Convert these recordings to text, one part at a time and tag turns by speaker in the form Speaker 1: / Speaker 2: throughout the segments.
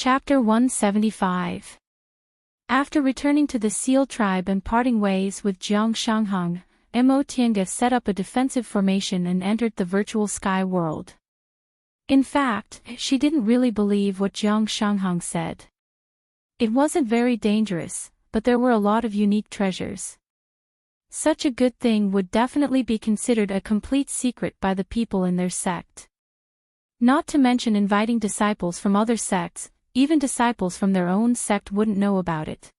Speaker 1: Chapter 175. After returning to the Seal tribe and parting ways with Jiang Shanghang, Tiange set up a defensive formation and entered the virtual sky world. In fact, she didn't really believe what Jiang Shanghang said. It wasn't very dangerous, but there were a lot of unique treasures. Such a good thing would definitely be considered a complete secret by the people in their sect. Not to mention inviting disciples from other sects. Even disciples from their own sect wouldn't know about it.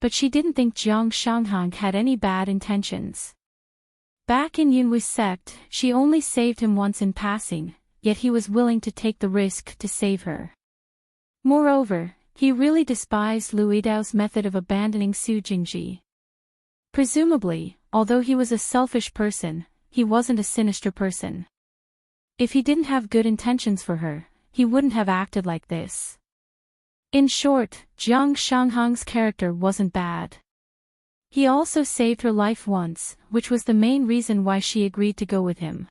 Speaker 1: But she didn't think Jiang Shanghang had any bad intentions. Back in Yunwu's sect, she only saved him once in passing, yet he was willing to take the risk to save her. Moreover, he really despised Lu Yidao's method of abandoning Su Jingji. Presumably, although he was a selfish person, he wasn't a sinister person. If he didn't have good intentions for her, he wouldn't have acted like this. In short, Jiang Shanghang's character wasn't bad. He also saved her life once, which was the main reason why she agreed to go with him.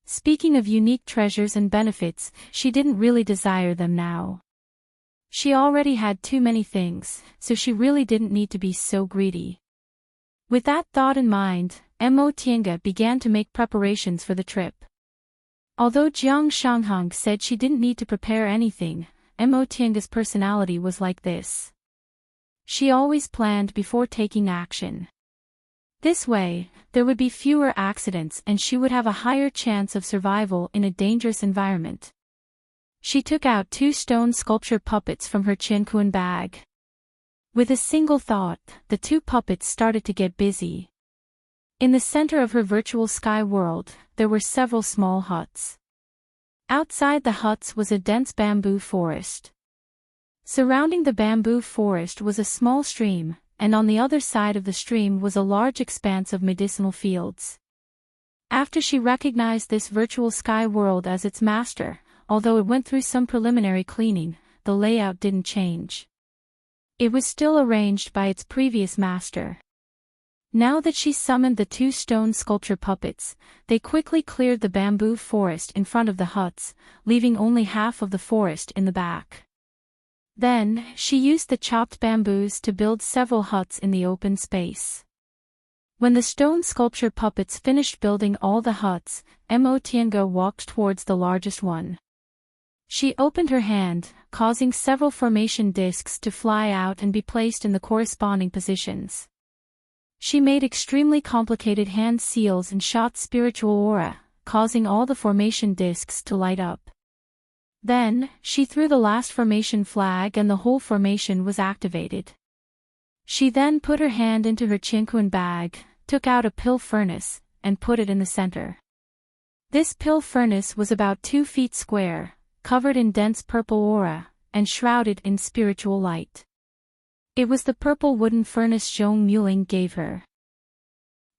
Speaker 1: Speaking of unique treasures and benefits, she didn't really desire them now. She already had too many things, so she really didn't need to be so greedy. With that thought in mind, Tiange began to make preparations for the trip. Although Jiang Shanghang said she didn't need to prepare anything, Tiange's personality was like this. She always planned before taking action. This way, there would be fewer accidents and she would have a higher chance of survival in a dangerous environment. She took out 2 stone sculpture puppets from her Qianquan bag. With a single thought, the 2 puppets started to get busy. In the center of her virtual sky world, there were several small huts. Outside the huts was a dense bamboo forest. Surrounding the bamboo forest was a small stream, and on the other side of the stream was a large expanse of medicinal fields. After she recognized this virtual sky world as its master, although it went through some preliminary cleaning, the layout didn't change. It was still arranged by its previous master. Now that she summoned the 2 stone sculpture puppets, they quickly cleared the bamboo forest in front of the huts, leaving only half of the forest in the back. Then, she used the chopped bamboos to build several huts in the open space. When the stone sculpture puppets finished building all the huts, Tiange walked towards the largest one. She opened her hand, causing several formation discs to fly out and be placed in the corresponding positions. She made extremely complicated hand seals and shot spiritual aura, causing all the formation discs to light up. Then, she threw the last formation flag and the whole formation was activated. She then put her hand into her Qianquan bag, took out a pill furnace, and put it in the center. This pill furnace was about 2 feet square, covered in dense purple aura, and shrouded in spiritual light. It was the purple wooden furnace Zhong Muling gave her.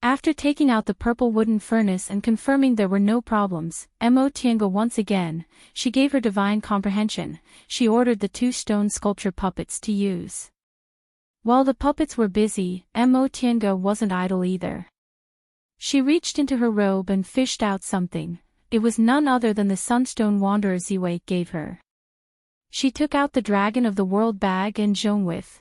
Speaker 1: After taking out the purple wooden furnace and confirming there were no problems, Tiange once again, she gave her divine comprehension. She ordered the 2 stone sculpture puppets to use. While the puppets were busy, Tiange wasn't idle either. She reached into her robe and fished out something. It was none other than the Sunstone Wanderer Ziwei gave her. She took out the Dragon of the World bag and Zhongwith.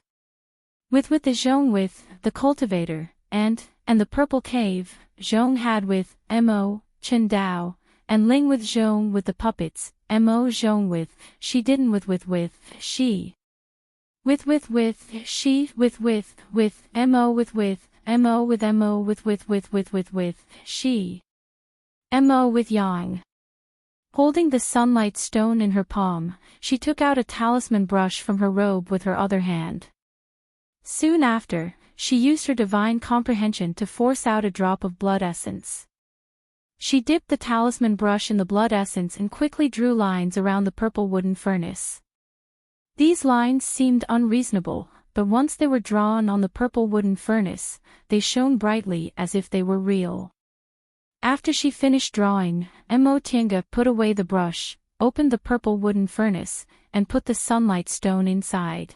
Speaker 1: With the Zhongwith, the cultivator, and the purple cave, Zhong had with Chen Dao, and Ling with Zhong with the puppets, Zhong with, she didn't with she. With she with Mo with she. Mo with Yang. Holding the sunlight stone in her palm, she took out a talisman brush from her robe with her other hand. Soon after, she used her divine comprehension to force out a drop of blood essence. She dipped the talisman brush in the blood essence and quickly drew lines around the purple wooden furnace. These lines seemed unreasonable, but once they were drawn on the purple wooden furnace, they shone brightly as if they were real. After she finished drawing, Tiange put away the brush, opened the purple wooden furnace, and put the sunlight stone inside.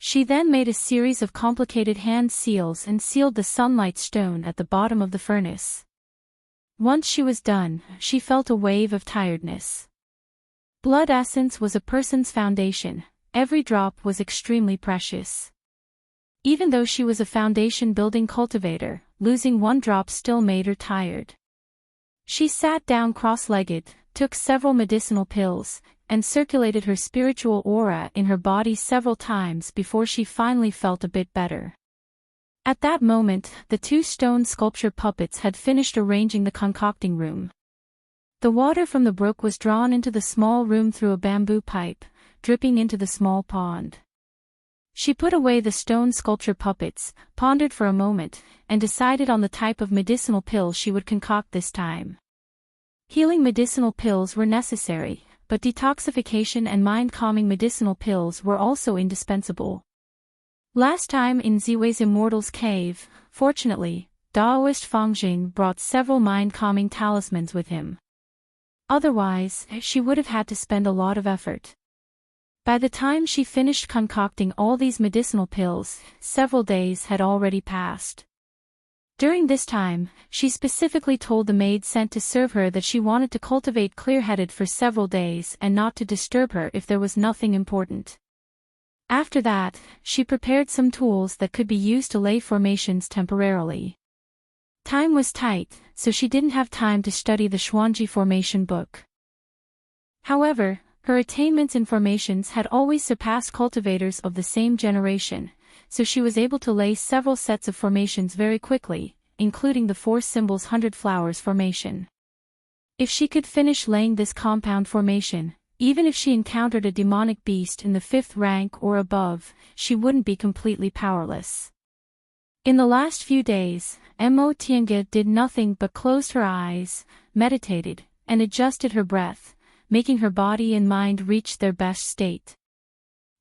Speaker 1: She then made a series of complicated hand seals and sealed the sunlight stone at the bottom of the furnace. Once she was done, she felt a wave of tiredness. Blood essence was a person's foundation. Every drop was extremely precious. Even though she was a foundation-building cultivator, losing one drop still made her tired. She sat down cross-legged, took several medicinal pills, and circulated her spiritual aura in her body several times before she finally felt a bit better. At that moment, the two stone sculpture puppets had finished arranging the concocting room. The water from the brook was drawn into the small room through a bamboo pipe, dripping into the small pond. She put away the stone sculpture puppets, pondered for a moment, and decided on the type of medicinal pill she would concoct this time. Healing medicinal pills were necessary, but detoxification and mind-calming medicinal pills were also indispensable. Last time in Ziwei's Immortal's cave, fortunately, Daoist Fangjing brought several mind-calming talismans with him. Otherwise, she would have had to spend a lot of effort. By the time she finished concocting all these medicinal pills, several days had already passed. During this time, she specifically told the maid sent to serve her that she wanted to cultivate clear-headed for several days and not to disturb her if there was nothing important. After that, she prepared some tools that could be used to lay formations temporarily. Time was tight, so she didn't have time to study the Xuanji formation book. However, her attainments in formations had always surpassed cultivators of the same generation, so she was able to lay several sets of formations very quickly, including the 4 symbols 100 flowers formation. If she could finish laying this compound formation, even if she encountered a demonic beast in the 5th rank or above, she wouldn't be completely powerless. In the last few days, Mo Tiange did nothing but closed her eyes, meditated, and adjusted her breath, making her body and mind reach their best state.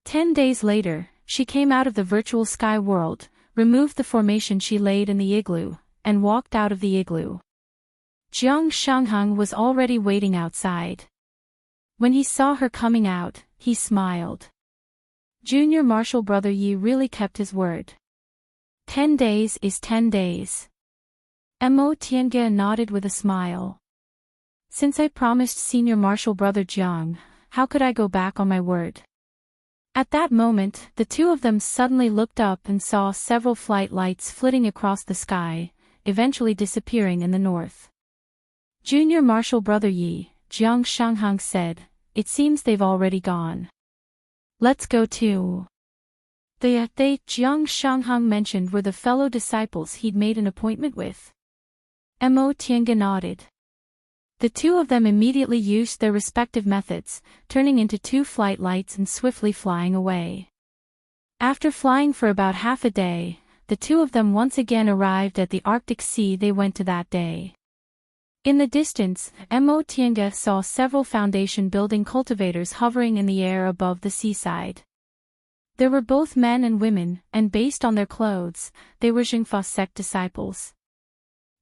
Speaker 1: 10 days later, she came out of the virtual sky world, removed the formation she laid in the igloo, and walked out of the igloo. Jiang Shangheng was already waiting outside. When he saw her coming out, he smiled. Junior Marshal Brother Yi really kept his word. 10 days is 10 days. Mo Tiange nodded with a smile. Since I promised Senior Marshal Brother Jiang, how could I go back on my word? At that moment, the two of them suddenly looked up and saw several flight lights flitting across the sky, eventually disappearing in the north. Junior Marshal Brother Yi, Jiang Shanghang said, it seems they've already gone. Let's go too. They Jiang Shanghang mentioned were the fellow disciples he'd made an appointment with. Mo Tiange nodded. The two of them immediately used their respective methods, turning into 2 flight lights and swiftly flying away. After flying for about half a day, the two of them once again arrived at the Arctic Sea they went to that day. In the distance, Mo Tiange saw several foundation-building cultivators hovering in the air above the seaside. There were both men and women, and based on their clothes, they were Jingfa sect disciples.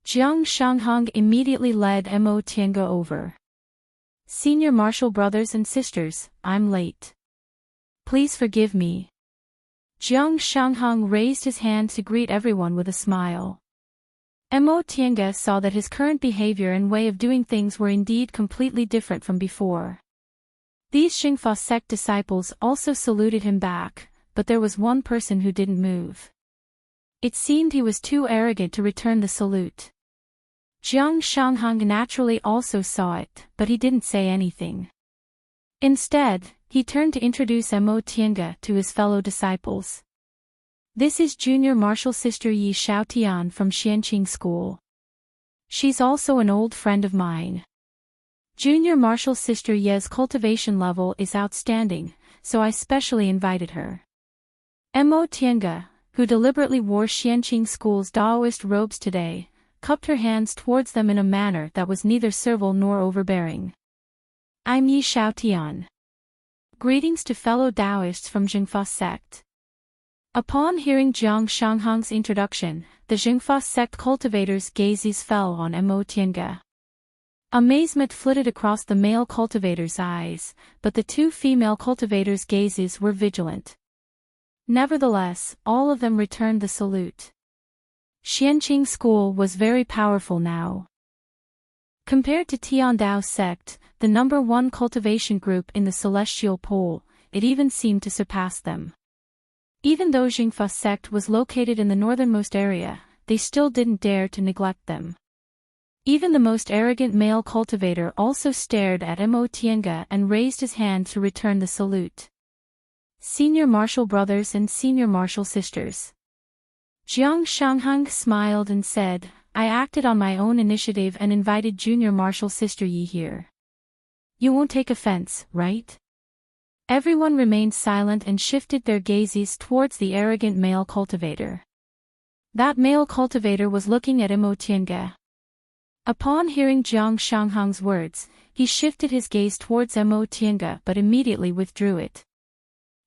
Speaker 1: Jiang Shanghang immediately led Mo Tiange over. Senior Marshal brothers and sisters, I'm late. Please forgive me. Jiang Shanghang raised his hand to greet everyone with a smile. Mo Tiange saw that his current behavior and way of doing things were indeed completely different from before. These Xingfa sect disciples also saluted him back, but there was one person who didn't move. It seemed he was too arrogant to return the salute. Jiang Shanghang naturally also saw it, but he didn't say anything. Instead, he turned to introduce Mo Tiange to his fellow disciples. This is Junior Marshal Sister Yi Xiaotian from Xianqing School. She's also an old friend of mine. Junior Marshal Sister Ye's cultivation level is outstanding, so I specially invited her. Mo Tiange, who deliberately wore Xianqing School's Daoist robes today, cupped her hands towards them in a manner that was neither servile nor overbearing. I'm Yi Xiaotian. Greetings to fellow Taoists from Jingfa sect. Upon hearing Jiang Shanghang's introduction, the Jingfa sect cultivators' gazes fell on Mo Tiange. Amazement flitted across the male cultivator's eyes, but the 2 female cultivators' gazes were vigilant. Nevertheless, all of them returned the salute. Xianqing School was very powerful now. Compared to Tiandao sect, the number one cultivation group in the celestial pole, it even seemed to surpass them. Even though Jingfa sect was located in the northernmost area, they still didn't dare to neglect them. Even the most arrogant male cultivator also stared at Mo Tiange and raised his hand to return the salute. Senior martial brothers and senior martial sisters. Jiang Shanghang smiled and said, I acted on my own initiative and invited junior martial sister Yi here. You won't take offense, right? Everyone remained silent and shifted their gazes towards the arrogant male cultivator. That male cultivator was looking at Mo Tiange. Upon hearing Jiang Shanghang's words, he shifted his gaze towards Mo Tiange but immediately withdrew it.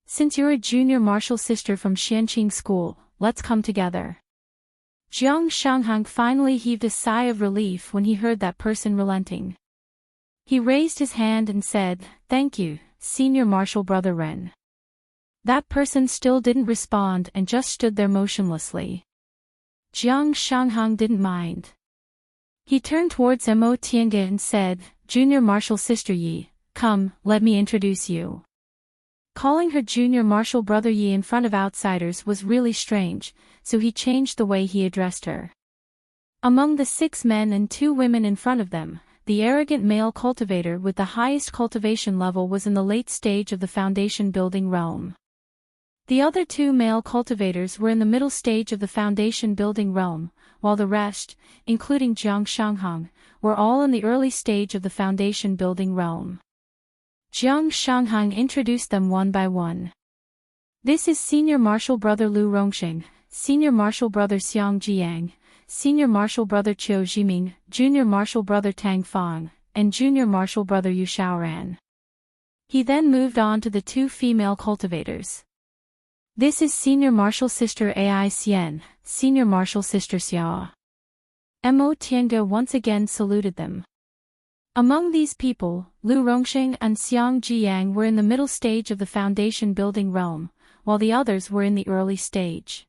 Speaker 1: Since you're a junior martial sister from Xianqing School, let's come together. Jiang Shanghang finally heaved a sigh of relief when he heard that person relenting. He raised his hand and said, Thank you, senior martial brother Ren. That person still didn't respond and just stood there motionlessly. Jiang Shanghang didn't mind. He turned towards Mo Tiange and said, Junior martial sister Yi, come, let me introduce you. Calling her junior martial brother Yi in front of outsiders was really strange, so he changed the way he addressed her. Among the 6 men and 2 women in front of them, the arrogant male cultivator with the highest cultivation level was in the late stage of the foundation building realm. The other 2 male cultivators were in the middle stage of the foundation building realm, while the rest, including Jiang Shanghang, were all in the early stage of the foundation building realm. Jiang Shanghang introduced them one by one. This is Senior Martial Brother Lu Rongxing, Senior Martial Brother Xiang Jiang, Senior Martial Brother Qiu Jiming, Junior Martial Brother Tang Fang, and Junior Martial Brother Yu Shaoran. He then moved on to the 2 female cultivators. This is Senior Martial Sister Ai Xian, Senior Martial Sister Xia. Mo Tiange once again saluted them. Among these people, Lu Rongxing and Xiang Jiang were in the middle stage of the foundation building realm, while the others were in the early stage.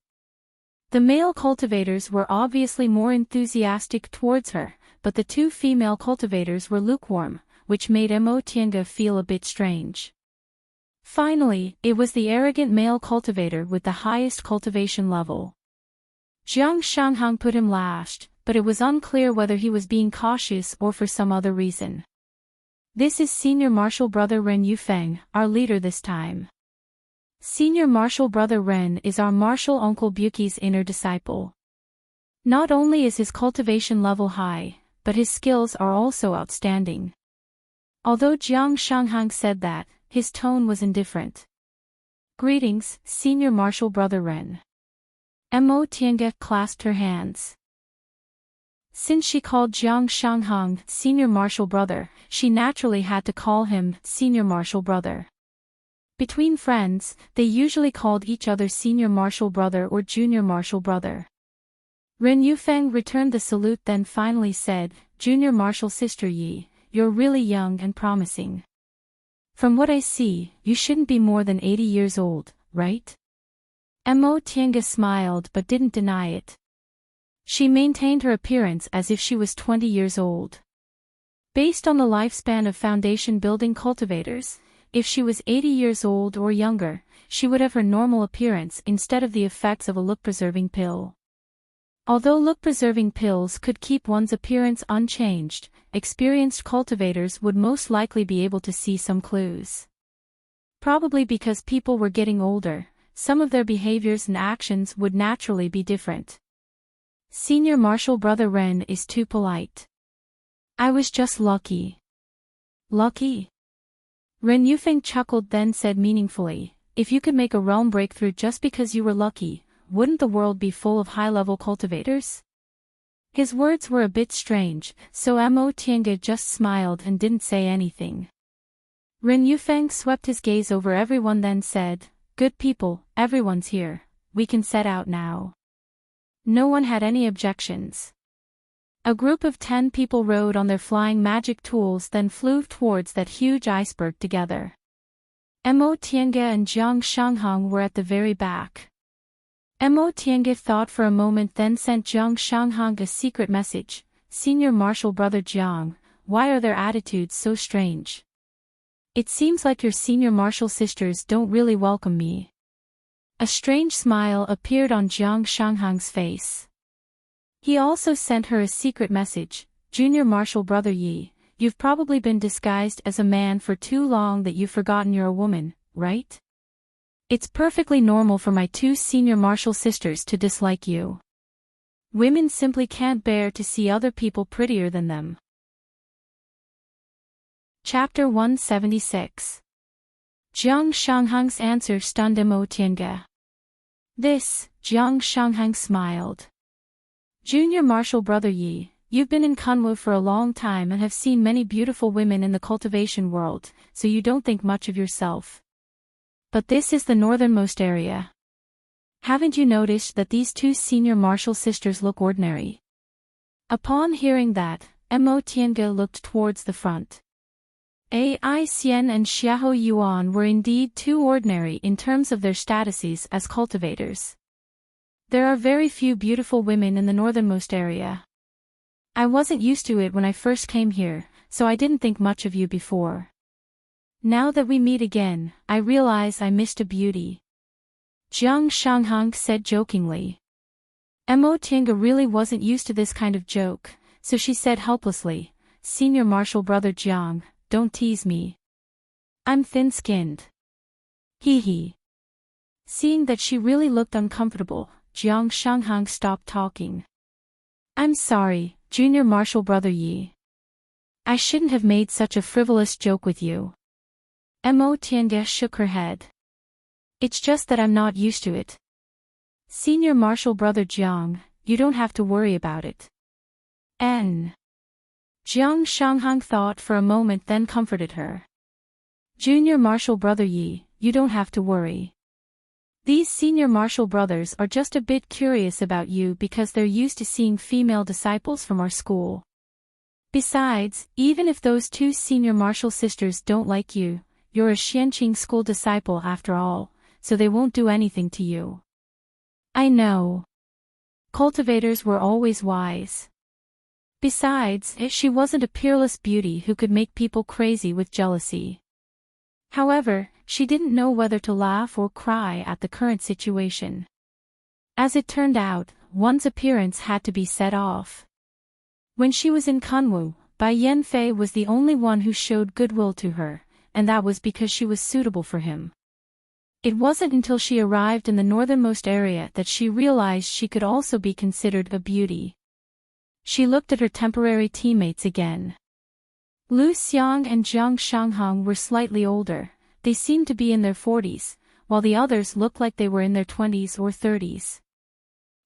Speaker 1: The male cultivators were obviously more enthusiastic towards her, but the 2 female cultivators were lukewarm, which made Mo Tiange feel a bit strange. Finally, it was the arrogant male cultivator with the highest cultivation level. Jiang Shanghang put him last, but it was unclear whether he was being cautious or for some other reason. This is Senior Martial Brother Ren Yufeng, our leader this time. Senior Martial Brother Ren is our martial uncle Buki's inner disciple. Not only is his cultivation level high, but his skills are also outstanding. Although Jiang Shanghang said that, his tone was indifferent. Greetings, Senior Martial Brother Ren. Mo Tiange clasped her hands. Since she called Jiang Shanghang Senior Martial Brother, she naturally had to call him Senior Martial Brother. Between friends, they usually called each other Senior Martial Brother or Junior Martial Brother. Ren Yufeng returned the salute then finally said, Junior Martial Sister Yi, you're really young and promising. From what I see, you shouldn't be more than 80 years old, right? Mo Tiange smiled but didn't deny it. She maintained her appearance as if she was 20 years old. Based on the lifespan of foundation building cultivators, if she was 80 years old or younger, she would have her normal appearance instead of the effects of a look-preserving pill. Although look-preserving pills could keep one's appearance unchanged, experienced cultivators would most likely be able to see some clues. Probably because people were getting older, some of their behaviors and actions would naturally be different. Senior Martial Brother Ren is too polite. I was just lucky. Lucky? Ren Yufeng chuckled then said meaningfully, if you could make a realm breakthrough just because you were lucky, wouldn't the world be full of high-level cultivators? His words were a bit strange, so Mo Tiange just smiled and didn't say anything. Ren Yufeng swept his gaze over everyone then said, Good people, everyone's here, we can set out now. No one had any objections. A group of 10 people rode on their flying magic tools then flew towards that huge iceberg together. Mo Tiange and Jiang Shanghang were at the very back. Mo Tiange thought for a moment then sent Jiang Shanghang a secret message, Senior Martial Brother Jiang, why are their attitudes so strange? It seems like your senior martial sisters don't really welcome me. A strange smile appeared on Jiang Shanghang's face. He also sent her a secret message. Junior martial brother Yi, you've probably been disguised as a man for too long that you've forgotten you're a woman, right? It's perfectly normal for my two senior martial sisters to dislike you. Women simply can't bear to see other people prettier than them. Chapter 176. Jiang Shanghang's answer stunned Mo Tiange. This, Jiang Shanghang smiled. Junior martial brother Yi, you've been in Kunwu for a long time and have seen many beautiful women in the cultivation world, so you don't think much of yourself. But this is the northernmost area. Haven't you noticed that these two senior martial sisters look ordinary? Upon hearing that, Mo Tiange looked towards the front. Ai Xian and Xiahou Yuan were indeed too ordinary in terms of their statuses as cultivators. There are very few beautiful women in the northernmost area. I wasn't used to it when I first came here, so I didn't think much of you before. Now that we meet again, I realize I missed a beauty. Jiang Shanghang said jokingly. Mo Tiange really wasn't used to this kind of joke, so she said helplessly, Senior martial brother Jiang, don't tease me. I'm thin-skinned. Hee hee. Seeing that she really looked uncomfortable, Jiang Shanghang stopped talking. I'm sorry, Junior martial brother Yi. I shouldn't have made such a frivolous joke with you. Mo Tiange shook her head. It's just that I'm not used to it. Senior martial brother Jiang, you don't have to worry about it. Jiang Shanghang thought for a moment then comforted her. Junior martial brother Yi, you don't have to worry. These senior martial brothers are just a bit curious about you because they're used to seeing female disciples from our school. Besides, even if those two senior martial sisters don't like you, you're a Xianqing school disciple after all, so they won't do anything to you. I know. Cultivators were always wise. Besides, she wasn't a peerless beauty who could make people crazy with jealousy. However, she didn't know whether to laugh or cry at the current situation. As it turned out, one's appearance had to be set off. When she was in Kunwu, Bai Yanfei was the only one who showed goodwill to her, and that was because she was suitable for him. It wasn't until she arrived in the northernmost area that she realized she could also be considered a beauty. She looked at her temporary teammates again. Lu Xiang and Jiang Shanghang were slightly older, they seemed to be in their 40s, while the others looked like they were in their 20s or 30s.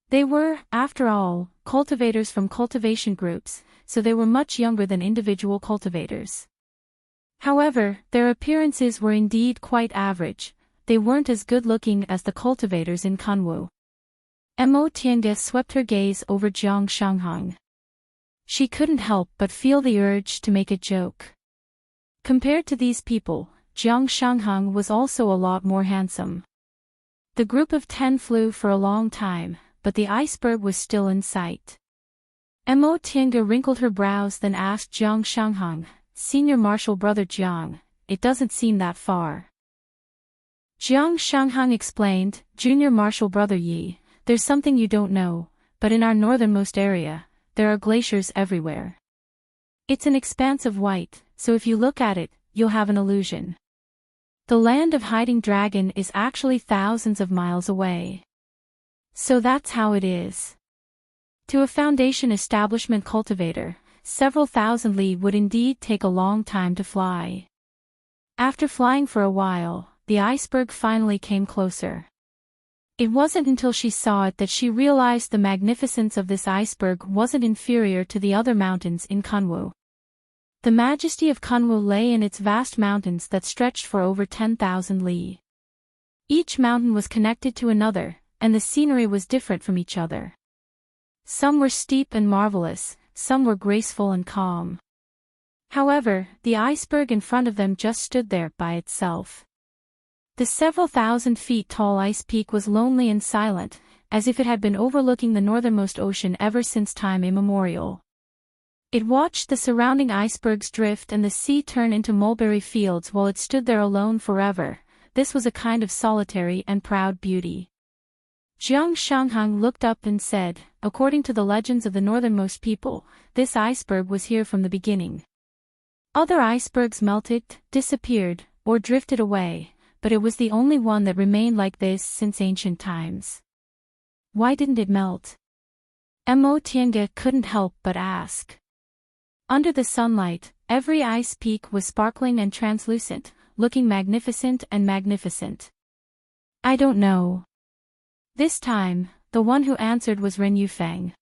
Speaker 1: They were, after all, cultivators from cultivation groups, so they were much younger than individual cultivators. However, their appearances were indeed quite average, they weren't as good-looking as the cultivators in Kunwu. Mo Tiange swept her gaze over Jiang Shanghang. She couldn't help but feel the urge to make a joke. Compared to these people, Jiang Shanghang was also a lot more handsome. The group of 10 flew for a long time, but the iceberg was still in sight. Mo Tiange wrinkled her brows then asked Jiang Shanghang, Senior martial brother Jiang, it doesn't seem that far. Jiang Shanghang explained, Junior martial brother Yi, there's something you don't know, but in our northernmost area, there are glaciers everywhere. It's an expanse of white, so if you look at it, you'll have an illusion. The land of Hiding Dragon is actually thousands of miles away. So that's how it is. To a foundation establishment cultivator, several thousand li would indeed take a long time to fly. After flying for a while, the iceberg finally came closer. It wasn't until she saw it that she realized the magnificence of this iceberg wasn't inferior to the other mountains in Kunwu. The majesty of Kunwu lay in its vast mountains that stretched for over 10,000 li. Each mountain was connected to another, and the scenery was different from each other. Some were steep and marvelous, some were graceful and calm. However, the iceberg in front of them just stood there by itself. The several thousand feet tall ice peak was lonely and silent, as if it had been overlooking the northernmost ocean ever since time immemorial. It watched the surrounding icebergs drift and the sea turn into mulberry fields while it stood there alone forever. This was a kind of solitary and proud beauty. Jiang Shanghang looked up and said, according to the legends of the northernmost people, this iceberg was here from the beginning. Other icebergs melted, disappeared, or drifted away, but it was the only one that remained like this since ancient times. Why didn't it melt? Mo Tiange couldn't help but ask. Under the sunlight, every ice peak was sparkling and translucent, looking magnificent and magnificent. I don't know. This time, the one who answered was Ren Yufeng.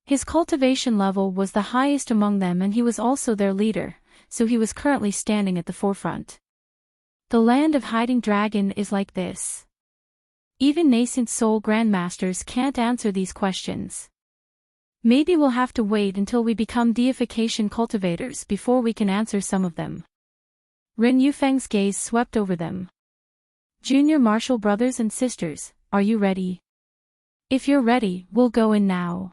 Speaker 1: His cultivation level was the highest among them and he was also their leader, so he was currently standing at the forefront. The land of hiding dragon is like this. Even nascent soul grandmasters can't answer these questions. Maybe we'll have to wait until we become deification cultivators before we can answer some of them. Ren Yufeng's gaze swept over them. Junior martial brothers and sisters, are you ready? If you're ready, we'll go in now.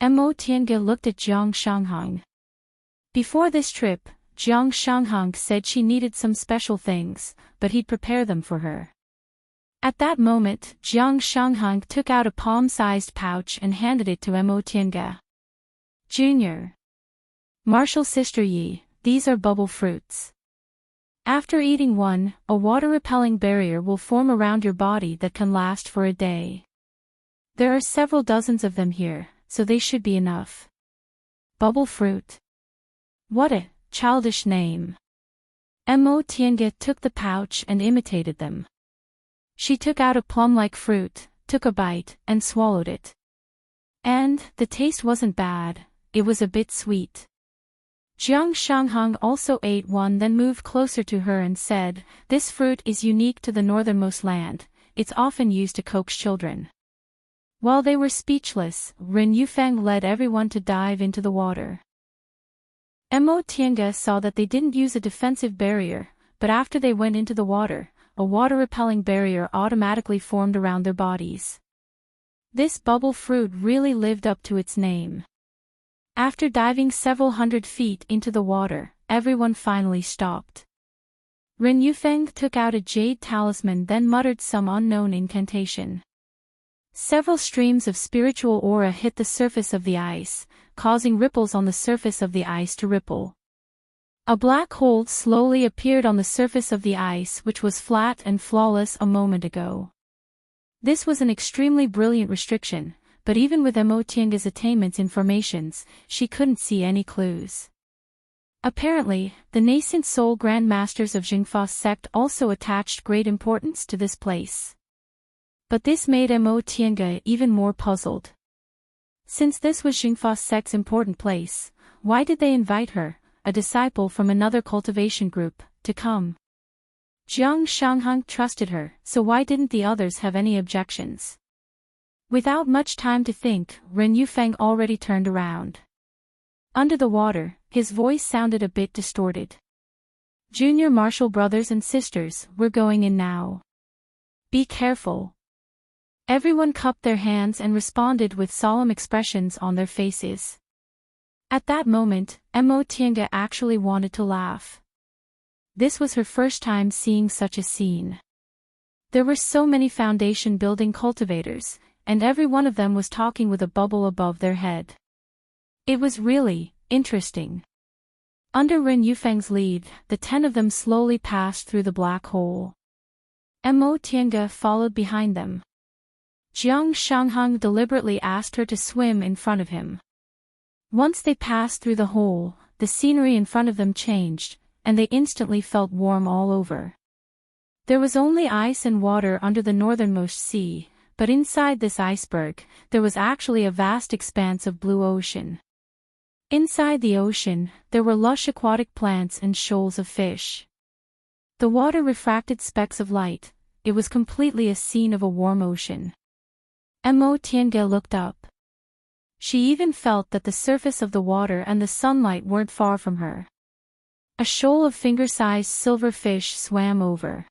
Speaker 1: Mo Tiange looked at Jiang Shanghang. Before this trip, Jiang Shanghang said she needed some special things, but he'd prepare them for her. At that moment, Jiang Shanghang took out a palm-sized pouch and handed it to Mo Tiange. Junior. Martial sister Yi, these are bubble fruits. After eating one, a water-repelling barrier will form around your body that can last for a day. There are several dozens of them here, so they should be enough. Bubble fruit. What a childish name. Mo Tiange took the pouch and imitated them. She took out a plum-like fruit, took a bite, and swallowed it. And the taste wasn't bad, it was a bit sweet. Jiang Shanghang also ate one, then moved closer to her and said, this fruit is unique to the northernmost land, it's often used to coax children. While they were speechless, Ren Yufeng led everyone to dive into the water. Mo Tiange saw that they didn't use a defensive barrier, but after they went into the water, a water-repelling barrier automatically formed around their bodies. This bubble fruit really lived up to its name. After diving several hundred feet into the water, everyone finally stopped. Ren Yufeng took out a jade talisman, then muttered some unknown incantation. Several streams of spiritual aura hit the surface of the ice, causing ripples on the surface of the ice to ripple. A black hole slowly appeared on the surface of the ice, which was flat and flawless a moment ago. This was an extremely brilliant restriction, but even with Mo Tiange's attainments in formations, she couldn't see any clues. Apparently, the nascent soul grandmasters of Jingfa's sect also attached great importance to this place. But this made Mo Tiange even more puzzled. Since this was Jingfa's sect's important place, why did they invite her, a disciple from another cultivation group, to come? Jiang Shanghang trusted her, so why didn't the others have any objections? Without much time to think, Ren Yufeng already turned around. Under the water, his voice sounded a bit distorted. Junior martial brothers and sisters, we're going in now. Be careful. Everyone cupped their hands and responded with solemn expressions on their faces. At that moment, Mo Tiange actually wanted to laugh. This was her first time seeing such a scene. There were so many foundation-building cultivators, and every one of them was talking with a bubble above their head. It was really interesting. Under Ren Yufeng's lead, the 10 of them slowly passed through the black hole. Mo Tiange followed behind them. Jiang Shanghang deliberately asked her to swim in front of him. Once they passed through the hole, the scenery in front of them changed, and they instantly felt warm all over. There was only ice and water under the northernmost sea, but inside this iceberg, there was actually a vast expanse of blue ocean. Inside the ocean, there were lush aquatic plants and shoals of fish. The water refracted specks of light. It was completely a scene of a warm ocean. Mo Tiange looked up. She even felt that the surface of the water and the sunlight weren't far from her. A shoal of finger-sized silver fish swam over.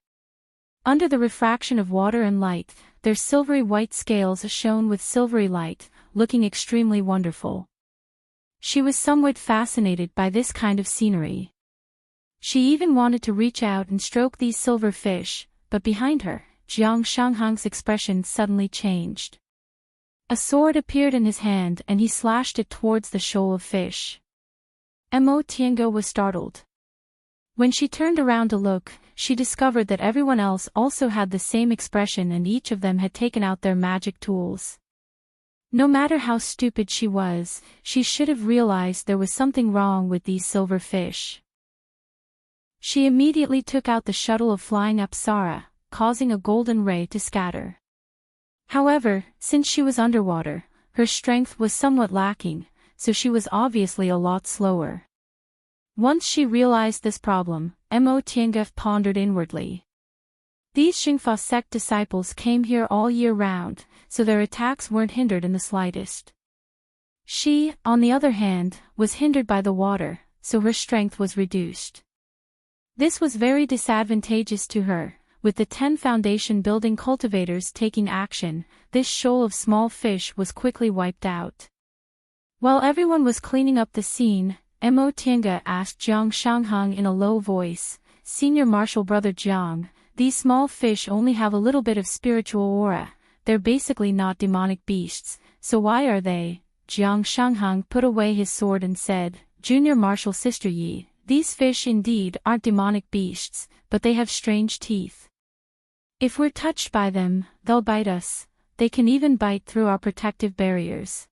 Speaker 1: Under the refraction of water and light, their silvery white scales shone with silvery light, looking extremely wonderful. She was somewhat fascinated by this kind of scenery. She even wanted to reach out and stroke these silver fish, but behind her, Jiang Shanghang's expression suddenly changed. A sword appeared in his hand and he slashed it towards the shoal of fish. Mo Tiange was startled. When she turned around to look, she discovered that everyone else also had the same expression and each of them had taken out their magic tools. No matter how stupid she was, she should have realized there was something wrong with these silver fish. She immediately took out the shuttle of flying Apsara, causing a golden ray to scatter. However, since she was underwater, her strength was somewhat lacking, so she was obviously a lot slower. Once she realized this problem, Mo Tiange pondered inwardly. These Xingfa sect disciples came here all year round, so their attacks weren't hindered in the slightest. She, on the other hand, was hindered by the water, so her strength was reduced. This was very disadvantageous to her. With the 10 foundation building cultivators taking action, this shoal of small fish was quickly wiped out. While everyone was cleaning up the scene, Mo Tiange asked Jiang Shanghang in a low voice, "Senior Marshal Brother Jiang, these small fish only have a little bit of spiritual aura, they're basically not demonic beasts, so why are they?" Jiang Shanghang put away his sword and said, "Junior Marshal Sister Yi, these fish indeed aren't demonic beasts, but they have strange teeth. If we're touched by them, they'll bite us, they can even bite through our protective barriers."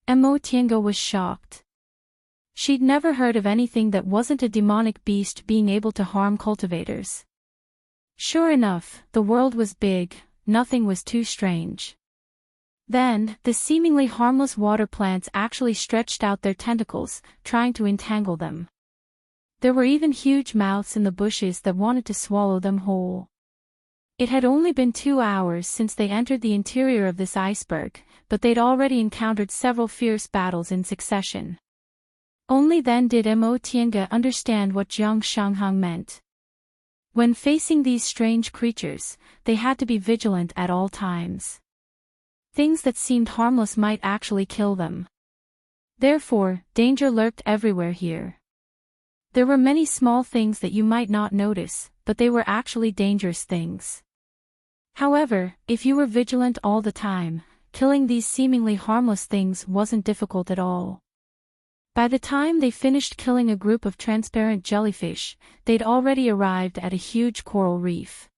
Speaker 1: Mo Tiange was shocked. She'd never heard of anything that wasn't a demonic beast being able to harm cultivators. Sure enough, the world was big, nothing was too strange. Then, the seemingly harmless water plants actually stretched out their tentacles, trying to entangle them. There were even huge mouths in the bushes that wanted to swallow them whole. It had only been 2 hours since they entered the interior of this iceberg, but they'd already encountered several fierce battles in succession. Only then did Mo Tiange understand what Jiang Shanghang meant. When facing these strange creatures, they had to be vigilant at all times. Things that seemed harmless might actually kill them. Therefore, danger lurked everywhere here. There were many small things that you might not notice, but they were actually dangerous things. However, if you were vigilant all the time, killing these seemingly harmless things wasn't difficult at all. By the time they finished killing a group of transparent jellyfish, they'd already arrived at a huge coral reef.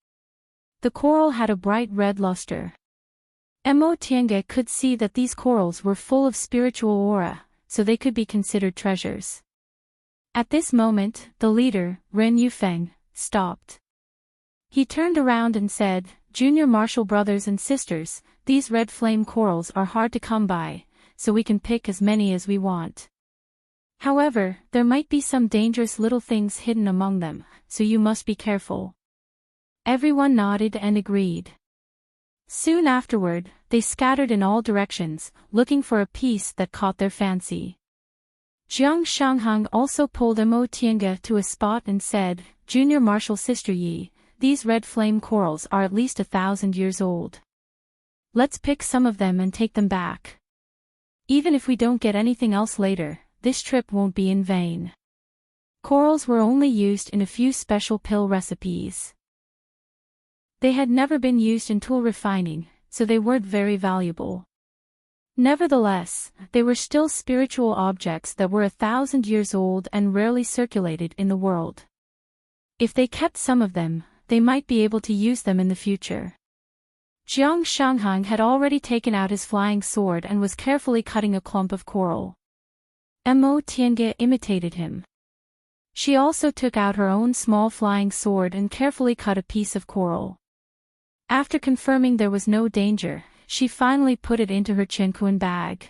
Speaker 1: The coral had a bright red luster. Mo Tiange could see that these corals were full of spiritual aura, so they could be considered treasures. At this moment, the leader, Ren Yufeng, stopped. He turned around and said, "Junior Marshal brothers and sisters, these red flame corals are hard to come by, so we can pick as many as we want. However, there might be some dangerous little things hidden among them, so you must be careful." Everyone nodded and agreed. Soon afterward, they scattered in all directions, looking for a piece that caught their fancy. Jiang Shanghang also pulled Mo Tiange to a spot and said, "Junior Marshal Sister Yi, these red flame corals are at least 1,000 years old. Let's pick some of them and take them back. Even if we don't get anything else later, this trip won't be in vain." Corals were only used in a few special pill recipes. They had never been used in tool refining, so they weren't very valuable. Nevertheless, they were still spiritual objects that were 1,000 years old and rarely circulated in the world. If they kept some of them, they might be able to use them in the future. Jiang Shanghang had already taken out his flying sword and was carefully cutting a clump of coral. Mo Tiange imitated him. She also took out her own small flying sword and carefully cut a piece of coral. After confirming there was no danger, she finally put it into her chinquan bag.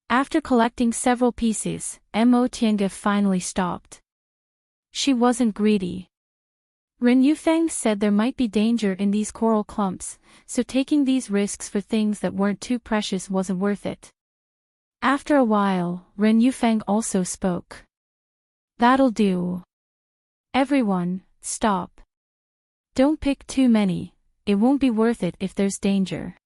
Speaker 1: After collecting several pieces, Mo Tiange finally stopped. She wasn't greedy. Ren Yufeng said there might be danger in these coral clumps, so taking these risks for things that weren't too precious wasn't worth it. After a while, Ren Yufeng also spoke. "That'll do. Everyone, stop. Don't pick too many, it won't be worth it if there's danger."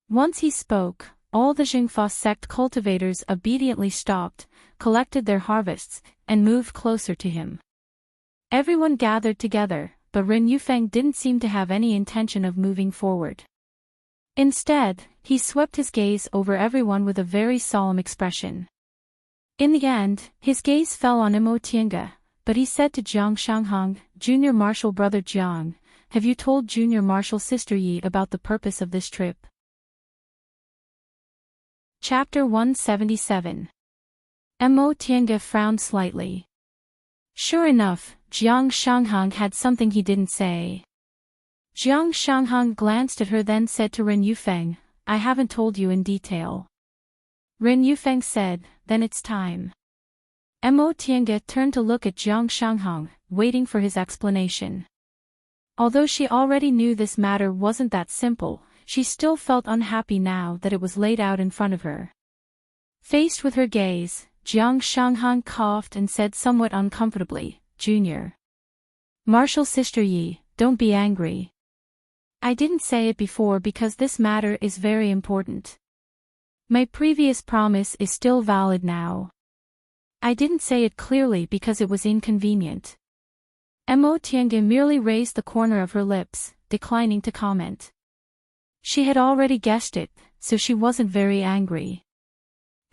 Speaker 1: Once he spoke, all the Jingfa sect cultivators obediently stopped, collected their harvests, and moved closer to him. Everyone gathered together, but Ren Yufeng didn't seem to have any intention of moving forward. Instead, he swept his gaze over everyone with a very solemn expression. In the end, his gaze fell on Imotianga, but he said to Jiang Shanghang, "Junior Marshal Brother Jiang, have you told Junior Marshal Sister Yi about the purpose of this trip?" Chapter 177. Imotianga frowned slightly. Sure enough, Jiang Shanghang had something he didn't say. Jiang Shanghang glanced at her, then said to Ren Yufeng, "I haven't told you in detail." Ren Yufeng said, "Then it's time." Imotianga turned to look at Jiang Shanghang, waiting for his explanation. Although she already knew this matter wasn't that simple, she still felt unhappy now that it was laid out in front of her. Faced with her gaze, Jiang Shanghang coughed and said somewhat uncomfortably, "Junior Marshal Sister Yi, don't be angry. I didn't say it before because this matter is very important. My previous promise is still valid now. I didn't say it clearly because it was inconvenient." Imotianga merely raised the corner of her lips, declining to comment. She had already guessed it, so she wasn't very angry.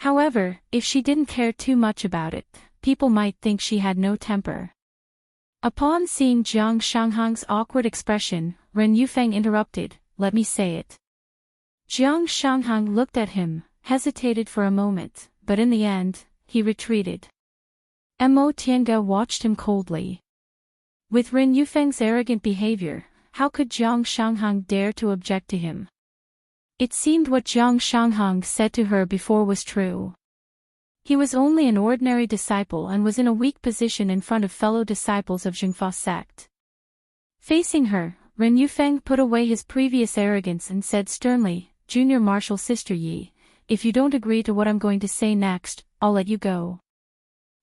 Speaker 1: However, if she didn't care too much about it, people might think she had no temper. Upon seeing Jiang Shanghang's awkward expression, Ren Yufeng interrupted, "Let me say it." Jiang Shanghang looked at him, hesitated for a moment, but in the end, he retreated. Imotianga watched him coldly. With Ren Yufeng's arrogant behavior, how could Jiang Shanghang dare to object to him? It seemed what Jiang Shanghang said to her before was true. He was only an ordinary disciple and was in a weak position in front of fellow disciples of Jingfa sect. Facing her, Ren Yufeng put away his previous arrogance and said sternly, "Junior Marshal Sister Yi, if you don't agree to what I'm going to say next, I'll let you go.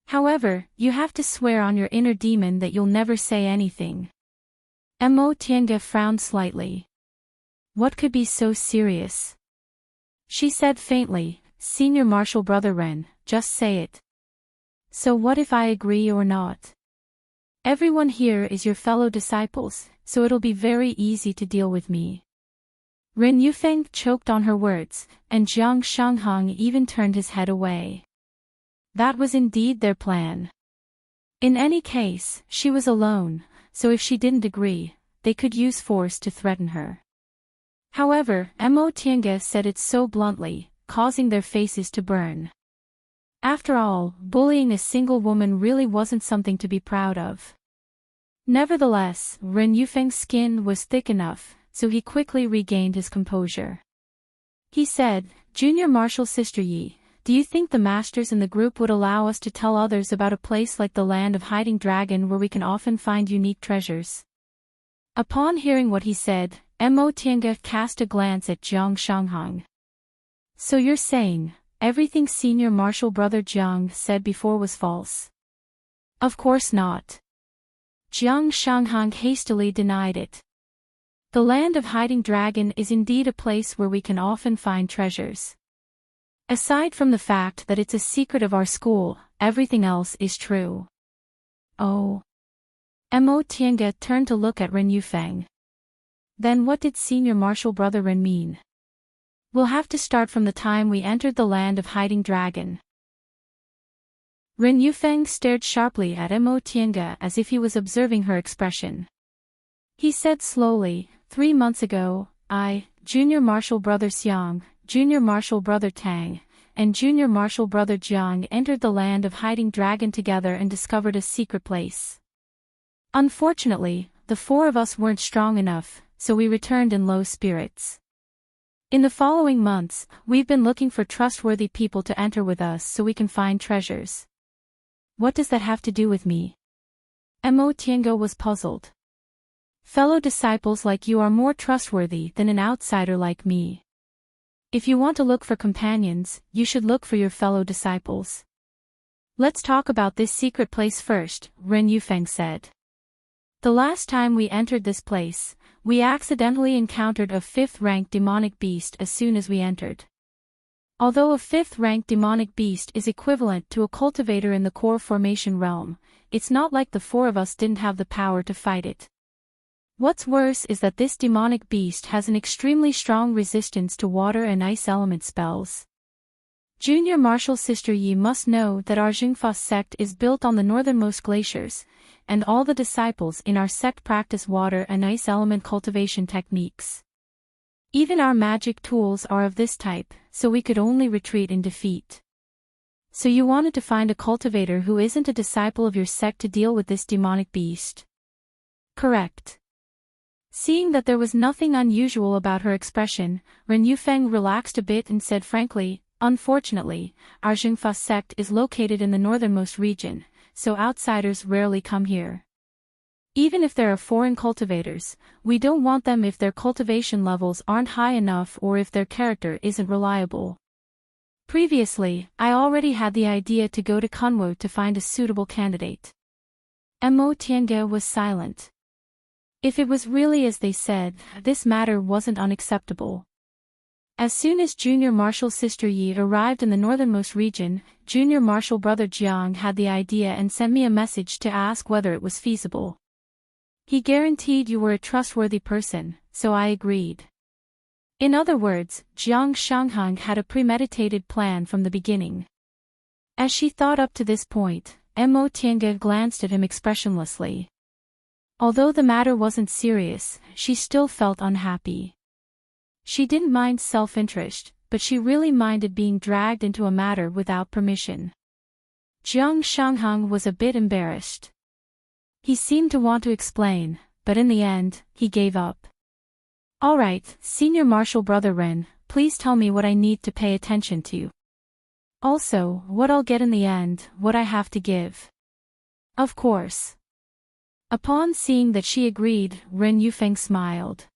Speaker 1: However, you have to swear on your inner demon that you'll never say anything." Imotianga frowned slightly. What could be so serious? She said faintly, "Senior Marshal Brother Ren, just say it." "So what if I agree or not? Everyone here is your fellow disciples, so it'll be very easy to deal with me." Ren Yufeng choked on her words, and Jiang Shanghang even turned his head away. That was indeed their plan. In any case, she was alone, so if she didn't agree, they could use force to threaten her. However, Imotianga said it so bluntly, causing their faces to burn. After all, bullying a single woman really wasn't something to be proud of. Nevertheless, Ren Yufeng's skin was thick enough, so he quickly regained his composure. He said, "Junior Marshal Sister Yi, do you think the masters in the group would allow us to tell others about a place like the Land of Hiding Dragon where we can often find unique treasures?" Upon hearing what he said, Imotianga cast a glance at Jiang Shanghang. "So you're saying, everything Senior Marshal Brother Jiang said before was false?" "Of course not." Jiang Shanghang hastily denied it. "The Land of Hiding Dragon is indeed a place where we can often find treasures. Aside from the fact that it's a secret of our school, everything else is true." "Oh." Imotianga turned to look at Ren Yufeng. "Then what did Senior Marshal Brother Ren mean?" "We'll have to start from the time we entered the Land of Hiding Dragon." Ren Yufeng stared sharply at Imotianga as if he was observing her expression. He said slowly, 3 months ago, I, Junior Marshal Brother Xiang, Junior Marshal Brother Tang, and Junior Marshal Brother Jiang entered the Land of Hiding Dragon together and discovered a secret place. Unfortunately, the 4 of us weren't strong enough, so we returned in low spirits. In the following months, we've been looking for trustworthy people to enter with us so we can find treasures." "What does that have to do with me?" Imotianga was puzzled. "Fellow disciples like you are more trustworthy than an outsider like me. If you want to look for companions, you should look for your fellow disciples." "Let's talk about this secret place first," Ren Yufeng said. "The last time we entered this place, we accidentally encountered a 5th-rank demonic beast as soon as we entered. Although a 5th-ranked demonic beast is equivalent to a cultivator in the core formation realm, it's not like the 4 of us didn't have the power to fight it. What's worse is that this demonic beast has an extremely strong resistance to water and ice element spells. Junior Martial Sister Yi must know that our Jingfa sect is built on the northernmost glaciers, and all the disciples in our sect practice water and ice element cultivation techniques. Even our magic tools are of this type, so we could only retreat in defeat. So you wanted to find a cultivator who isn't a disciple of your sect to deal with this demonic beast? Correct. Seeing that there was nothing unusual about her expression, Ren Yufeng relaxed a bit and said frankly, unfortunately, our Jingfa sect is located in the northernmost region, so outsiders rarely come here. Even if there are foreign cultivators, we don't want them if their cultivation levels aren't high enough or if their character isn't reliable. Previously, I already had the idea to go to Kunwo to find a suitable candidate. Mo Tiange was silent. If it was really as they said, this matter wasn't unacceptable. As soon as Junior Martial Sister Yi arrived in the northernmost region, Junior Martial Brother Jiang had the idea and sent me a message to ask whether it was feasible. He guaranteed you were a trustworthy person, so I agreed. In other words, Jiang Shanghang had a premeditated plan from the beginning. As she thought up to this point, Mo Tiange glanced at him expressionlessly. Although the matter wasn't serious, she still felt unhappy. She didn't mind self-interest, but she really minded being dragged into a matter without permission. Jiang Shanghang was a bit embarrassed. He seemed to want to explain, but in the end, he gave up. Alright, Senior Martial Brother Ren, please tell me what I need to pay attention to. Also, what I'll get in the end, what I have to give. Of course. Upon seeing that she agreed, Ren Yufeng smiled.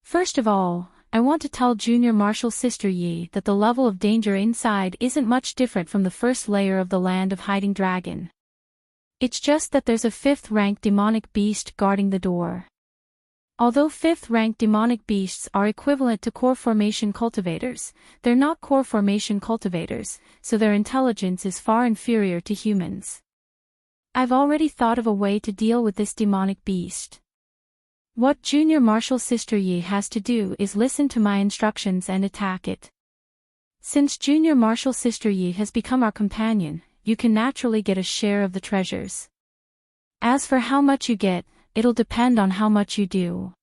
Speaker 1: First of all, I want to tell Junior Martial Sister Yi that the level of danger inside isn't much different from the first layer of the Land of Hiding Dragon. It's just that there's a 5th-ranked demonic beast guarding the door. Although 5th-ranked demonic beasts are equivalent to core formation cultivators, they're not core formation cultivators, so their intelligence is far inferior to humans. I've already thought of a way to deal with this demonic beast. What Junior Martial Sister Yi has to do is listen to my instructions and attack it. Since Junior Martial Sister Yi has become our companion, you can naturally get a share of the treasures. As for how much you get, it'll depend on how much you do.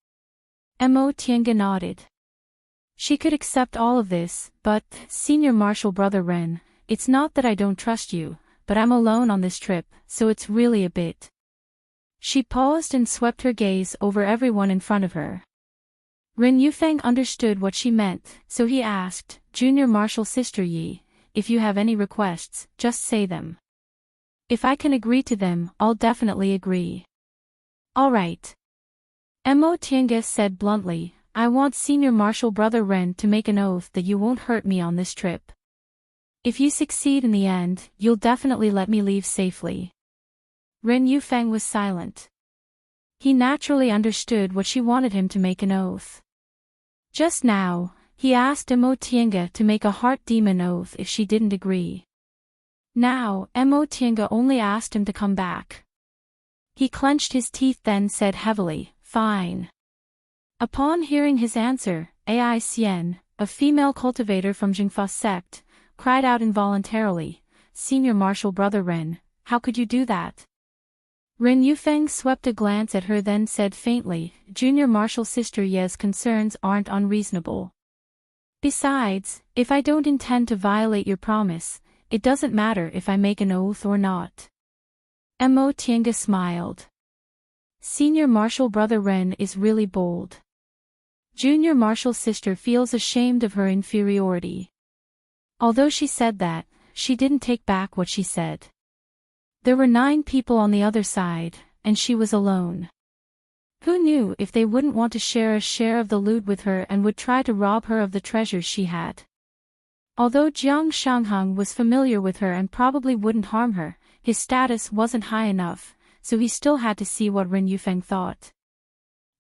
Speaker 1: Mo Tiange nodded. She could accept all of this, but, Senior Martial Brother Ren, it's not that I don't trust you, but I'm alone on this trip, so it's really a bit. She paused and swept her gaze over everyone in front of her. Ren Yufeng understood what she meant, so he asked, Junior Martial Sister Yi, if you have any requests, just say them. If I can agree to them, I'll definitely agree. Alright. Mo Tiange said bluntly, I want Senior Martial Brother Ren to make an oath that you won't hurt me on this trip. If you succeed in the end, you'll definitely let me leave safely. Ren Yufeng was silent. He naturally understood what she wanted him to make an oath. Just now, he asked Mo Tiange to make a heart demon oath if she didn't agree. Now, Mo Tiange only asked him to come back. He clenched his teeth then said heavily, fine. Upon hearing his answer, Ai Xian, a female cultivator from Jingfa sect, cried out involuntarily, Senior Martial Brother Ren, how could you do that? Ren Yufeng swept a glance at her then said faintly, Junior Martial Sister Ye's concerns aren't unreasonable. Besides, if I don't intend to violate your promise, it doesn't matter if I make an oath or not. Mo Tiange smiled. Senior Martial Brother Ren is really bold. Junior Martial Sister feels ashamed of her inferiority. Although she said that, she didn't take back what she said. There were 9 people on the other side, and she was alone. Who knew if they wouldn't want to share a share of the loot with her and would try to rob her of the treasures she had? Although Jiang Shanghang was familiar with her and probably wouldn't harm her, his status wasn't high enough, so he still had to see what Ren Yufeng thought.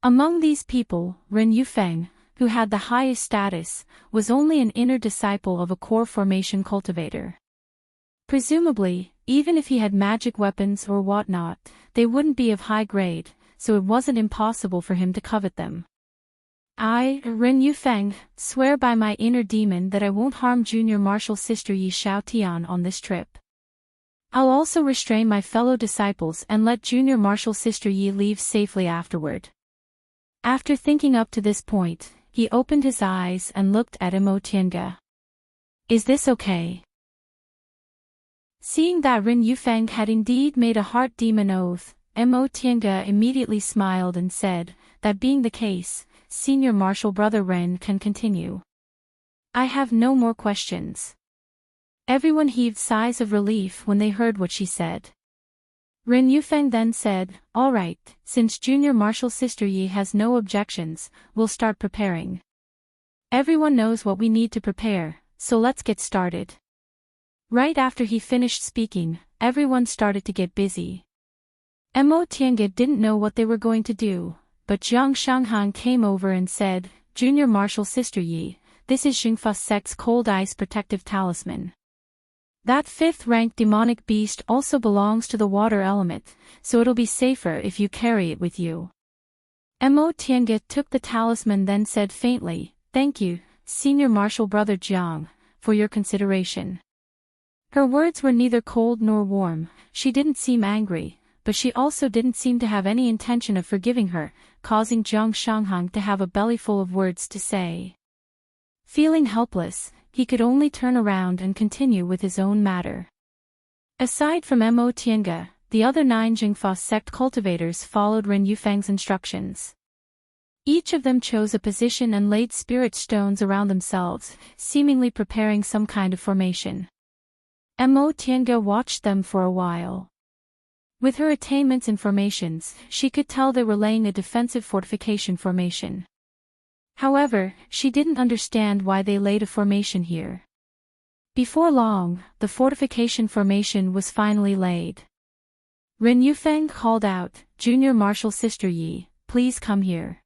Speaker 1: Among these people, Ren Yufeng, who had the highest status, was only an inner disciple of a core formation cultivator. Presumably, even if he had magic weapons or whatnot, they wouldn't be of high grade, so it wasn't impossible for him to covet them. I, Ren Yufeng, swear by my inner demon that I won't harm Junior Martial Sister Yi Xiaotian on this trip. I'll also restrain my fellow disciples and let Junior Martial Sister Yi leave safely afterward. After thinking up to this point, he opened his eyes and looked at Imo Tiange. Is this okay? Seeing that Ren Yufeng had indeed made a heart demon oath, Imo Tiange immediately smiled and said, that being the case, Senior Martial Brother Ren can continue. I have no more questions. Everyone heaved sighs of relief when they heard what she said. Ren Yufeng then said, all right, since Junior Martial Sister Yi has no objections, we'll start preparing. Everyone knows what we need to prepare, so let's get started. Right after he finished speaking, everyone started to get busy. Imo Tiange didn't know what they were going to do, but Jiang Shanghan came over and said, Junior Martial Sister Yi, this is Xingfa Sect's Cold Ice Protective Talisman. That 5th rank demonic beast also belongs to the water element, so it'll be safer if you carry it with you. Imo Tiange took the talisman then said faintly, thank you, Senior Martial Brother Jiang, for your consideration. Her words were neither cold nor warm, she didn't seem angry, but she also didn't seem to have any intention of forgiving her, causing Jiang Shanghang to have a bellyful of words to say. Feeling helpless, he could only turn around and continue with his own matter. Aside from Imo Tiange, the other 9 Jingfa sect cultivators followed Ren Yufeng's instructions. Each of them chose a position and laid spirit stones around themselves, seemingly preparing some kind of formation. Imo Tiange watched them for a while. With her attainments and formations, she could tell they were laying a defensive fortification formation. However, she didn't understand why they laid a formation here. Before long, the fortification formation was finally laid. Ren Yufeng called out, Junior Martial Sister Yi, please come here.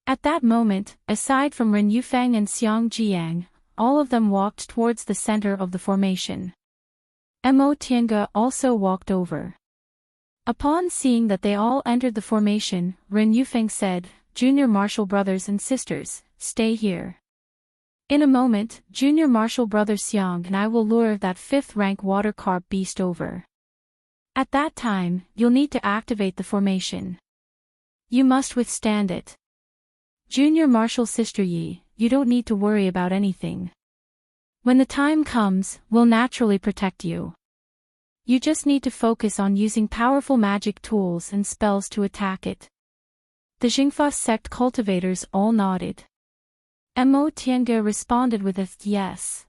Speaker 1: At that moment, aside from Ren Yufeng and Xiang Jiang, all of them walked towards the center of the formation. Imo Tiange also walked over. Upon seeing that they all entered the formation, Ren Yufeng said, Junior Martial Brothers and Sisters, stay here. In a moment, Junior Martial Brother Xiang and I will lure that 5th rank water carp beast over. At that time, you'll need to activate the formation. You must withstand it. Junior Martial Sister Yi, you don't need to worry about anything. When the time comes, we'll naturally protect you. You just need to focus on using powerful magic tools and spells to attack it. The Jingfa sect cultivators all nodded. Imo Tiange responded with a yes.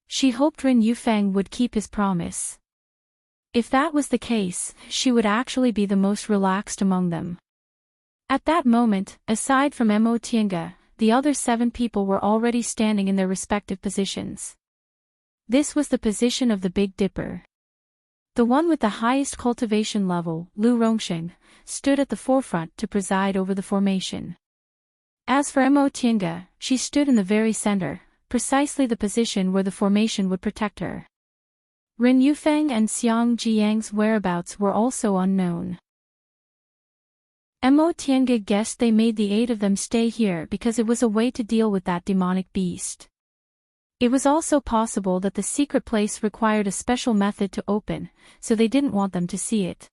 Speaker 1: She hoped Ren Yufeng would keep his promise. If that was the case, she would actually be the most relaxed among them. At that moment, aside from Imo Tiange, the other 7 people were already standing in their respective positions. This was the position of the Big Dipper. The one with the highest cultivation level, Lu Rongxing, stood at the forefront to preside over the formation. As for Imo Tiange, she stood in the very center, precisely the position where the formation would protect her. Ren Yufeng and Xiang Jiang's whereabouts were also unknown. Imo Tiange guessed they made the 8 of them stay here because it was a way to deal with that demonic beast. It was also possible that the secret place required a special method to open, so they didn't want them to see it.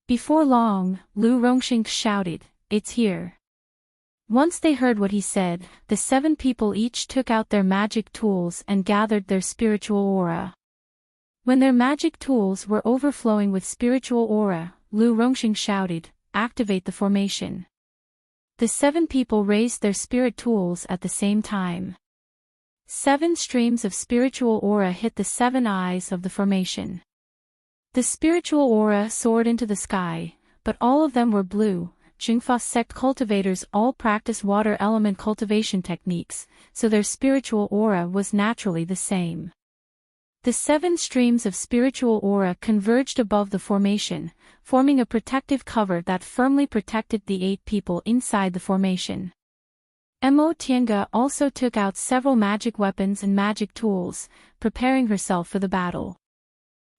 Speaker 1: Before long, Lu Rongxing shouted, it's here. Once they heard what he said, the 7 people each took out their magic tools and gathered their spiritual aura. When their magic tools were overflowing with spiritual aura, Lu Rongxing shouted, activate the formation. The 7 people raised their spirit tools at the same time. 7 streams of spiritual aura hit the 7 eyes of the formation. The spiritual aura soared into the sky, but all of them were blue. Jingfa sect cultivators all practice water element cultivation techniques, so their spiritual aura was naturally the same. The 7 streams of spiritual aura converged above the formation, forming a protective cover that firmly protected the 8 people inside the formation. Mo Tiange also took out several magic weapons and magic tools, preparing herself for the battle.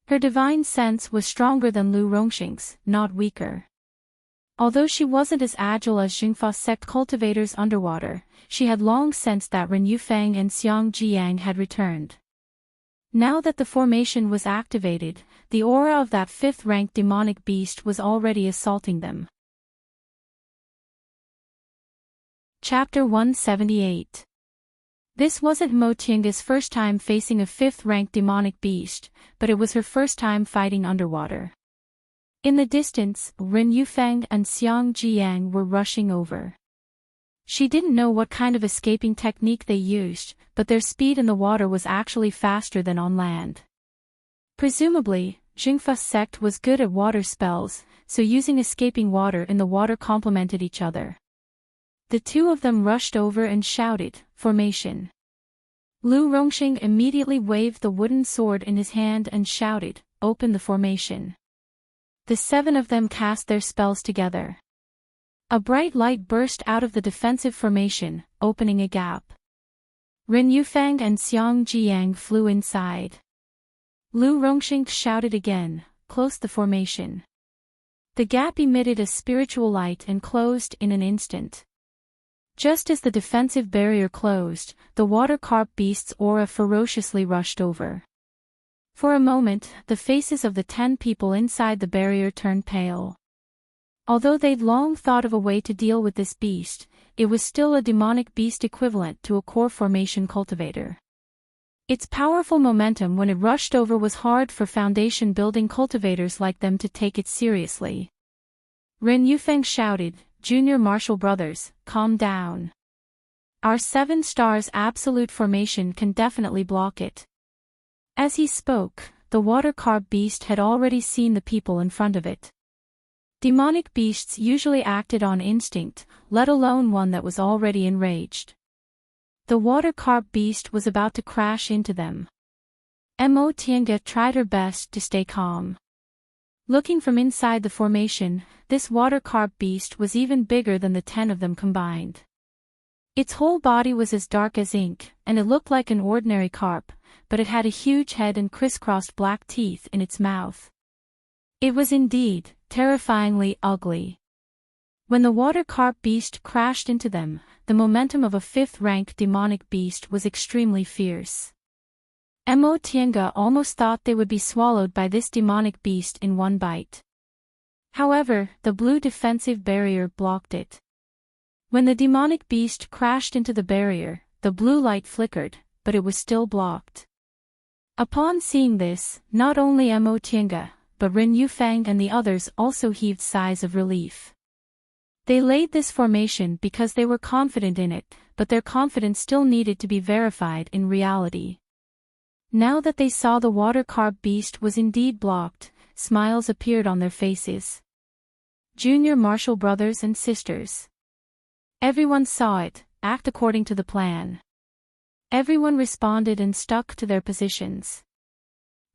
Speaker 1: Her divine sense was stronger than Lu Rongxing's, not weaker. Although she wasn't as agile as Jingfa sect cultivators underwater, she had long sensed that Ren Yufeng and Xiang Jiang had returned. Now that the formation was activated, the aura of that 5th-ranked demonic beast was already assaulting them. Chapter 178. This wasn't Mo Tiange's first time facing a 5th-ranked demonic beast, but it was her first time fighting underwater. In the distance, Ren Yufeng and Xiang Jiang were rushing over. She didn't know what kind of escaping technique they used, but their speed in the water was actually faster than on land. Presumably, Jingfa's sect was good at water spells, so using escaping water in the water complemented each other. The two of them rushed over and shouted, "Formation!" Lu Rongxing immediately waved the wooden sword in his hand and shouted, "Open the formation." The 7 of them cast their spells together. A bright light burst out of the defensive formation, opening a gap. Ren Yufeng and Xiang Jiang flew inside. Lu Rongxing shouted again, "Close the formation." The gap emitted a spiritual light and closed in an instant. Just as the defensive barrier closed, the water carp beast's aura ferociously rushed over. For a moment, the faces of the 10 people inside the barrier turned pale. Although they'd long thought of a way to deal with this beast, it was still a demonic beast equivalent to a core formation cultivator. Its powerful momentum when it rushed over was hard for foundation-building cultivators like them to take it seriously. Ren Yufeng shouted, "Junior Martial Brothers, calm down. Our 7 stars absolute formation can definitely block it." As he spoke, the water carp beast had already seen the people in front of it. Demonic beasts usually acted on instinct, let alone one that was already enraged. The water carp beast was about to crash into them. Mo Tiange tried her best to stay calm. Looking from inside the formation, this water carp beast was even bigger than the 10 of them combined. Its whole body was as dark as ink, and it looked like an ordinary carp, but it had a huge head and crisscrossed black teeth in its mouth. It was indeed terrifyingly ugly. When the water carp beast crashed into them, the momentum of a 5th-rank demonic beast was extremely fierce. Mo Tiange almost thought they would be swallowed by this demonic beast in one bite. However, the blue defensive barrier blocked it. When the demonic beast crashed into the barrier, the blue light flickered, but it was still blocked. Upon seeing this, not only Mo Tiange, but Ren Yufeng and the others also heaved sighs of relief. They laid this formation because they were confident in it, but their confidence still needed to be verified in reality. Now that they saw the water carp beast was indeed blocked, smiles appeared on their faces. Junior Martial Brothers and sisters. Everyone saw it, act according to the plan. Everyone responded and stuck to their positions.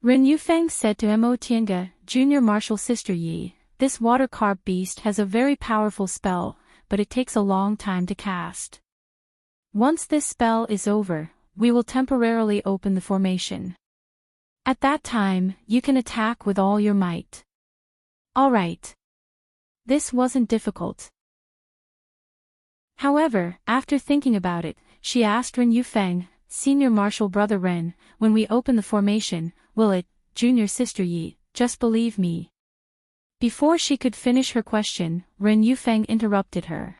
Speaker 1: Ren Yufeng said to Mo Tiange, "Junior Martial Sister Yi, this water carp beast has a very powerful spell, but it takes a long time to cast. Once this spell is over, we will temporarily open the formation. At that time, you can attack with all your might." All right. This wasn't difficult. However, after thinking about it, she asked Ren Yufeng, "Senior Martial Brother Ren, when we open the formation, will it, Junior Sister Yi, just believe me?" Before she could finish her question, Ren Yufeng interrupted her.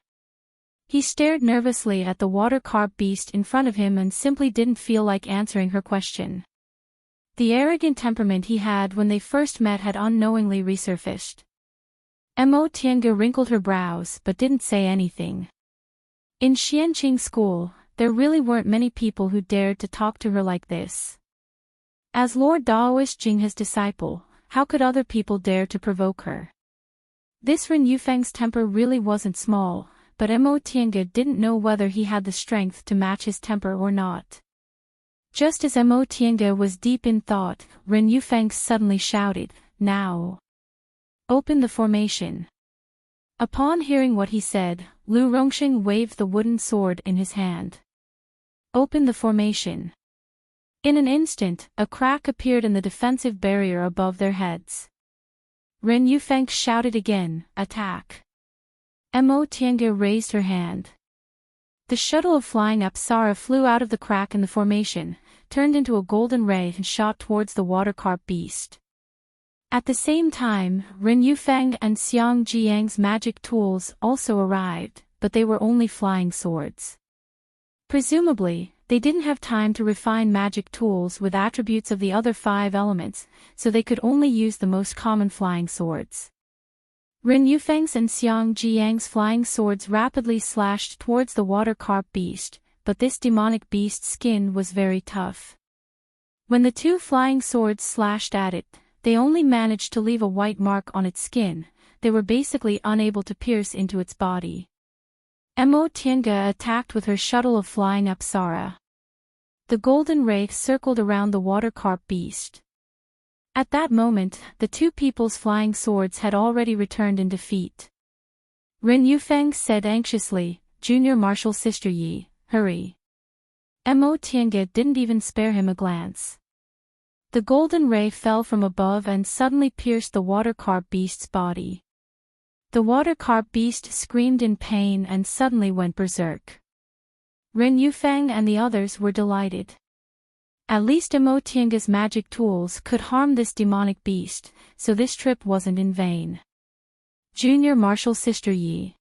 Speaker 1: He stared nervously at the water carp beast in front of him and simply didn't feel like answering her question. The arrogant temperament he had when they first met had unknowingly resurfaced. Mo Tiange wrinkled her brows but didn't say anything. In Xianqing school, there really weren't many people who dared to talk to her like this. As Lord Daoist Jinghe's disciple, how could other people dare to provoke her? This Ren Yufeng's temper really wasn't small, but Mo Tiange didn't know whether he had the strength to match his temper or not. Just as Mo Tiange was deep in thought, Ren Yufeng suddenly shouted, "Now! Open the formation!" Upon hearing what he said, Lu Rongxing waved the wooden sword in his hand. Open the formation. In an instant, a crack appeared in the defensive barrier above their heads. Ren Yufeng shouted again, attack. Mo Tiange raised her hand. The shuttle of flying Apsara flew out of the crack in the formation, turned into a golden ray and shot towards the watercarp beast. At the same time, Ren Yufeng and Xiang Jiang's magic tools also arrived, but they were only flying swords. Presumably, they didn't have time to refine magic tools with attributes of the other 5 elements, so they could only use the most common flying swords. Ren Yufeng's and Xiang Jiang's flying swords rapidly slashed towards the watercarp beast, but this demonic beast's skin was very tough. When the 2 flying swords slashed at it, they only managed to leave a white mark on its skin. They were basically unable to pierce into its body. Mo Tiange attacked with her shuttle of flying Apsara. The golden ray circled around the watercarp beast. At that moment, the 2 people's flying swords had already returned in defeat. Ren Yufeng said anxiously, Junior Martial Sister Yi, hurry. Mo Tiange didn't even spare him a glance. The golden ray fell from above and suddenly pierced the watercarp beast's body. The watercarp beast screamed in pain and suddenly went berserk. Ren Yufeng and the others were delighted. At least Mo Tiange's magic tools could harm this demonic beast, so this trip wasn't in vain. Junior Martial Sister Yi.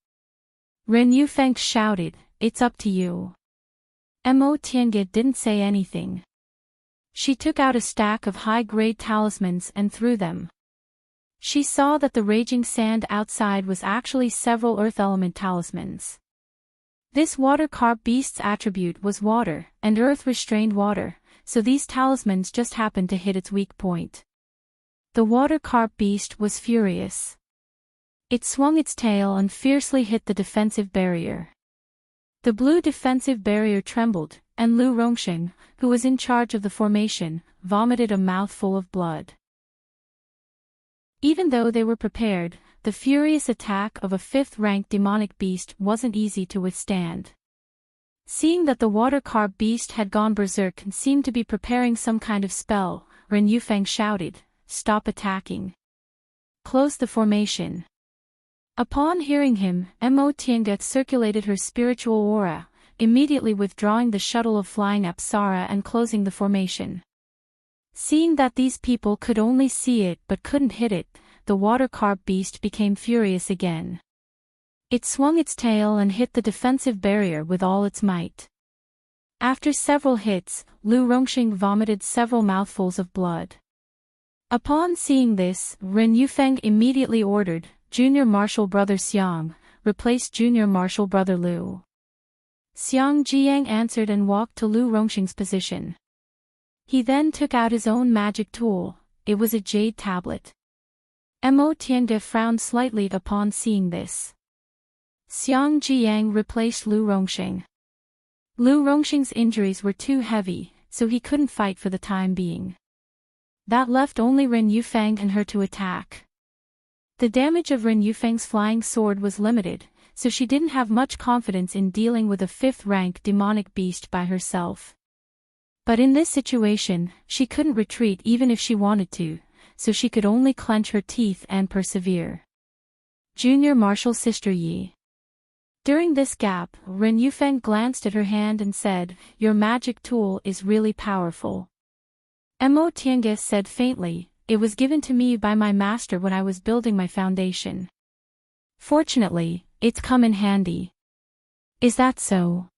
Speaker 1: Ren Yufeng shouted, it's up to you. Mo Tiange didn't say anything. She took out a stack of high-grade talismans and threw them. She saw that the raging sand outside was actually several earth element talismans. This watercarp beast's attribute was water, and earth restrained water, so these talismans just happened to hit its weak point. The watercarp beast was furious. It swung its tail and fiercely hit the defensive barrier. The blue defensive barrier trembled, and Lu Rongxing, who was in charge of the formation, vomited a mouthful of blood. Even though they were prepared, the furious attack of a 5th-ranked demonic beast wasn't easy to withstand. Seeing that the watercarp beast had gone berserk and seemed to be preparing some kind of spell, Ren Yufeng shouted, stop attacking. Close the formation. Upon hearing him, Mo Tiange circulated her spiritual aura, immediately withdrawing the shuttle of flying Apsara and closing the formation. Seeing that these people could only see it but couldn't hit it, the watercarp beast became furious again. It swung its tail and hit the defensive barrier with all its might. After several hits, Lu Rongxing vomited several mouthfuls of blood. Upon seeing this, Ren Yufeng immediately ordered, Junior Martial Brother Xiang, replace Junior Martial Brother Lu. Xiang Jiang answered and walked to Lu Rongxing's position. He then took out his own magic tool. It was a jade tablet. Mo Tiange frowned slightly upon seeing this. Xiang Jiang replaced Lu Rongxing. Lu Rongxing's injuries were too heavy, so he couldn't fight for the time being. That left only Ren Yufeng and her to attack. The damage of Ren Yufeng's flying sword was limited, so she didn't have much confidence in dealing with a 5th-rank demonic beast by herself. But in this situation, she couldn't retreat even if she wanted to, so she could only clench her teeth and persevere. Junior Martial Sister Yi. During this gap, Ren Yufeng glanced at her hand and said, your magic tool is really powerful. Mo Tiange said faintly, it was given to me by my master when I was building my foundation. Fortunately, it's come in handy. Is that so?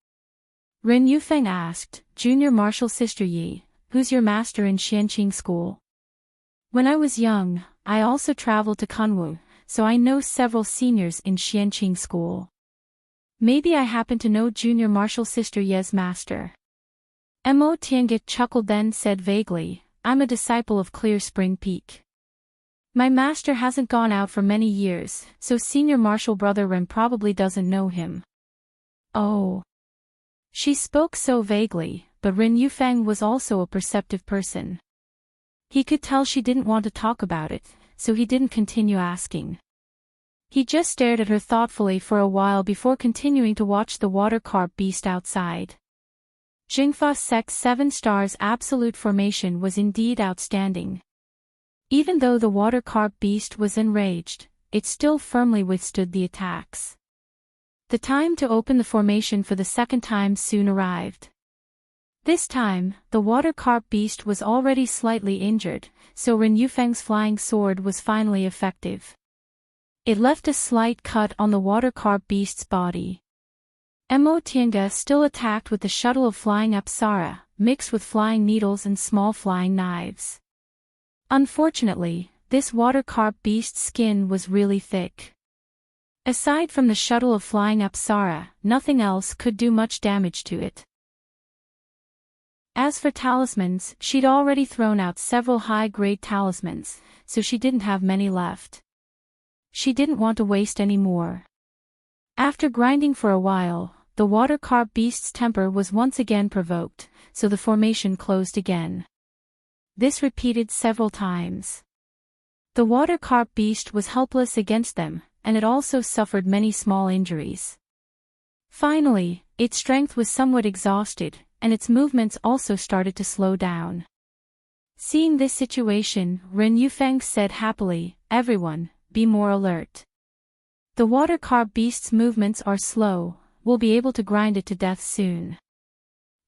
Speaker 1: Ren Yufeng asked, Junior Martial Sister Yi, who's your master in Xianqing school? When I was young, I also traveled to Kunwu, so I know several seniors in Xianqing school. Maybe I happen to know Junior Martial Sister Ye's master. Mo Tiange chuckled then said vaguely, I'm a disciple of Clear Spring Peak. My master hasn't gone out for many years, so Senior Martial Brother Ren probably doesn't know him. Oh. She spoke so vaguely, but Ren Yufeng was also a perceptive person. He could tell she didn't want to talk about it, so he didn't continue asking. He just stared at her thoughtfully for a while before continuing to watch the water carp beast outside. Jingfa Sec's 7 stars absolute formation was indeed outstanding. Even though the water carp beast was enraged, it still firmly withstood the attacks. The time to open the formation for the second time soon arrived. This time, the water carp beast was already slightly injured, so Ren Yufeng's flying sword was finally effective. It left a slight cut on the water carp beast's body. Mo Tiange still attacked with the shuttle of flying Apsara, mixed with flying needles and small flying knives. Unfortunately, this water carp beast's skin was really thick. Aside from the shuttle of flying Apsara, nothing else could do much damage to it. As for talismans, she'd already thrown out several high-grade talismans, so she didn't have many left. She didn't want to waste any more. After grinding for a while, the water carp beast's temper was once again provoked, so the formation closed again. This repeated several times. The water carp beast was helpless against them, and it also suffered many small injuries. Finally, its strength was somewhat exhausted, and its movements also started to slow down. Seeing this situation, Ren Yufeng said happily, "Everyone, be more alert. The water carp beast's movements are slow, we'll be able to grind it to death soon."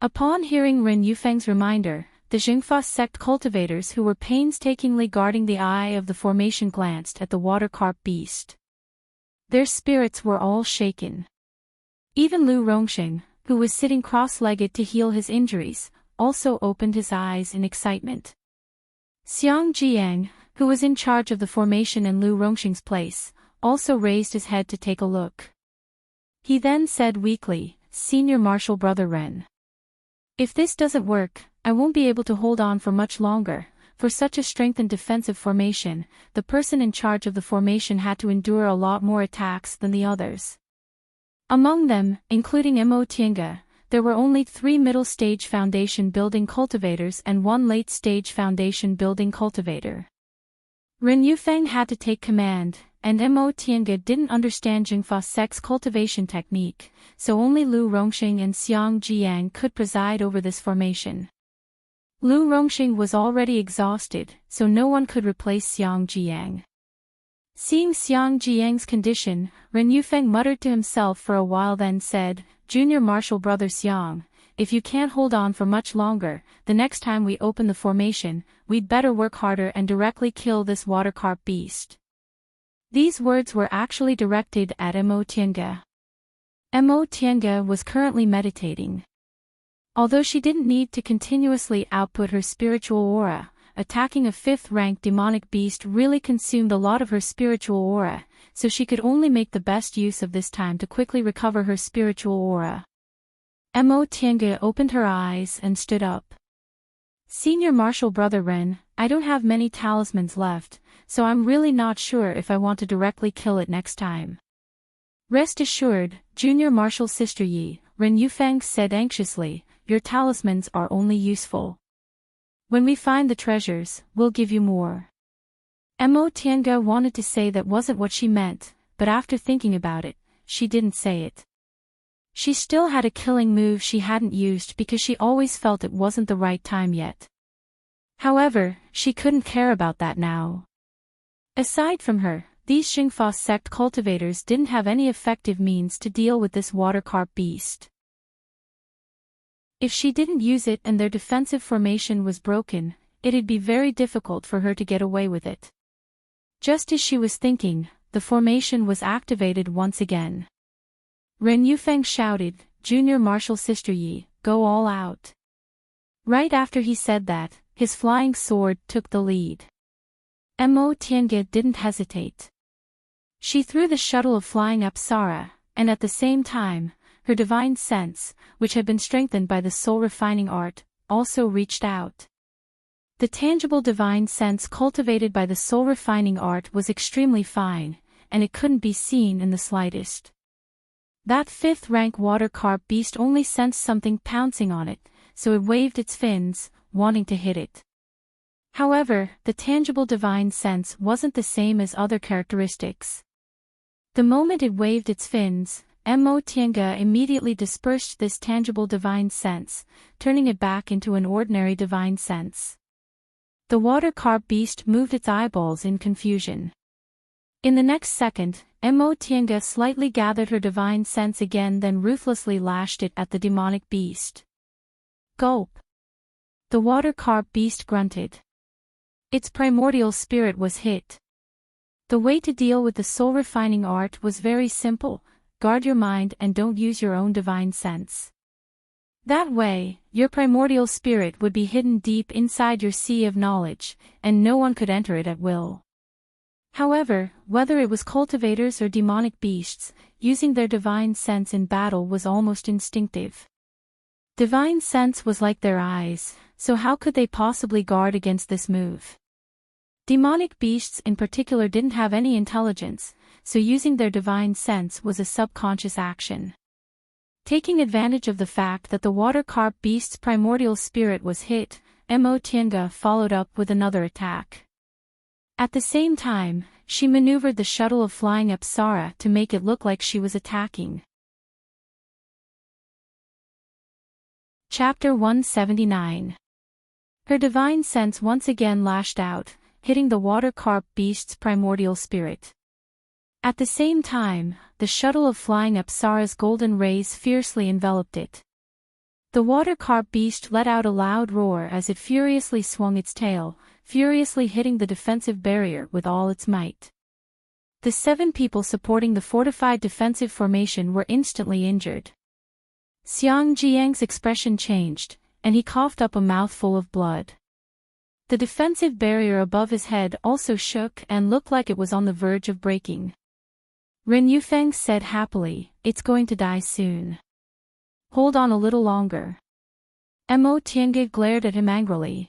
Speaker 1: Upon hearing Ren Yufeng's reminder, the Jingfa sect cultivators who were painstakingly guarding the eye of the formation glanced at the water carp beast. Their spirits were all shaken. Even Lu Rongxing, who was sitting cross-legged to heal his injuries, also opened his eyes in excitement. Xiang Jiang, who was in charge of the formation in Lu Rongxing's place, also raised his head to take a look. He then said weakly, "Senior Marshal Brother Ren. If this doesn't work, I won't be able to hold on for much longer." For such a strengthened defensive formation, the person in charge of the formation had to endure a lot more attacks than the others. Among them, including Mo Tiange, there were only 3 middle-stage foundation building cultivators and 1 late-stage foundation building cultivator. Ren Yufeng had to take command, and Mo Tiange didn't understand Jingfa sec's cultivation technique, so only Lu Rongxing and Xiang Jiang could preside over this formation. Lu Rongxing was already exhausted, so no one could replace Xiang Jiang. Seeing Xiang Jiang's condition, Ren Yufeng muttered to himself for a while, then said, "Junior Marshal Brother Xiang, if you can't hold on for much longer, the next time we open the formation, we'd better work harder and directly kill this water carp beast." These words were actually directed at Mo Tiange. Mo Tiange was currently meditating. Although she didn't need to continuously output her spiritual aura, attacking a 5th-rank demonic beast really consumed a lot of her spiritual aura, so she could only make the best use of this time to quickly recover her spiritual aura. Mo Tiange opened her eyes and stood up. "Senior Marshal Brother Ren, I don't have many talismans left, so I'm really not sure if I want to directly kill it next time." "Rest assured, Junior Marshal Sister Yi," Ren Yufeng said anxiously, "your talismans are only useful. When we find the treasures, we'll give you more." Mo Tiange wanted to say that wasn't what she meant, but after thinking about it, she didn't say it. She still had a killing move she hadn't used because she always felt it wasn't the right time yet. However, she couldn't care about that now. Aside from her, these Jingfa sect cultivators didn't have any effective means to deal with this water carp beast. If she didn't use it and their defensive formation was broken, it'd be very difficult for her to get away with it. Just as she was thinking, the formation was activated once again. Ren Yufeng shouted, "Junior Marshal Sister Yi, go all out." Right after he said that, his flying sword took the lead. Mo Tiange didn't hesitate. She threw the shuttle of flying Apsara, and at the same time, her divine sense, which had been strengthened by the soul-refining art, also reached out. The tangible divine sense cultivated by the soul-refining art was extremely fine, and it couldn't be seen in the slightest. That 5th-rank water carp beast only sensed something pouncing on it, so it waved its fins, wanting to hit it. However, the tangible divine sense wasn't the same as other characteristics. The moment it waved its fins, Mo Tiange immediately dispersed this tangible divine sense, turning it back into an ordinary divine sense. The water carp beast moved its eyeballs in confusion. In the next second, Mo Tiange slightly gathered her divine sense again, then ruthlessly lashed it at the demonic beast. Gulp! The water carp beast grunted. Its primordial spirit was hit. The way to deal with the soul-refining art was very simple: guard your mind and don't use your own divine sense. That way, your primordial spirit would be hidden deep inside your sea of knowledge, and no one could enter it at will. However, whether it was cultivators or demonic beasts, using their divine sense in battle was almost instinctive. Divine sense was like their eyes, so how could they possibly guard against this move? Demonic beasts in particular didn't have any intelligence, so using their divine sense was a subconscious action. Taking advantage of the fact that the water carp beast's primordial spirit was hit, Mo Tiange followed up with another attack. At the same time, she maneuvered the shuttle of flying Apsara to make it look like she was attacking. Chapter 179. Her divine sense once again lashed out, hitting the water carp beast's primordial spirit. At the same time, the shuttle of flying Apsara's golden rays fiercely enveloped it. The water carp beast let out a loud roar as it furiously swung its tail, furiously hitting the defensive barrier with all its might. The 7 people supporting the fortified defensive formation were instantly injured. Xiang Jiang's expression changed, and he coughed up a mouthful of blood. The defensive barrier above his head also shook and looked like it was on the verge of breaking. Ren Yufeng said happily, "It's going to die soon. Hold on a little longer." Mo Tiange glared at him angrily.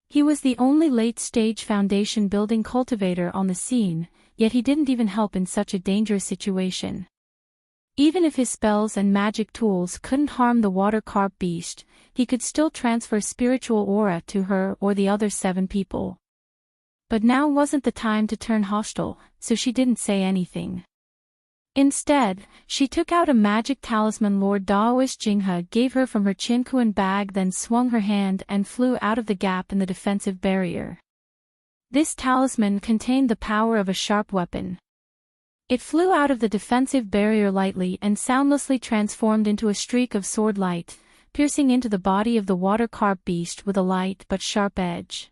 Speaker 1: He was the only late-stage foundation building cultivator on the scene, yet he didn't even help in such a dangerous situation. Even if his spells and magic tools couldn't harm the water carp beast, he could still transfer spiritual aura to her or the other 7 people. But now wasn't the time to turn hostile, so she didn't say anything. Instead, she took out a magic talisman Lord Daoist Jinghe gave her from her Qinkuan bag, then swung her hand and flew out of the gap in the defensive barrier. This talisman contained the power of a sharp weapon. It flew out of the defensive barrier lightly and soundlessly transformed into a streak of sword light, piercing into the body of the water carp beast with a light but sharp edge.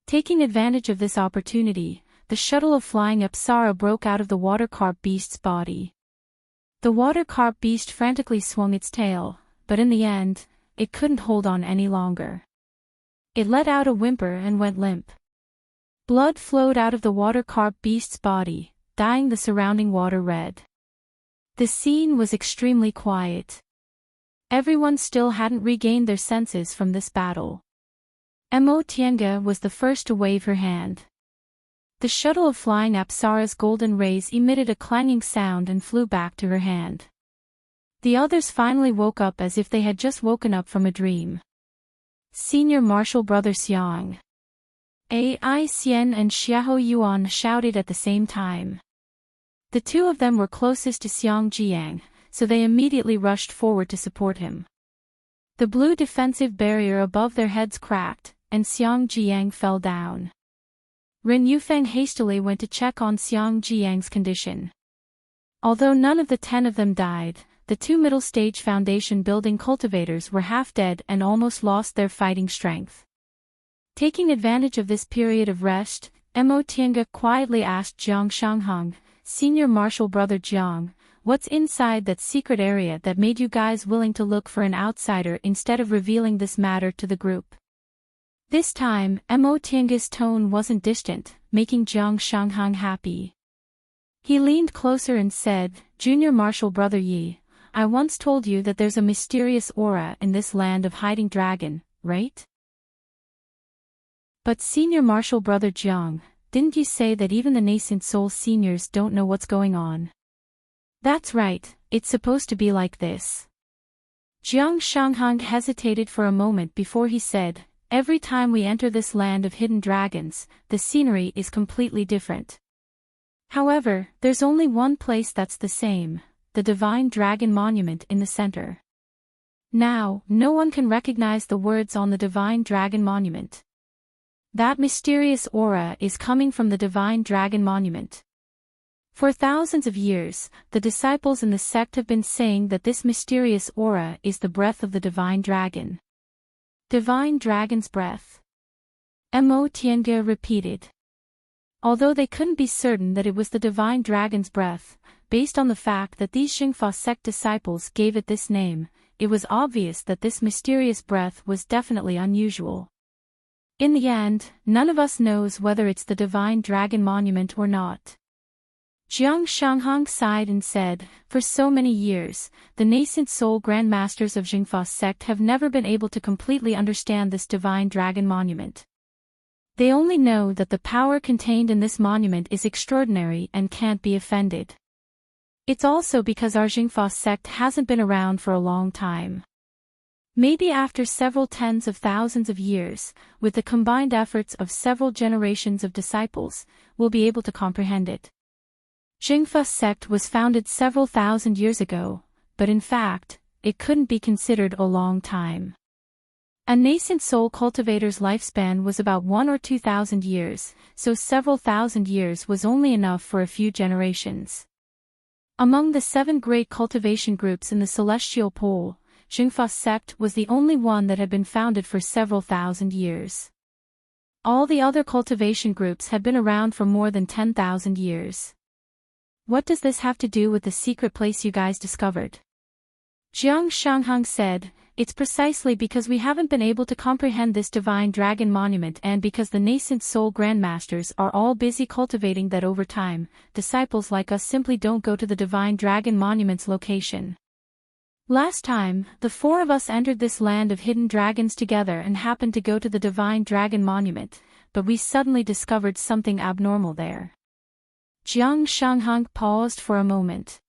Speaker 1: Taking advantage of this opportunity, the shuttle of flying Apsara broke out of the water carp beast's body. The water carp beast frantically swung its tail, but in the end, it couldn't hold on any longer. It let out a whimper and went limp. Blood flowed out of the water carp beast's body, dyeing the surrounding water red. The scene was extremely quiet. Everyone still hadn't regained their senses from this battle. Mo Tiange was the first to wave her hand. The shuttle of flying Apsara's golden rays emitted a clanging sound and flew back to her hand. The others finally woke up as if they had just woken up from a dream. Senior Martial Brother Xiang, Ai Xian and Xiahou Yuan shouted at the same time. The 2 of them were closest to Xiang Jiang, so they immediately rushed forward to support him. The blue defensive barrier above their heads cracked, and Xiang Jiang fell down. Ren Yufeng hastily went to check on Xiang Jiang's condition. Although none of the 10 of them died, the 2 middle-stage foundation building cultivators were half dead and almost lost their fighting strength. Taking advantage of this period of rest, Mo Tiange quietly asked Jiang Shanghang, "Senior Martial Brother Jiang, what's inside that secret area that made you guys willing to look for an outsider instead of revealing this matter to the group?" This time, Mo Tiange's tone wasn't distant, making Jiang Shanghang happy. He leaned closer and said, "Junior Martial Brother Yi, I once told you that there's a mysterious aura in this land of hiding dragon, right? But Senior Martial Brother Jiang, didn't you say that even the nascent soul seniors don't know what's going on?" "That's right, it's supposed to be like this." Jiang Shanghang hesitated for a moment before he said, "Every time we enter this land of hidden dragons, the scenery is completely different. However, there's only one place that's the same, the Divine Dragon Monument in the center. Now, no one can recognize the words on the Divine Dragon Monument. That mysterious aura is coming from the Divine Dragon Monument. For thousands of years, the disciples in the sect have been saying that this mysterious aura is the breath of the Divine Dragon. Divine Dragon's breath. Mo Tiange repeated. Although they couldn't be certain that it was the Divine Dragon's breath, based on the fact that these Xingfa sect disciples gave it this name, it was obvious that this mysterious breath was definitely unusual. In the end, none of us knows whether it's the Divine Dragon Monument or not. Jiang Shanghang sighed and said, for so many years, the nascent soul grandmasters of Xingfa sect have never been able to completely understand this Divine Dragon Monument. They only know that the power contained in this monument is extraordinary and can't be offended. It's also because our Xingfa sect hasn't been around for a long time. Maybe after several tens of thousands of years, with the combined efforts of several generations of disciples, we'll be able to comprehend it. Xingfa sect was founded several thousand years ago, but in fact, it couldn't be considered a long time. A nascent soul cultivator's lifespan was about 1 or 2,000 years, so several thousand years was only enough for a few generations. Among the 7 great cultivation groups in the celestial pole, Xingfa sect was the only one that had been founded for several thousand years. All the other cultivation groups had been around for more than 10,000 years. What does this have to do with the secret place you guys discovered? Jiang Shanghang said, it's precisely because we haven't been able to comprehend this Divine Dragon Monument and because the nascent soul grandmasters are all busy cultivating that over time, disciples like us simply don't go to the Divine Dragon Monument's location. Last time, the 4 of us entered this land of hidden dragons together and happened to go to the Divine Dragon Monument, but we suddenly discovered something abnormal there. Jiang Shanghang paused for a moment.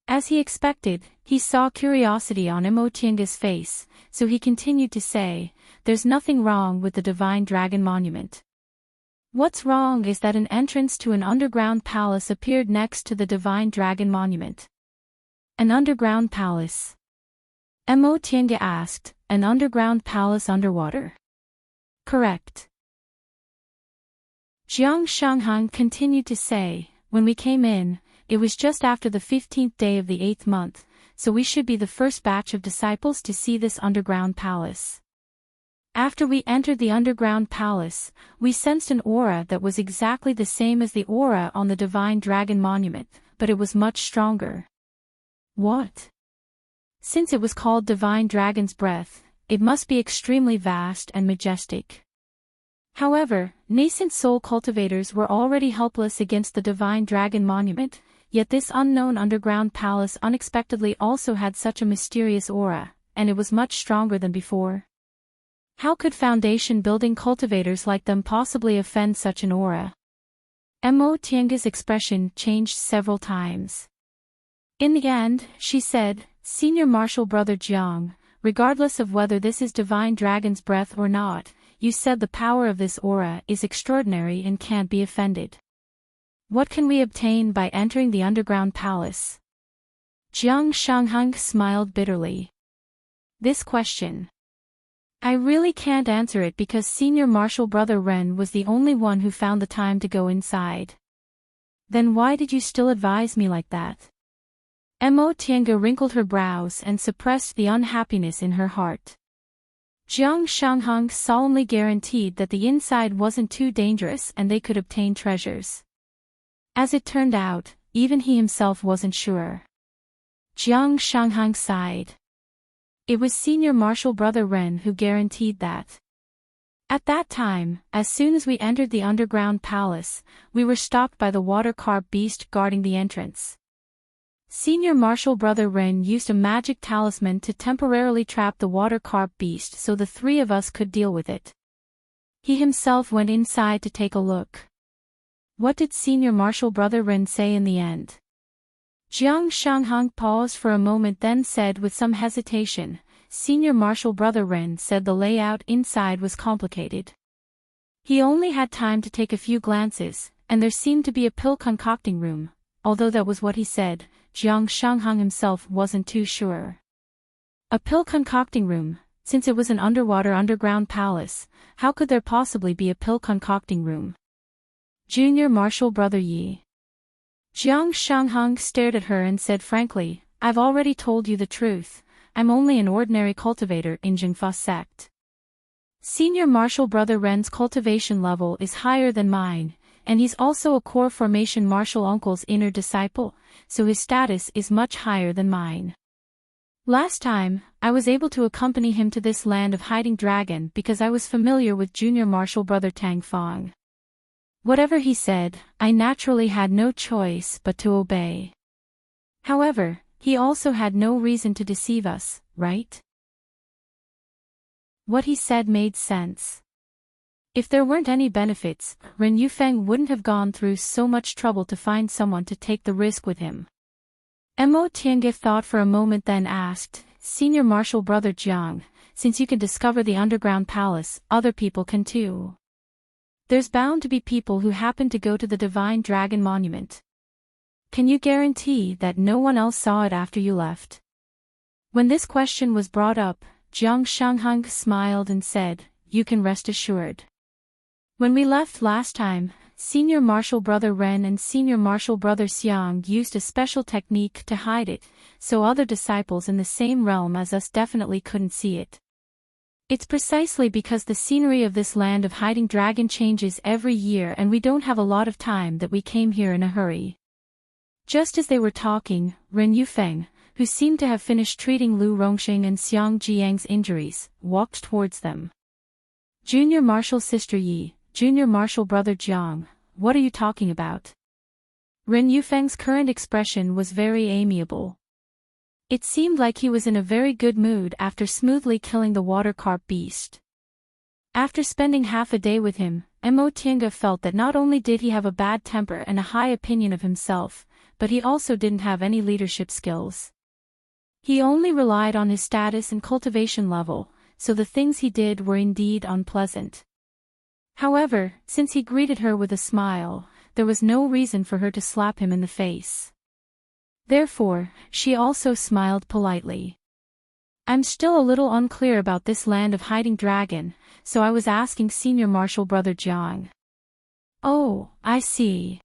Speaker 1: As he expected, he saw curiosity on Mo Tiange's face, so he continued to say, there's nothing wrong with the Divine Dragon Monument. What's wrong is that an entrance to an underground palace appeared next to the Divine Dragon Monument. An underground palace? Mo Tiange asked, an underground palace underwater? Correct. Jiang Shanghang continued to say, when we came in, it was just after the 15th day of the 8th month, so we should be the first batch of disciples to see this underground palace. After we entered the underground palace, we sensed an aura that was exactly the same as the aura on the Divine Dragon Monument, but it was much stronger. What? Since it was called Divine Dragon's Breath, it must be extremely vast and majestic. However, nascent soul cultivators were already helpless against the Divine Dragon Monument, yet this unknown underground palace unexpectedly also had such a mysterious aura, and it was much stronger than before. How could foundation building cultivators like them possibly offend such an aura? Mo Tiange's expression changed several times. In the end, she said, Senior Marshal Brother Jiang, regardless of whether this is Divine Dragon's Breath or not, you said the power of this aura is extraordinary and can't be offended. What can we obtain by entering the underground palace? Jiang Shanghang smiled bitterly. This question. I really can't answer it because Senior Marshal Brother Ren was the only one who found the time to go inside. Then why did you still advise me like that? Mo Tiange wrinkled her brows and suppressed the unhappiness in her heart. Jiang Shanghang solemnly guaranteed that the inside wasn't too dangerous and they could obtain treasures. As it turned out, even he himself wasn't sure. Jiang Shanghang sighed. It was Senior Marshal Brother Ren who guaranteed that. At that time, as soon as we entered the underground palace, we were stopped by the water carp beast guarding the entrance. Senior Marshal Brother Ren used a magic talisman to temporarily trap the water carp beast so the 3 of us could deal with it. He himself went inside to take a look. What did Senior Marshal Brother Ren say in the end? Jiang Shanghang paused for a moment then said with some hesitation, Senior Marshal Brother Ren said the layout inside was complicated. He only had time to take a few glances, and there seemed to be a pill concocting room, although that was what he said. Jiang Shanghang himself wasn't too sure. A pill concocting room, since it was an underground palace, how could there possibly be a pill concocting room? Junior Marshal Brother Yi. Jiang Shanghang stared at her and said frankly, I've already told you the truth, I'm only an ordinary cultivator in Jingfa sect. Senior Marshal Brother Ren's cultivation level is higher than mine, and he's also a core formation martial uncle's inner disciple, so his status is much higher than mine. Last time, I was able to accompany him to this land of hiding dragon because I was familiar with Junior Marshal Brother Tang Fong. Whatever he said, I naturally had no choice but to obey. However, he also had no reason to deceive us, right? What he said made sense. If there weren't any benefits, Ren Yufeng wouldn't have gone through so much trouble to find someone to take the risk with him. Mo Tiange thought for a moment then asked, Senior Marshal Brother Jiang, since you can discover the underground palace, other people can too. There's bound to be people who happen to go to the Divine Dragon Monument. Can you guarantee that no one else saw it after you left? When this question was brought up, Jiang Shanghang smiled and said, You can rest assured. When we left last time, Senior Marshal Brother Ren and Senior Marshal Brother Xiang used a special technique to hide it, so other disciples in the same realm as us definitely couldn't see it. It's precisely because the scenery of this land of hiding dragon changes every year and we don't have a lot of time that we came here in a hurry. Just as they were talking, Ren Yufeng, who seemed to have finished treating Lu Rongxing and Xiang Jiang's injuries, walked towards them. Junior Marshal Sister Yi, Junior Marshal Brother Jiang, what are you talking about? Ren Yufeng's current expression was very amiable. It seemed like he was in a very good mood after smoothly killing the water carp beast. After spending half a day with him, Mo Tiange felt that not only did he have a bad temper and a high opinion of himself, but he also didn't have any leadership skills. He only relied on his status and cultivation level, so the things he did were indeed unpleasant. However, since he greeted her with a smile, there was no reason for her to slap him in the face. Therefore, she also smiled politely. I'm still a little unclear about this land of hiding dragon, so I was asking Senior Marshal Brother Jiang. Oh, I see.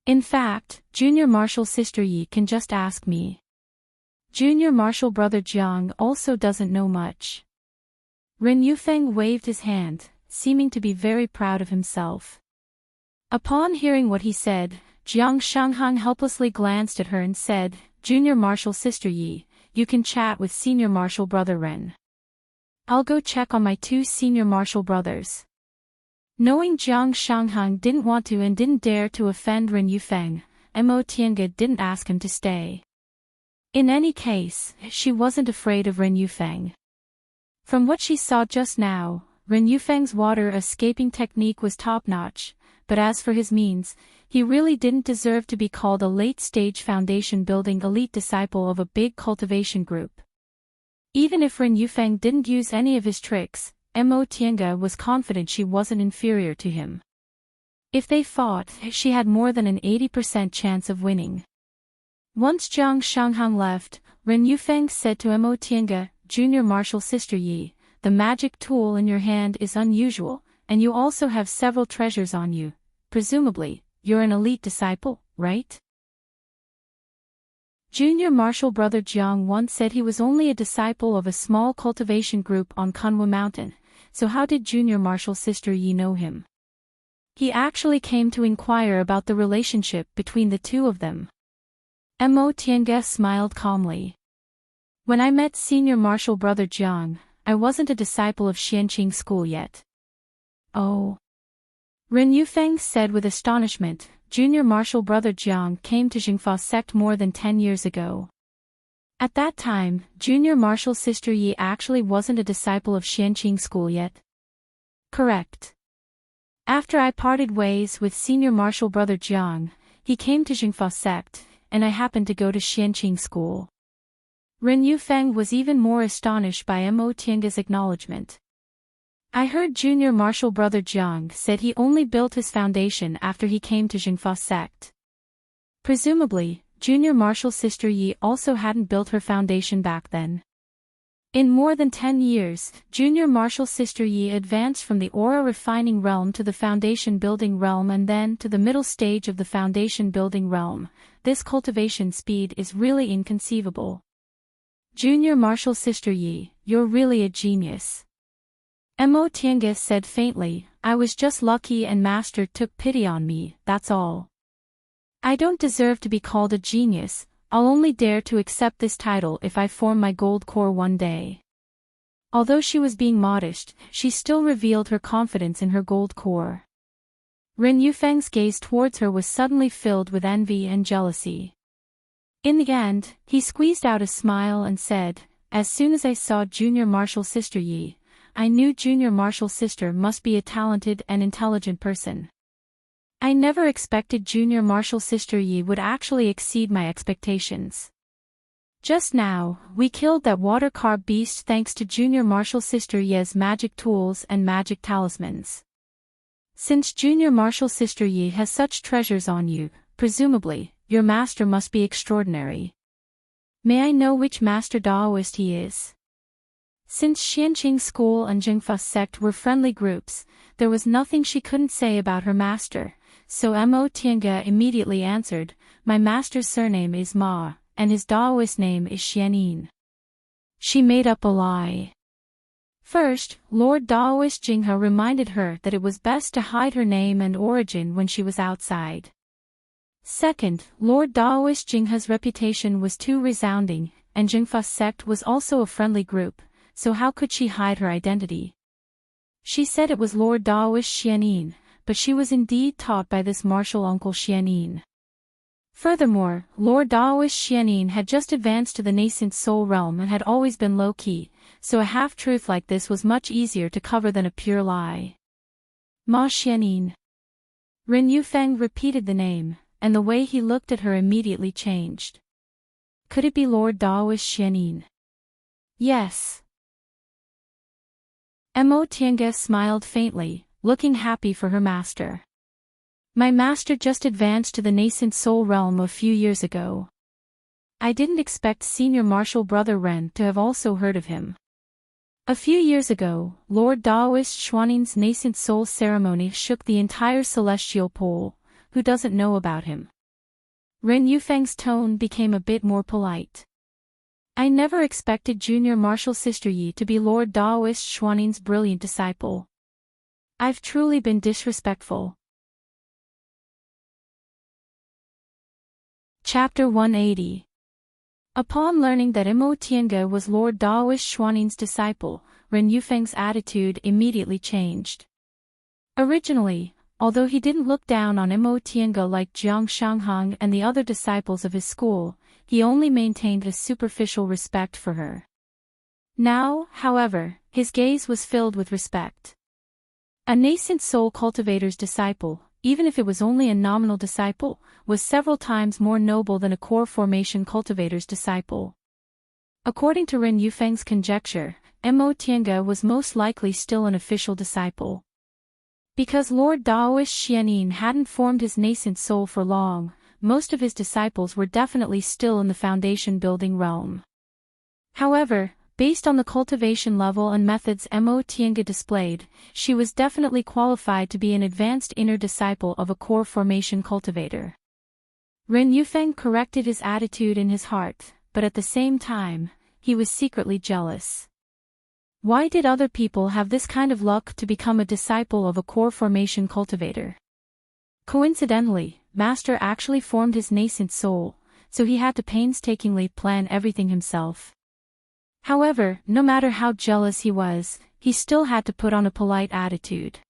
Speaker 1: In fact, Junior Marshal Sister Yi can just ask me. Junior Marshal Brother Jiang also doesn't know much. Ren Yufeng waved his hand, seeming to be very proud of himself. Upon hearing what he said, Jiang Shanghang helplessly glanced at her and said, Junior Marshal Sister Yi, you can chat with Senior Marshal Brother Ren. I'll go check on my two Senior Marshal brothers. Knowing Jiang Shanghang didn't want to and didn't dare to offend Ren Yufeng, Mo Tiange didn't ask him to stay. In any case, she wasn't afraid of Ren Yufeng. From what she saw just now, Ren Yufeng's water escaping technique was top-notch, but as for his means, he really didn't deserve to be called a late-stage foundation-building elite disciple of a big cultivation group. Even if Ren Yufeng didn't use any of his tricks, Mo Tiange was confident she wasn't inferior to him. If they fought, she had more than an 80% chance of winning. Once Jiang Shanghang left, Ren Yufeng said to Mo Tiange, Junior Marshal Sister Yi, the magic tool in your hand is unusual, and you also have several treasures on you. Presumably, you're an elite disciple, right? Junior Marshal Brother Jiang once said he was only a disciple of a small cultivation group on Kunwu Mountain, so how did Junior Marshal Sister Yi know him? He actually came to inquire about the relationship between the two of them. Mo Tiange smiled calmly. When I met Senior Marshal Brother Jiang, I wasn't a disciple of Xianqing school yet. Oh. Ren Yufeng said with astonishment, Junior Marshal Brother Jiang came to Jingfa sect more than 10 years ago. At that time, Junior Marshal Sister Yi actually wasn't a disciple of Xianqing school yet. Correct. After I parted ways with Senior Marshal Brother Jiang, he came to Jingfa sect, and I happened to go to Xianqing school. Ren Yufeng was even more astonished by Mo Tiange's acknowledgement. I heard junior martial brother Jiang said he only built his foundation after he came to Jingfa sect. Presumably, junior martial sister Yi also hadn't built her foundation back then. In more than 10 years, junior martial sister Yi advanced from the aura refining realm to the foundation building realm and then to the middle stage of the foundation building realm. This cultivation speed is really inconceivable. Junior martial sister Yi, you're really a genius. Mo Tiange said faintly, I was just lucky and master took pity on me, that's all. I don't deserve to be called a genius, I'll only dare to accept this title if I form my gold core one day. Although she was being modest, she still revealed her confidence in her gold core. Ren Yufeng's gaze towards her was suddenly filled with envy and jealousy. In the end, he squeezed out a smile and said, as soon as I saw junior martial sister Yi, I knew junior martial sister must be a talented and intelligent person. I never expected junior martial sister Yi would actually exceed my expectations. Just now, we killed that water carp beast thanks to junior martial sister Yi's magic tools and magic talismans. Since junior martial sister Yi has such treasures on you, presumably, your master must be extraordinary. May I know which master Daoist he is? Since Xianqing School and Jingfa sect were friendly groups, there was nothing she couldn't say about her master, so Mo Tiange immediately answered, my master's surname is Ma, and his Daoist name is Xianin. She made up a lie. First, Lord Daoist Jinghe reminded her that it was best to hide her name and origin when she was outside. Second, Lord Daoist Jinghe's reputation was too resounding, and Jingfa sect was also a friendly group, so how could she hide her identity? She said it was Lord Daoist Xianin, but she was indeed taught by this martial uncle Xianin. Furthermore, Lord Daoist Xianin had just advanced to the nascent soul realm and had always been low-key, so a half-truth like this was much easier to cover than a pure lie. Ma Xianin. Ren Yufeng repeated the name, and the way he looked at her immediately changed. Could it be Lord Daoist Xianin? Yes. Mo Tiange smiled faintly, looking happy for her master. My master just advanced to the nascent soul realm a few years ago. I didn't expect senior martial brother Ren to have also heard of him. A few years ago, Lord Daoist Xuanin's nascent soul ceremony shook the entire celestial pole. Who doesn't know about him? Ren Yufeng's tone became a bit more polite. I never expected junior martial sister Yi to be Lord Daoist Xuanin's brilliant disciple. I've truly been disrespectful. Chapter 180. Upon learning that Mo Tiange was Lord Daoist Xuanin's disciple, Ren Yufeng's attitude immediately changed. Originally, although he didn't look down on Mo Tiange like Jiang Shanghang and the other disciples of his school, he only maintained a superficial respect for her. Now, however, his gaze was filled with respect. A nascent soul cultivator's disciple, even if it was only a nominal disciple, was several times more noble than a core formation cultivator's disciple. According to Ren Yufeng's conjecture, Mo Tiange was most likely still an official disciple. Because Lord Daoist Xianin hadn't formed his nascent soul for long, most of his disciples were definitely still in the foundation building realm. However, based on the cultivation level and methods Mo Tiange displayed, she was definitely qualified to be an advanced inner disciple of a core formation cultivator. Ren Yufeng corrected his attitude in his heart, but at the same time, he was secretly jealous. Why did other people have this kind of luck to become a disciple of a core formation cultivator? Coincidentally, Master actually formed his nascent soul, so he had to painstakingly plan everything himself. However, no matter how jealous he was, he still had to put on a polite attitude.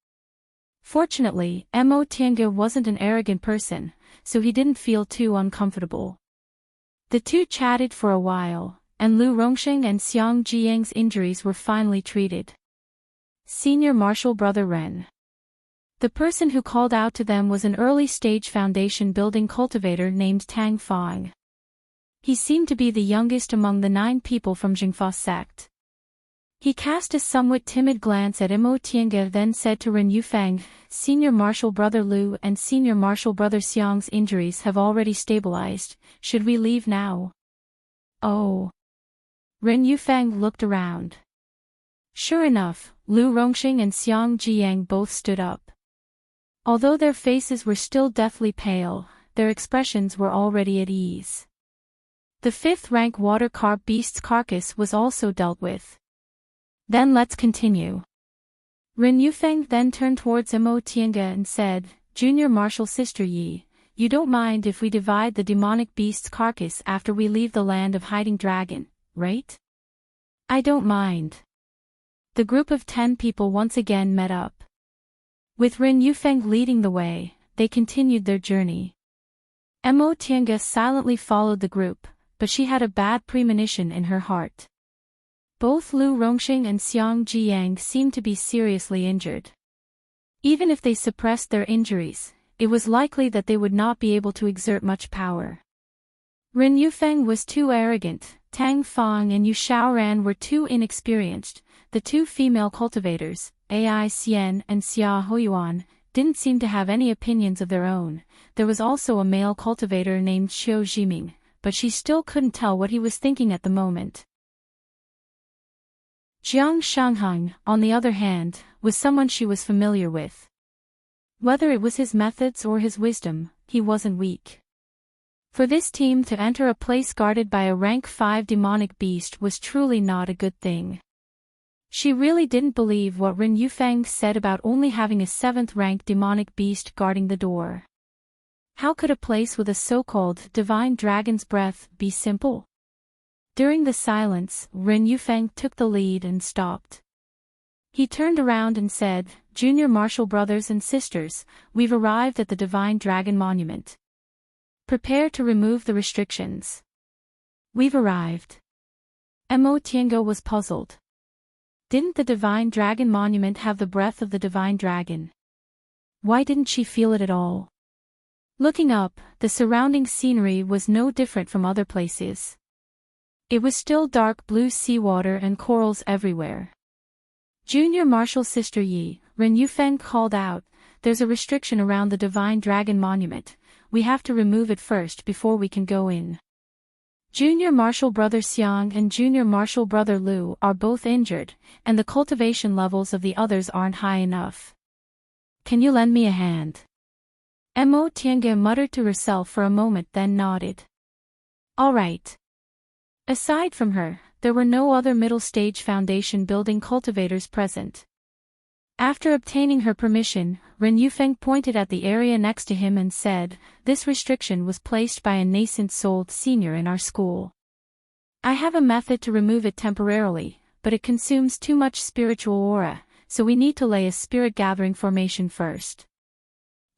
Speaker 1: Fortunately, Mo Tiange wasn't an arrogant person, so he didn't feel too uncomfortable. The two chatted for a while, and Lu Rongsheng and Xiang Jiyang's injuries were finally treated. Senior Martial Brother Ren. The person who called out to them was an early-stage foundation building cultivator named Tang Fang. He seemed to be the youngest among the 9 people from Jingfa sect. He cast a somewhat timid glance at Imo Tiange, then said to Ren Yufeng, Senior Marshal Brother Lu and Senior Marshal Brother Xiang's injuries have already stabilized. Should we leave now? Oh. Ren Yufeng looked around. Sure enough, Lu Rongxing and Xiang Jiang both stood up. Although their faces were still deathly pale, their expressions were already at ease. The 5th rank water carp beast's carcass was also dealt with. Then let's continue. Ren Yufeng then turned towards Imo Tiange and said, Junior Marshal Sister Yi, you don't mind if we divide the demonic beast's carcass after we leave the land of Hiding Dragon, right? I don't mind. The group of 10 people once again met up. With Ren Yufeng leading the way, they continued their journey. Imo Tiange silently followed the group, but she had a bad premonition in her heart. Both Lu Rongxing and Xiang Jiang seemed to be seriously injured. Even if they suppressed their injuries, it was likely that they would not be able to exert much power. Ren Yufeng was too arrogant, Tang Fong and Yu Xiaoran were too inexperienced, the 2 female cultivators, Ai Xian and Xia Hoyuan, didn't seem to have any opinions of their own. There was also a male cultivator named Xiu Jiming, but she still couldn't tell what he was thinking at the moment. Jiang Shanghang, on the other hand, was someone she was familiar with. Whether it was his methods or his wisdom, he wasn't weak. For this team to enter a place guarded by a rank 5 demonic beast was truly not a good thing. She really didn't believe what Ren Yufeng said about only having a 7th rank demonic beast guarding the door. How could a place with a so-called divine dragon's breath be simple? During the silence, Ren Yufeng took the lead and stopped. He turned around and said, Junior Marshal brothers and sisters, we've arrived at the Divine Dragon Monument. Prepare to remove the restrictions. We've arrived. Imo Tiange was puzzled. Didn't the Divine Dragon Monument have the breath of the Divine Dragon? Why didn't she feel it at all? Looking up, the surrounding scenery was no different from other places. It was still dark blue seawater and corals everywhere. Junior Marshal Sister Yi, Ren Yufeng called out, there's a restriction around the Divine Dragon Monument. We have to remove it first before we can go in. Junior Marshal Brother Xiang and Junior Marshal Brother Lu are both injured, and the cultivation levels of the others aren't high enough. Can you lend me a hand? Imo Tiange muttered to herself for a moment then nodded. All right. Aside from her, there were no other middle-stage foundation building cultivators present. After obtaining her permission, Ren Yufeng pointed at the area next to him and said, this restriction was placed by a nascent-souled senior in our school. I have a method to remove it temporarily, but it consumes too much spiritual aura, so we need to lay a spirit gathering formation first.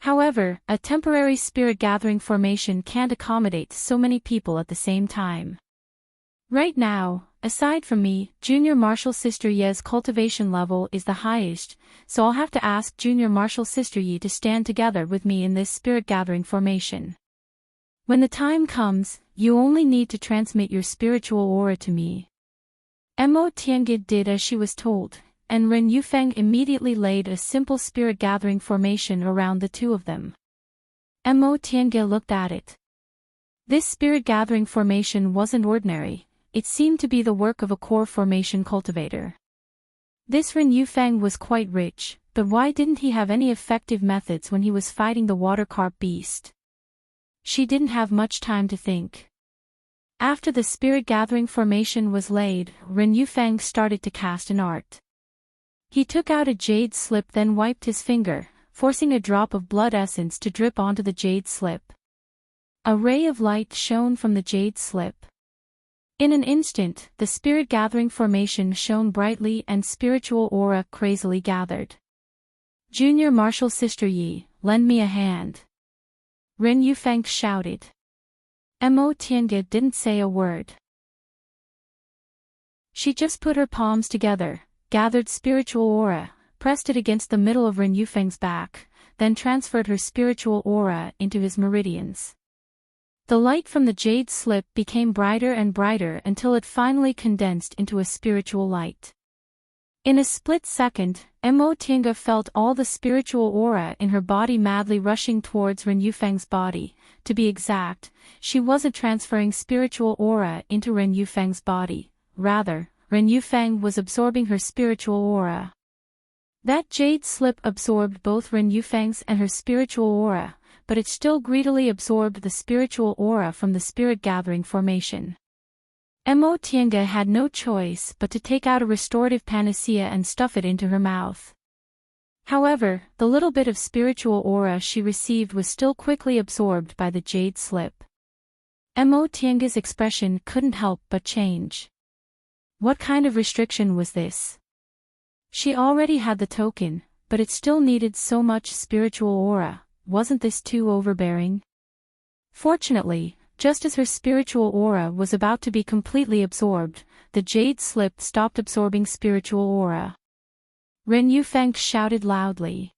Speaker 1: However, a temporary spirit gathering formation can't accommodate so many people at the same time. Right now, aside from me, Junior Marshal Sister Ye's cultivation level is the highest, so I'll have to ask Junior Marshal Sister Ye to stand together with me in this spirit gathering formation. When the time comes, you only need to transmit your spiritual aura to me. Imo Tiange did as she was told, and Ren Yufeng immediately laid a simple spirit gathering formation around the two of them. Imo Tiange looked at it. This spirit gathering formation wasn't ordinary. It seemed to be the work of a core formation cultivator. This Ren Yufeng was quite rich, but why didn't he have any effective methods when he was fighting the water carp beast? She didn't have much time to think. After the spirit gathering formation was laid, Ren Yufeng started to cast an art. He took out a jade slip then wiped his finger, forcing a drop of blood essence to drip onto the jade slip. A ray of light shone from the jade slip. In an instant, the spirit gathering formation shone brightly and spiritual aura crazily gathered. Junior Marshal Sister Yi, lend me a hand. Ren Yufeng shouted. Imo Tiange didn't say a word. She just put her palms together, gathered spiritual aura, pressed it against the middle of Ren Yufeng's back, then transferred her spiritual aura into his meridians. The light from the jade slip became brighter and brighter until it finally condensed into a spiritual light. In a split second, Tinga felt all the spiritual aura in her body madly rushing towards Ren Yufeng's body. To be exact, she wasn't transferring spiritual aura into Ren Yufeng's body. Rather, Ren Yufeng was absorbing her spiritual aura. That jade slip absorbed both Ren Yufeng's and her spiritual aura, but it still greedily absorbed the spiritual aura from the spirit gathering formation. Tinga had no choice but to take out a restorative panacea and stuff it into her mouth. However, the little bit of spiritual aura she received was still quickly absorbed by the jade slip. Tinga's expression couldn't help but change. What kind of restriction was this? She already had the token, but it still needed so much spiritual aura. Wasn't this too overbearing? Fortunately, just as her spiritual aura was about to be completely absorbed, the jade slip stopped absorbing spiritual aura. Ren Yufeng shouted loudly.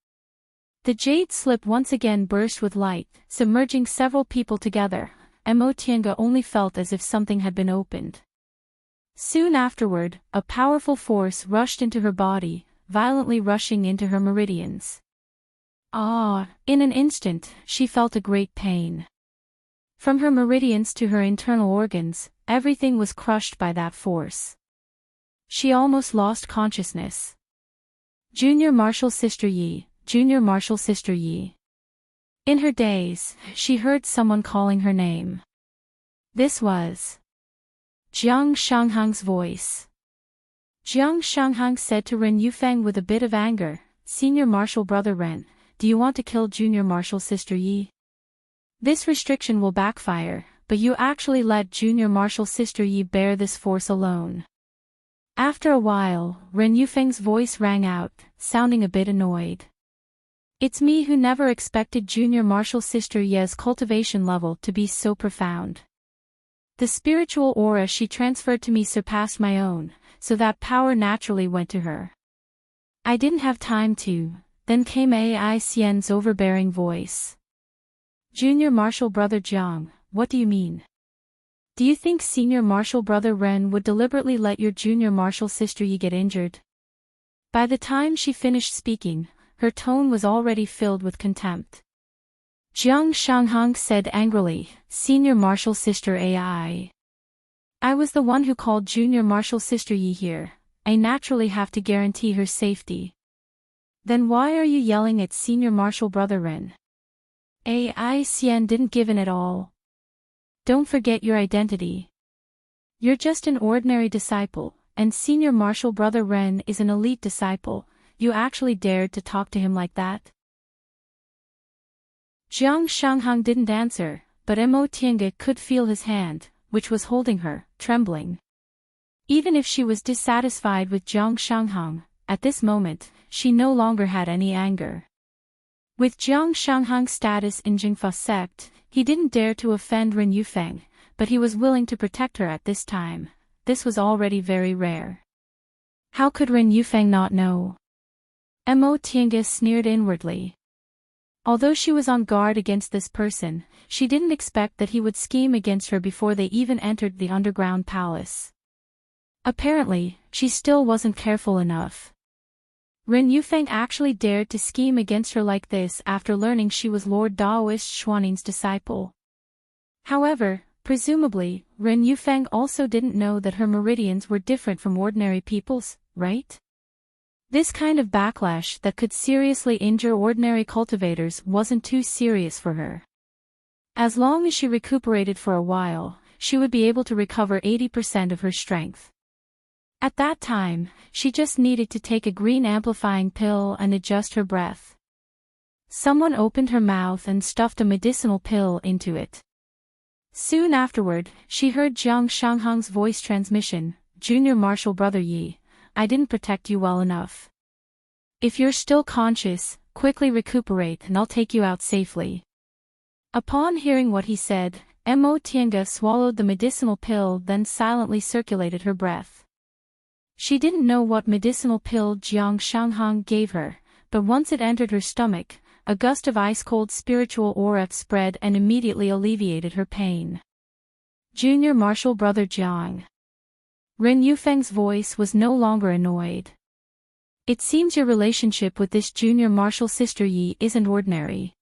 Speaker 1: The jade slip once again burst with light, submerging several people together. Tinga only felt as if something had been opened. Soon afterward, a powerful force rushed into her body, violently rushing into her meridians. In an instant, she felt a great pain. From her meridians to her internal organs, everything was crushed by that force. She almost lost consciousness. Junior Martial Sister Yi, Junior Martial Sister Yi. In her daze, she heard someone calling her name. This was Jiang Shanghang's voice. Jiang Shanghang said to Ren Yufeng with a bit of anger, "Senior Martial Brother Ren, do you want to kill Junior Martial Sister Yi? This restriction will backfire, but you actually let Junior Martial Sister Yi bear this force alone." After a while, Ren Yufeng's voice rang out, sounding a bit annoyed. "It's me who never expected Junior Martial Sister Yi's cultivation level to be so profound. The spiritual aura she transferred to me surpassed my own, so that power naturally went to her. I didn't have time to." Then came Ai Xian's overbearing voice. "Junior Martial Brother Jiang, what do you mean? Do you think Senior Martial Brother Ren would deliberately let your Junior Martial Sister Yi get injured?" By the time she finished speaking, her tone was already filled with contempt. Jiang Shanghang said angrily, "Senior Martial Sister Ai. I was the one who called Junior Martial Sister Yi here. I naturally have to guarantee her safety. Then why are you yelling at Senior Martial Brother Ren?" Ai Xian didn't give in at all. "Don't forget your identity. You're just an ordinary disciple, and Senior Martial Brother Ren is an elite disciple. You actually dared to talk to him like that?" Jiang Shanghang didn't answer, but Tinga could feel his hand, which was holding her, trembling. Even if she was dissatisfied with Jiang Shanghang, at this moment, she no longer had any anger. With Jiang Shanghang's status in Jingfa sect, he didn't dare to offend Ren Yufeng, but he was willing to protect her at this time. This was already very rare. How could Ren Yufeng not know? Tinga sneered inwardly. Although she was on guard against this person, she didn't expect that he would scheme against her before they even entered the underground palace. Apparently, she still wasn't careful enough. Ren Yufeng actually dared to scheme against her like this after learning she was Lord Daoist Xuaning's disciple. However, presumably, Ren Yufeng also didn't know that her meridians were different from ordinary people's, right? This kind of backlash that could seriously injure ordinary cultivators wasn't too serious for her. As long as she recuperated for a while, she would be able to recover 80% of her strength. At that time, she just needed to take a green amplifying pill and adjust her breath. Someone opened her mouth and stuffed a medicinal pill into it. Soon afterward, she heard Jiang Shanghang's voice transmission, "Junior Martial Brother Yi, I didn't protect you well enough. If you're still conscious, quickly recuperate and I'll take you out safely." Upon hearing what he said, Tinga swallowed the medicinal pill, then silently circulated her breath. She didn't know what medicinal pill Jiang Shanghang gave her, but once it entered her stomach, a gust of ice-cold spiritual aura spread and immediately alleviated her pain. "Junior Martial Brother Jiang." Ren Yufeng's voice was no longer annoyed. It seems your relationship with this junior martial sister Yi isn't ordinary.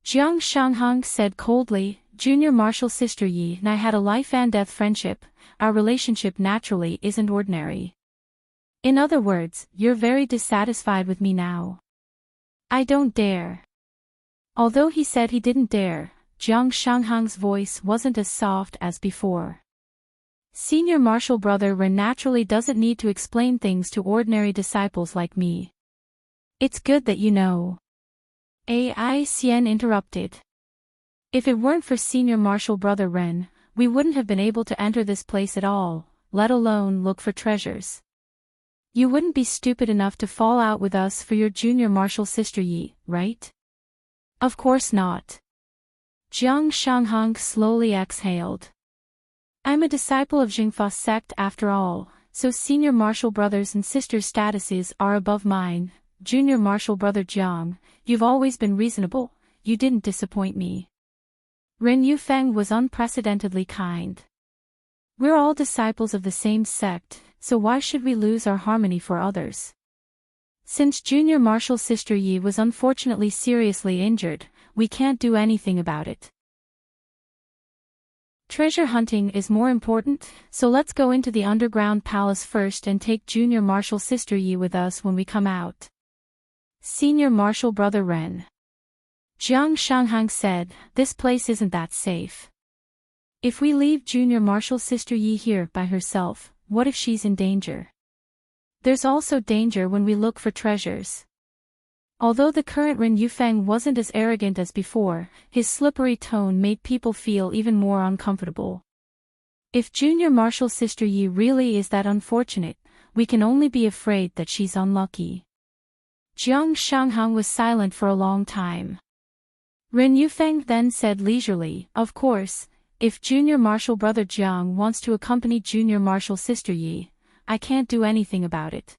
Speaker 1: Jiang Shanghang said coldly, Junior martial sister Yi and I had a life-and-death friendship, our relationship naturally isn't ordinary. In other words, you're very dissatisfied with me now. I don't dare. Although he said he didn't dare, Jiang Shanghang's voice wasn't as soft as before. Senior martial brother Ren naturally doesn't need to explain things to ordinary disciples like me. It's good that you know. Ai Xian interrupted. If it weren't for senior martial brother Ren, we wouldn't have been able to enter this place at all, let alone look for treasures. You wouldn't be stupid enough to fall out with us for your junior martial sister Yi, right? Of course not. Jiang Shanghang slowly exhaled. I'm a disciple of Jingfa sect after all, so senior martial brothers and sisters' statuses are above mine. Junior martial brother Jiang, you've always been reasonable, you didn't disappoint me. Ren Yufeng was unprecedentedly kind. We're all disciples of the same sect, so why should we lose our harmony for others? Since junior martial sister Yi was unfortunately seriously injured, we can't do anything about it. Treasure hunting is more important, so let's go into the underground palace first and take junior martial sister Yi with us when we come out. Senior martial brother Ren. Jiang Shanghang said, this place isn't that safe. If we leave junior martial sister Yi here by herself, what if she's in danger? There's also danger when we look for treasures. Although the current Ren Yufeng wasn't as arrogant as before, his slippery tone made people feel even more uncomfortable. If junior martial sister Yi really is that unfortunate, we can only be afraid that she's unlucky. Jiang Shanghang was silent for a long time. Ren Yufeng then said leisurely, of course, if junior martial brother Jiang wants to accompany junior martial sister Yi, I can't do anything about it.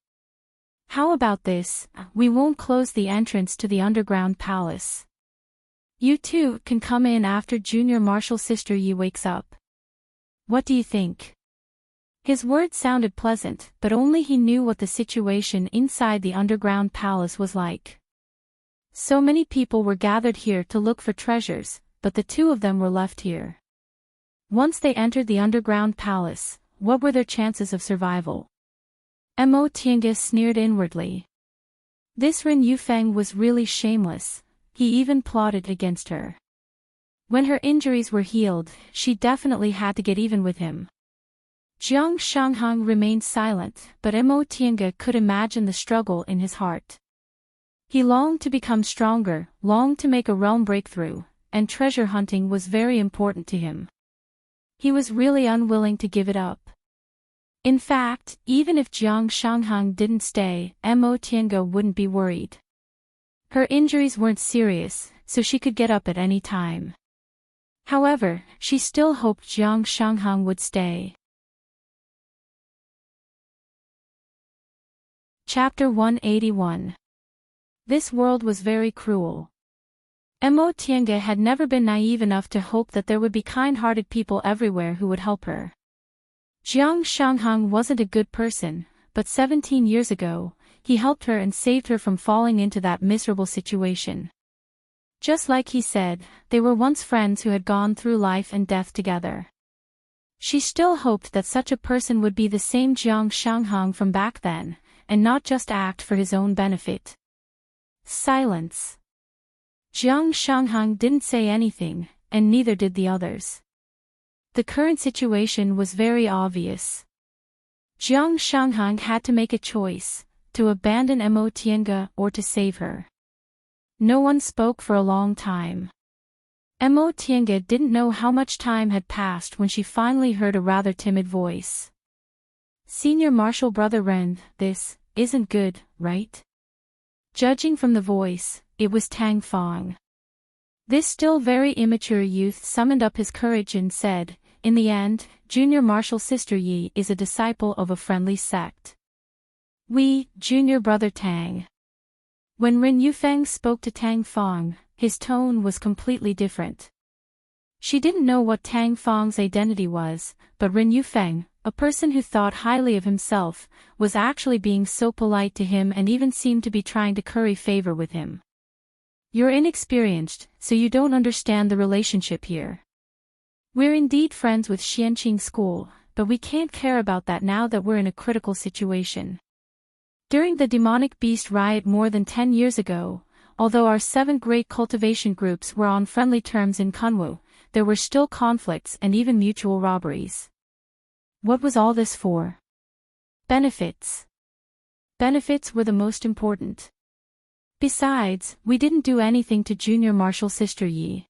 Speaker 1: How about this, we won't close the entrance to the underground palace. You two can come in after junior martial sister Yi wakes up. What do you think? His words sounded pleasant, but only he knew what the situation inside the underground palace was like. So many people were gathered here to look for treasures, but the two of them were left here. Once they entered the underground palace, what were their chances of survival? Mo Tiange sneered inwardly. This Ren Yufeng was really shameless, he even plotted against her. When her injuries were healed, she definitely had to get even with him. Jiang Shanghang remained silent, but Mo Tiange could imagine the struggle in his heart. He longed to become stronger, longed to make a realm breakthrough, and treasure hunting was very important to him. He was really unwilling to give it up. In fact, even if Jiang Shanghang didn't stay, Mo Tiange wouldn't be worried. Her injuries weren't serious, so she could get up at any time. However, she still hoped Jiang Shanghang would stay. Chapter 181. This world was very cruel. Mo Tiange had never been naive enough to hope that there would be kind-hearted people everywhere who would help her. Jiang Shanghang wasn't a good person, but 17 years ago, he helped her and saved her from falling into that miserable situation. Just like he said, they were once friends who had gone through life and death together. She still hoped that such a person would be the same Jiang Shanghang from back then, and not just act for his own benefit. Silence. Jiang Shanghang didn't say anything, and neither did the others. The current situation was very obvious. Jiang Shanghang had to make a choice, to abandon Mo Tiange or to save her. No one spoke for a long time. Mo Tiange didn't know how much time had passed when she finally heard a rather timid voice. Senior martial brother Ren, this isn't good, right? Judging from the voice, it was Tang Fong. This still very immature youth summoned up his courage and said, in the end, junior martial sister Yi is a disciple of a friendly sect. We, junior brother Tang. When Ren Yufeng spoke to Tang Fong, his tone was completely different. She didn't know what Tang Fong's identity was, but Ren Yufeng, a person who thought highly of himself, was actually being so polite to him and even seemed to be trying to curry favor with him. You're inexperienced, so you don't understand the relationship here. We're indeed friends with Xianqing School, but we can't care about that now that we're in a critical situation. During the demonic beast riot more than 10 years ago, although our 7 great cultivation groups were on friendly terms in Kunwu, there were still conflicts and even mutual robberies. What was all this for? Benefits. Benefits were the most important. Besides, we didn't do anything to Junior Marshal Sister Yi.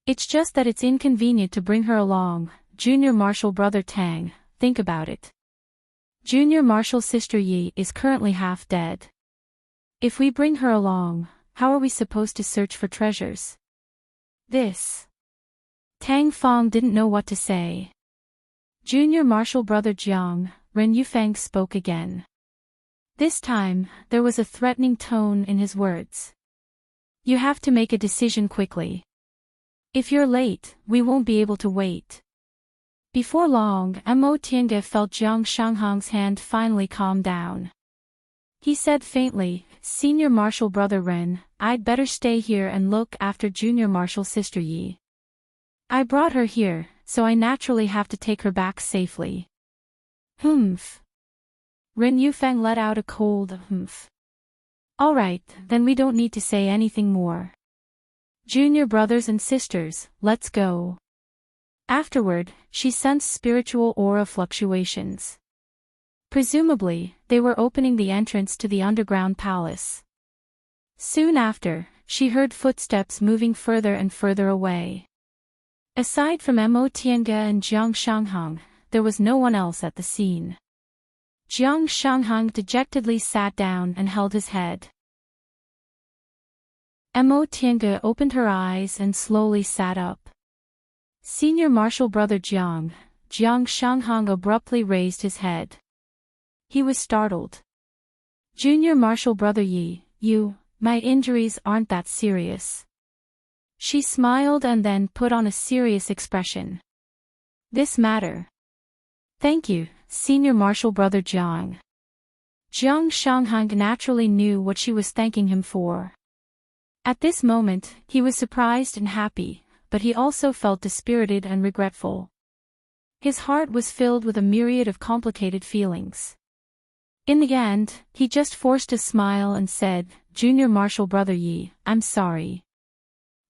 Speaker 1: It's just that it's inconvenient to bring her along, Junior Marshal Brother Tang, think about it. Junior Marshal Sister Yi is currently half dead. If we bring her along, how are we supposed to search for treasures? This. Tang Fong didn't know what to say. Junior Marshal Brother Jiang, Ren Yufeng spoke again. This time, there was a threatening tone in his words. You have to make a decision quickly. If you're late, we won't be able to wait. Before long, Mo Tiange felt Jiang Shanghang's hand finally calm down. He said faintly, Senior Marshal Brother Ren, I'd better stay here and look after Junior Marshal Sister Yi. I brought her here, so I naturally have to take her back safely. Humph. Ren Yufeng let out a cold humph. All right, then we don't need to say anything more. Junior brothers and sisters, let's go. Afterward, she sensed spiritual aura fluctuations. Presumably, they were opening the entrance to the underground palace. Soon after, she heard footsteps moving further and further away. Aside from Mo Tiange and Jiang Shanghang, there was no one else at the scene. Jiang Shanghang dejectedly sat down and held his head. Mo Tiange opened her eyes and slowly sat up. Senior Marshal Brother Jiang Shanghang abruptly raised his head. He was startled. Junior Marshal Brother Yi, my injuries aren't that serious. She smiled and then put on a serious expression. This matter. Thank you, Senior Marshal Brother Jiang. Jiang Shanghang naturally knew what she was thanking him for. At this moment, he was surprised and happy, but he also felt dispirited and regretful. His heart was filled with a myriad of complicated feelings. In the end, he just forced a smile and said, Junior Marshal Brother Yi, I'm sorry.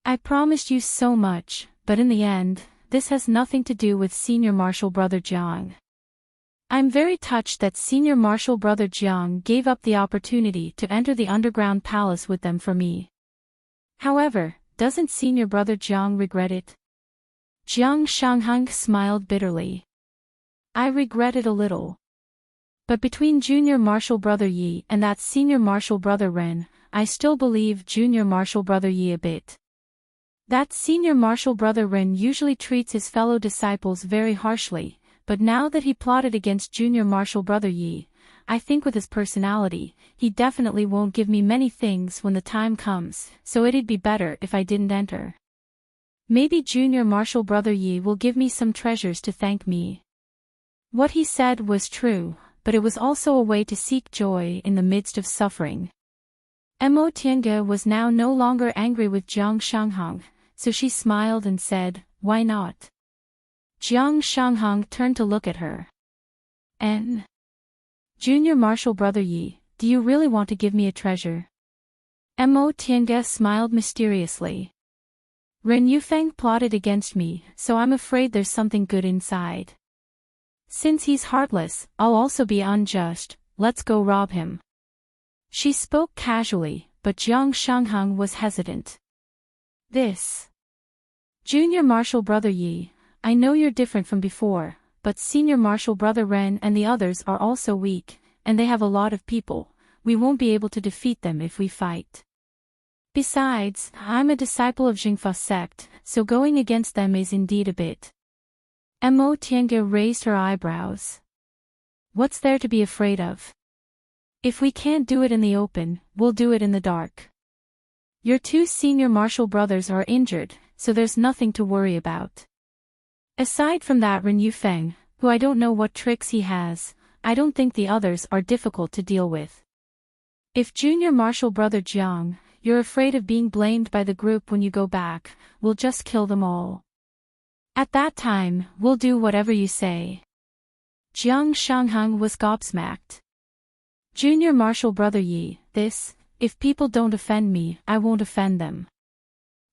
Speaker 1: I promised you so much, but in the end, this has nothing to do with Senior Marshal Brother Jiang. I'm very touched that Senior Marshal Brother Jiang gave up the opportunity to enter the underground palace with them for me. However, doesn't Senior Brother Jiang regret it? Jiang Shanghang smiled bitterly. I regret it a little. But between Junior Marshal Brother Yi and that Senior Marshal Brother Ren, I still believe Junior Marshal Brother Yi a bit. That Senior Marshal Brother Ren usually treats his fellow disciples very harshly, but now that he plotted against Junior Marshal Brother Yi, I think with his personality, he definitely won't give me many things when the time comes, so it'd be better if I didn't enter. Maybe Junior Marshal Brother Yi will give me some treasures to thank me. What he said was true, but it was also a way to seek joy in the midst of suffering. Mo Tiange was now no longer angry with Jiang Shanghang, so she smiled and said, why not? Jiang Shanghang turned to look at her. Junior Marshal Brother Yi, do you really want to give me a treasure? Mo Tiange smiled mysteriously. Ren Yufeng plotted against me, so I'm afraid there's something good inside. Since he's heartless, I'll also be unjust, let's go rob him. She spoke casually, but Jiang Shanghang was hesitant. This. Junior Marshal Brother Yi, I know you're different from before, but Senior Marshal Brother Ren and the others are also weak, and they have a lot of people. We won't be able to defeat them if we fight. Besides, I'm a disciple of Jingfa sect, so going against them is indeed a bit. Mo Tiange raised her eyebrows. What's there to be afraid of? If we can't do it in the open, we'll do it in the dark. Your 2 senior marshal brothers are injured, so there's nothing to worry about. Aside from that, Ren Yufeng, who I don't know what tricks he has. I don't think the others are difficult to deal with. If Junior Marshall Brother Jiang, you're afraid of being blamed by the group when you go back, we'll just kill them all. At that time, we'll do whatever you say. Jiang Shangheng was gobsmacked. Junior Marshall Brother Yi, if people don't offend me, I won't offend them.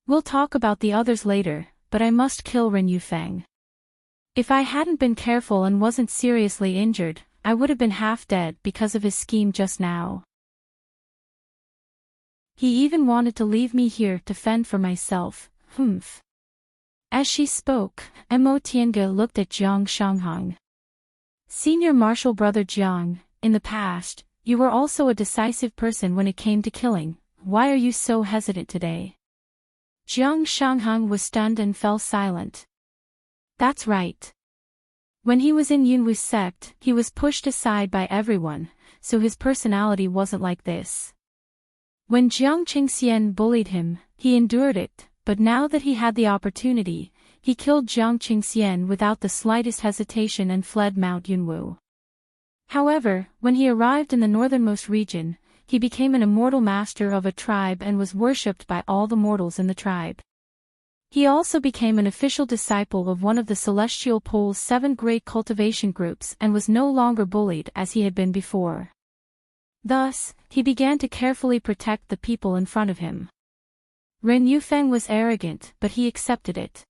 Speaker 1: We'll talk about the others later, but I must kill Ren Yufeng. If I hadn't been careful and wasn't seriously injured, I would have been half dead because of his scheme just now. He even wanted to leave me here to fend for myself, humph. As she spoke, Mo Tiange looked at Jiang Shangheng. Senior Marshal Brother Jiang, in the past, you were also a decisive person when it came to killing. Why are you so hesitant today? Jiang Shangheng was stunned and fell silent. That's right. When he was in Yunwu's sect, he was pushed aside by everyone, so his personality wasn't like this. When Jiang Qingxian bullied him, he endured it, but now that he had the opportunity, he killed Jiang Qingxian without the slightest hesitation and fled Mount Yunwu. However, when he arrived in the northernmost region, he became an immortal master of a tribe and was worshipped by all the mortals in the tribe. He also became an official disciple of one of the Celestial Pole's 7 great cultivation groups and was no longer bullied as he had been before. Thus, he began to carefully protect the people in front of him. Ren Yufeng was arrogant, but he accepted it.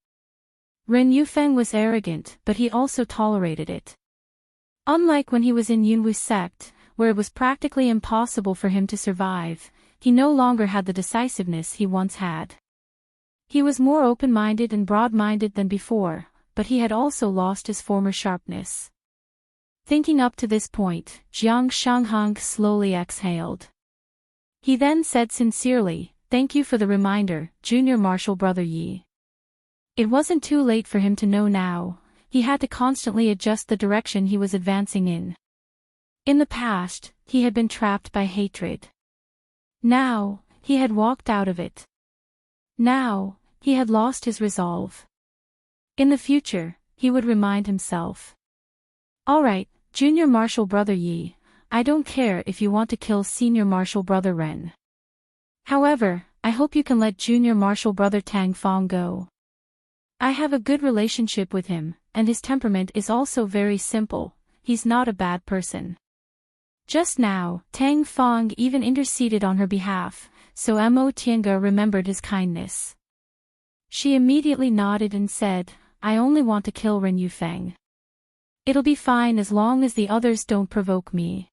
Speaker 1: Ren Yufeng was arrogant, but he also tolerated it. Unlike when he was in Yunwu's sect, where it was practically impossible for him to survive, he no longer had the decisiveness he once had. He was more open-minded and broad-minded than before, but he had also lost his former sharpness. Thinking up to this point, Jiang Shangheng slowly exhaled. He then said sincerely, "Thank you for the reminder, Junior Marshal Brother Yi." It wasn't too late for him to know now. He had to constantly adjust the direction he was advancing in. In the past, he had been trapped by hatred. Now, he had walked out of it. Now, he had lost his resolve. In the future, he would remind himself. Alright, Junior Marshal Brother Yi, I don't care if you want to kill Senior Marshal Brother Ren. However, I hope you can let Junior Marshal Brother Tang Fong go. I have a good relationship with him, and his temperament is also very simple. He's not a bad person. Just now, Tang Fong even interceded on her behalf, so Mo Tiange remembered his kindness. She immediately nodded and said, I only want to kill Ren Yufeng. It'll be fine as long as the others don't provoke me.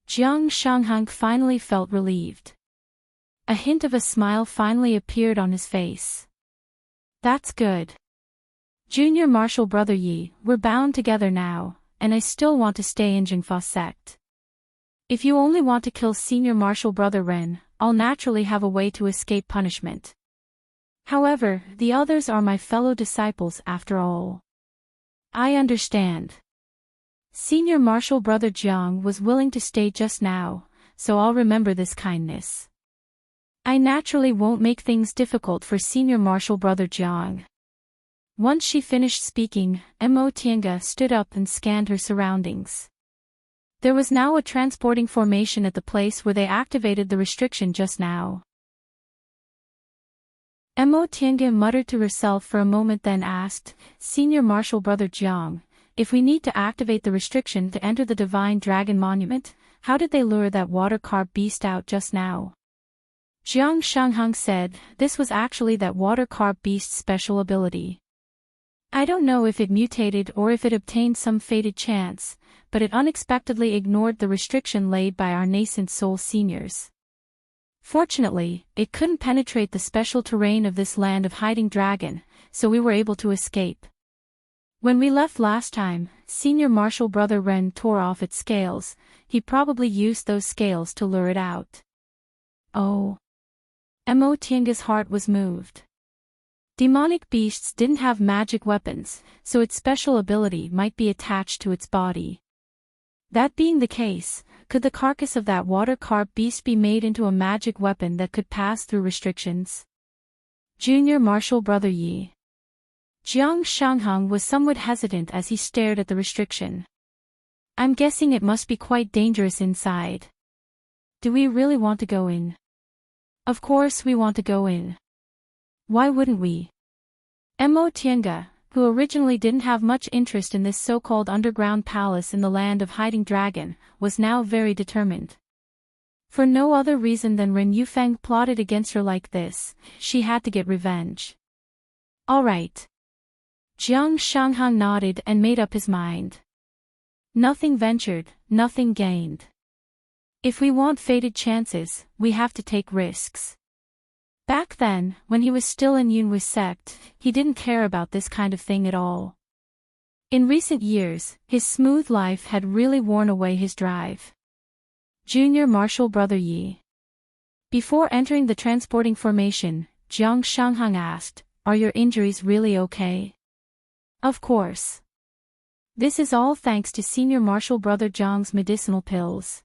Speaker 1: Jiang Shangheng finally felt relieved. A hint of a smile finally appeared on his face. That's good. Junior Marshal Brother Yi, we're bound together now, and I still want to stay in Jingfa sect. If you only want to kill Senior Marshal Brother Ren, I'll naturally have a way to escape punishment. However, the others are my fellow disciples after all. I understand. Senior Marshal Brother Jiang was willing to stay just now, so I'll remember this kindness. I naturally won't make things difficult for Senior Marshal Brother Jiang. Once she finished speaking, Mo Tiange stood up and scanned her surroundings. There was now a transporting formation at the place where they activated the restriction just now. Mo Tiange muttered to herself for a moment then asked, Senior Marshal Brother Jiang, if we need to activate the restriction to enter the Divine Dragon Monument, how did they lure that water carp beast out just now? Jiang Shangheng said, this was actually that water carp beast's special ability. I don't know if it mutated or if it obtained some fated chance, but it unexpectedly ignored the restriction laid by our nascent soul seniors. Fortunately, it couldn't penetrate the special terrain of this land of hiding dragon, so we were able to escape. When we left last time, Senior Marshal Brother Ren tore off its scales. He probably used those scales to lure it out. Oh. Mo Tiange's heart was moved. Demonic beasts didn't have magic weapons, so its special ability might be attached to its body. That being the case, could the carcass of that water carp beast be made into a magic weapon that could pass through restrictions? Junior Marshal Brother Yi. Jiang Shanghang was somewhat hesitant as he stared at the restriction. I'm guessing it must be quite dangerous inside. Do we really want to go in? Of course we want to go in. Why wouldn't we? Mo Tiange, who originally didn't have much interest in this so-called underground palace in the land of Hiding Dragon, was now very determined. For no other reason than Ren Yufeng plotted against her like this, she had to get revenge. All right. Jiang Shanghang nodded and made up his mind. Nothing ventured, nothing gained. If we want fated chances, we have to take risks. Back then, when he was still in Yunhui sect, he didn't care about this kind of thing at all. In recent years, his smooth life had really worn away his drive. Junior Marshal Brother Yi. Before entering the transporting formation, Jiang Shanghang asked, "Are your injuries really okay?" Of course. This is all thanks to Senior Marshal Brother Zhang's medicinal pills.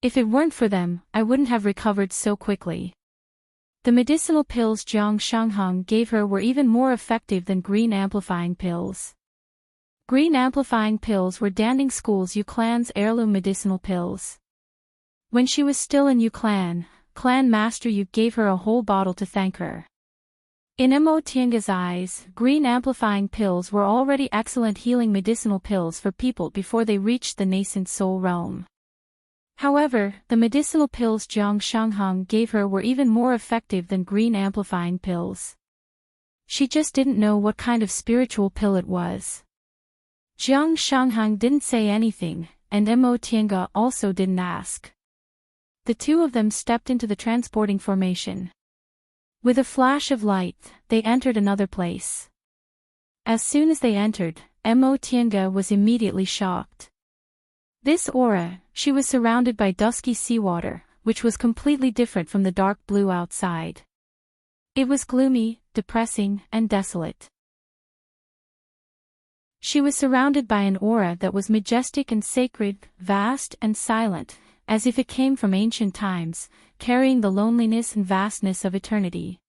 Speaker 1: If it weren't for them, I wouldn't have recovered so quickly. The medicinal pills Jiang Shanghang gave her were even more effective than green amplifying pills. Green amplifying pills were Danding School's Yu Clan's heirloom medicinal pills. When she was still in Yu Clan, Clan Master Yu gave her a whole bottle to thank her. In Mo Tiange's eyes, green amplifying pills were already excellent healing medicinal pills for people before they reached the nascent soul realm. However, the medicinal pills Jiang Shanghang gave her were even more effective than green amplifying pills. She just didn't know what kind of spiritual pill it was. Jiang Shanghang didn't say anything, and Mo Tiange also didn't ask. The two of them stepped into the transporting formation. With a flash of light, they entered another place. As soon as they entered, Mo Tiange was immediately shocked. This aura, she was surrounded by dusky seawater, which was completely different from the dark blue outside. It was gloomy, depressing, and desolate. She was surrounded by an aura that was majestic and sacred, vast and silent, as if it came from ancient times, carrying the loneliness and vastness of eternity.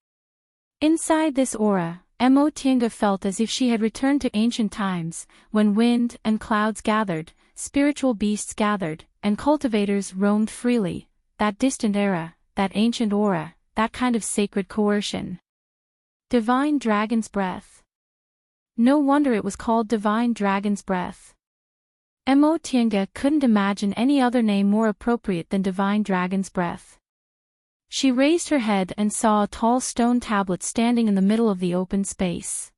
Speaker 1: Inside this aura, Mo Tiange felt as if she had returned to ancient times, when wind and clouds gathered, spiritual beasts gathered, and cultivators roamed freely, that distant era, that ancient aura, that kind of sacred coercion. Divine Dragon's Breath. No wonder it was called Divine Dragon's Breath. Mo Tiange couldn't imagine any other name more appropriate than Divine Dragon's Breath. She raised her head and saw a tall stone tablet standing in the middle of the open space.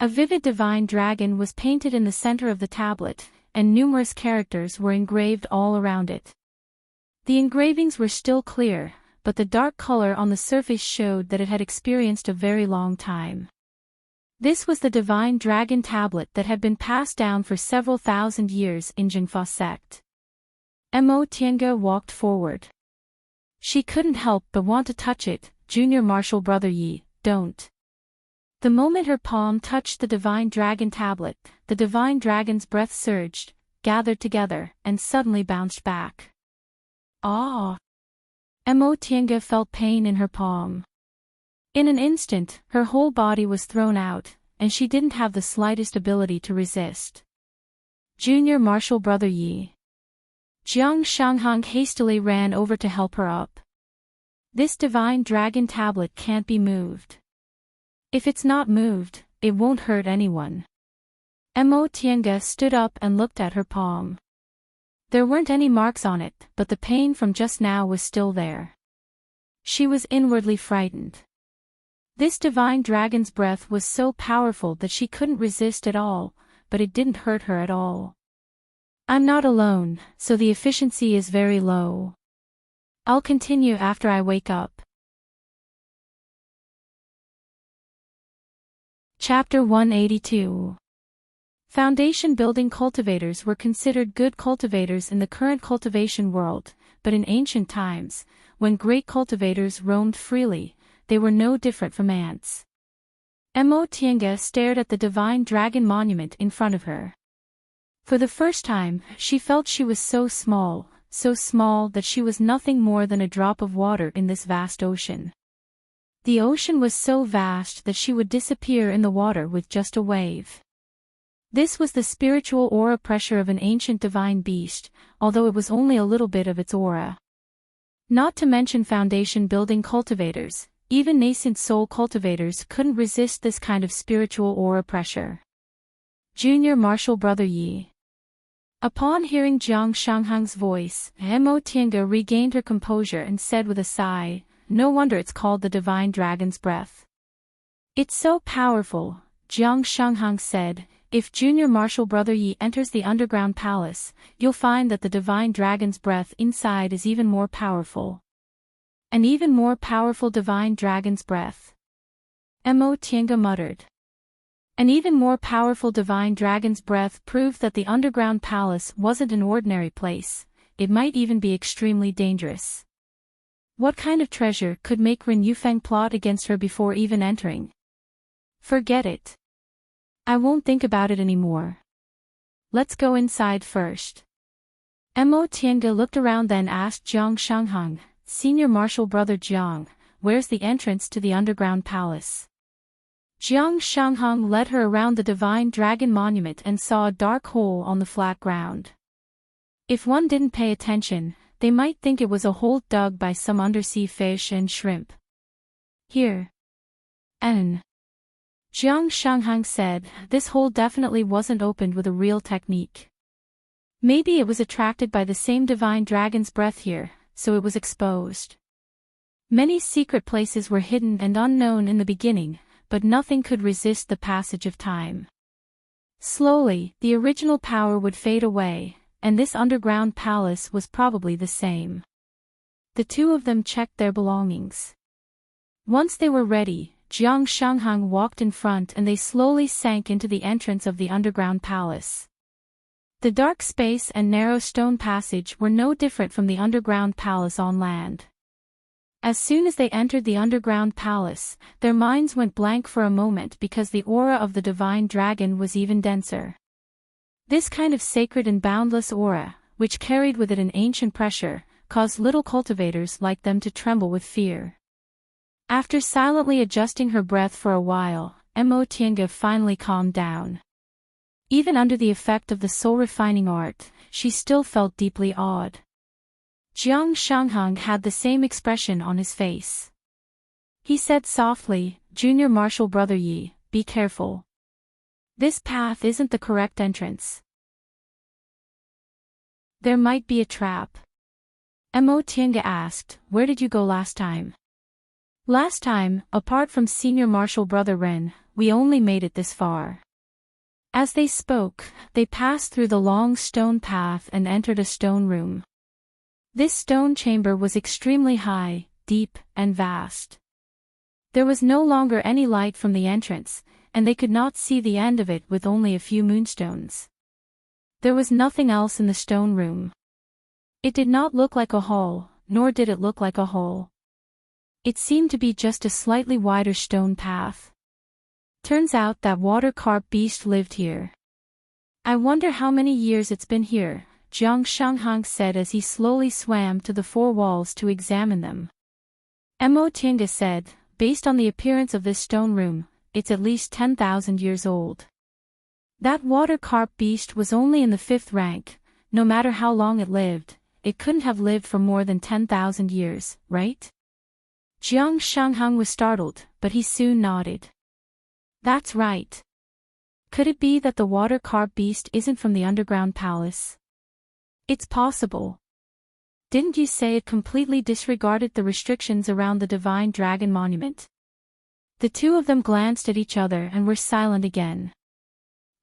Speaker 1: A vivid divine dragon was painted in the center of the tablet, and numerous characters were engraved all around it. The engravings were still clear, but the dark color on the surface showed that it had experienced a very long time. This was the divine dragon tablet that had been passed down for several thousand years in Jingfa sect. Mo Tiange walked forward. She couldn't help but want to touch it. Junior Marshal Brother Yi, don't. The moment her palm touched the divine dragon tablet, the divine dragon's breath surged, gathered together, and suddenly bounced back. Ah! Mo Tiange felt pain in her palm. In an instant, her whole body was thrown out, and she didn't have the slightest ability to resist. Junior Marshal Brother Yi. Jiang Shanghang hastily ran over to help her up. This divine dragon tablet can't be moved. If it's not moved, it won't hurt anyone. Mo Tiange stood up and looked at her palm. There weren't any marks on it, but the pain from just now was still there. She was inwardly frightened. This divine dragon's breath was so powerful that she couldn't resist at all, but it didn't hurt her at all. I'm not alone, so the efficiency is very low. I'll continue after I wake up. Chapter 182. Foundation building cultivators were considered good cultivators in the current cultivation world, but in ancient times, when great cultivators roamed freely, they were no different from ants. Mo Tiange stared at the divine dragon monument in front of her. For the first time, she felt she was so small that she was nothing more than a drop of water in this vast ocean. The ocean was so vast that she would disappear in the water with just a wave. This was the spiritual aura pressure of an ancient divine beast, although it was only a little bit of its aura. Not to mention foundation-building cultivators, even nascent soul cultivators couldn't resist this kind of spiritual aura pressure. Junior Martial Brother Yi. Upon hearing Jiang Shanghang's voice, Mo Tiange regained her composure and said with a sigh, "No wonder it's called the Divine Dragon's Breath." "It's so powerful," Jiang Shanghang said. "If Junior Martial Brother Yi enters the underground palace, you'll find that the Divine Dragon's Breath inside is even more powerful." "An even more powerful Divine Dragon's Breath," Mo Tiange muttered. An even more powerful Divine Dragon's Breath proved that the underground palace wasn't an ordinary place, it might even be extremely dangerous. What kind of treasure could make Ren Yufeng plot against her before even entering? Forget it. I won't think about it anymore. Let's go inside first. Mo Tiange looked around, then asked Jiang Shanghang, "Senior Martial Brother Jiang, where's the entrance to the underground palace?" Jiang Shanghang led her around the Divine Dragon Monument and saw a dark hole on the flat ground. If one didn't pay attention, they might think it was a hole dug by some undersea fish and shrimp. "Here. Jiang Shanghang said, "This hole definitely wasn't opened with a real technique. Maybe it was attracted by the same Divine Dragon's Breath here, so it was exposed." Many secret places were hidden and unknown in the beginning, but nothing could resist the passage of time. Slowly, the original power would fade away, and this underground palace was probably the same. The two of them checked their belongings. Once they were ready, Jiang Shanghang walked in front and they slowly sank into the entrance of the underground palace. The dark space and narrow stone passage were no different from the underground palace on land. As soon as they entered the underground palace, their minds went blank for a moment because the aura of the Divine Dragon was even denser. This kind of sacred and boundless aura, which carried with it an ancient pressure, caused little cultivators like them to tremble with fear. After silently adjusting her breath for a while, Mo Tiange finally calmed down. Even under the effect of the soul-refining art, she still felt deeply awed. Jiang Shanghang had the same expression on his face. He said softly, "Junior Martial Brother Yi, be careful. This path isn't the correct entrance. There might be a trap." Mo Tiange asked, "Where did you go last time?" "Last time, apart from Senior Martial Brother Ren, we only made it this far." As they spoke, they passed through the long stone path and entered a stone room. This stone chamber was extremely high, deep, and vast. There was no longer any light from the entrance, and they could not see the end of it with only a few moonstones. There was nothing else in the stone room. It did not look like a hall, nor did it look like a hole. It seemed to be just a slightly wider stone path. Turns out that water carp beast lived here. "I wonder how many years it's been here," Jiang Shanghang said as he slowly swam to the four walls to examine them. Mo Tiange said, "Based on the appearance of this stone room, it's at least 10,000 years old. That water carp beast was only in the 5th rank, no matter how long it lived, it couldn't have lived for more than 10,000 years, right?" Jiang Shanghang was startled, but he soon nodded. "That's right. Could it be that the water carp beast isn't from the underground palace?" "It's possible. Didn't you say it completely disregarded the restrictions around the Divine Dragon Monument?" The two of them glanced at each other and were silent again.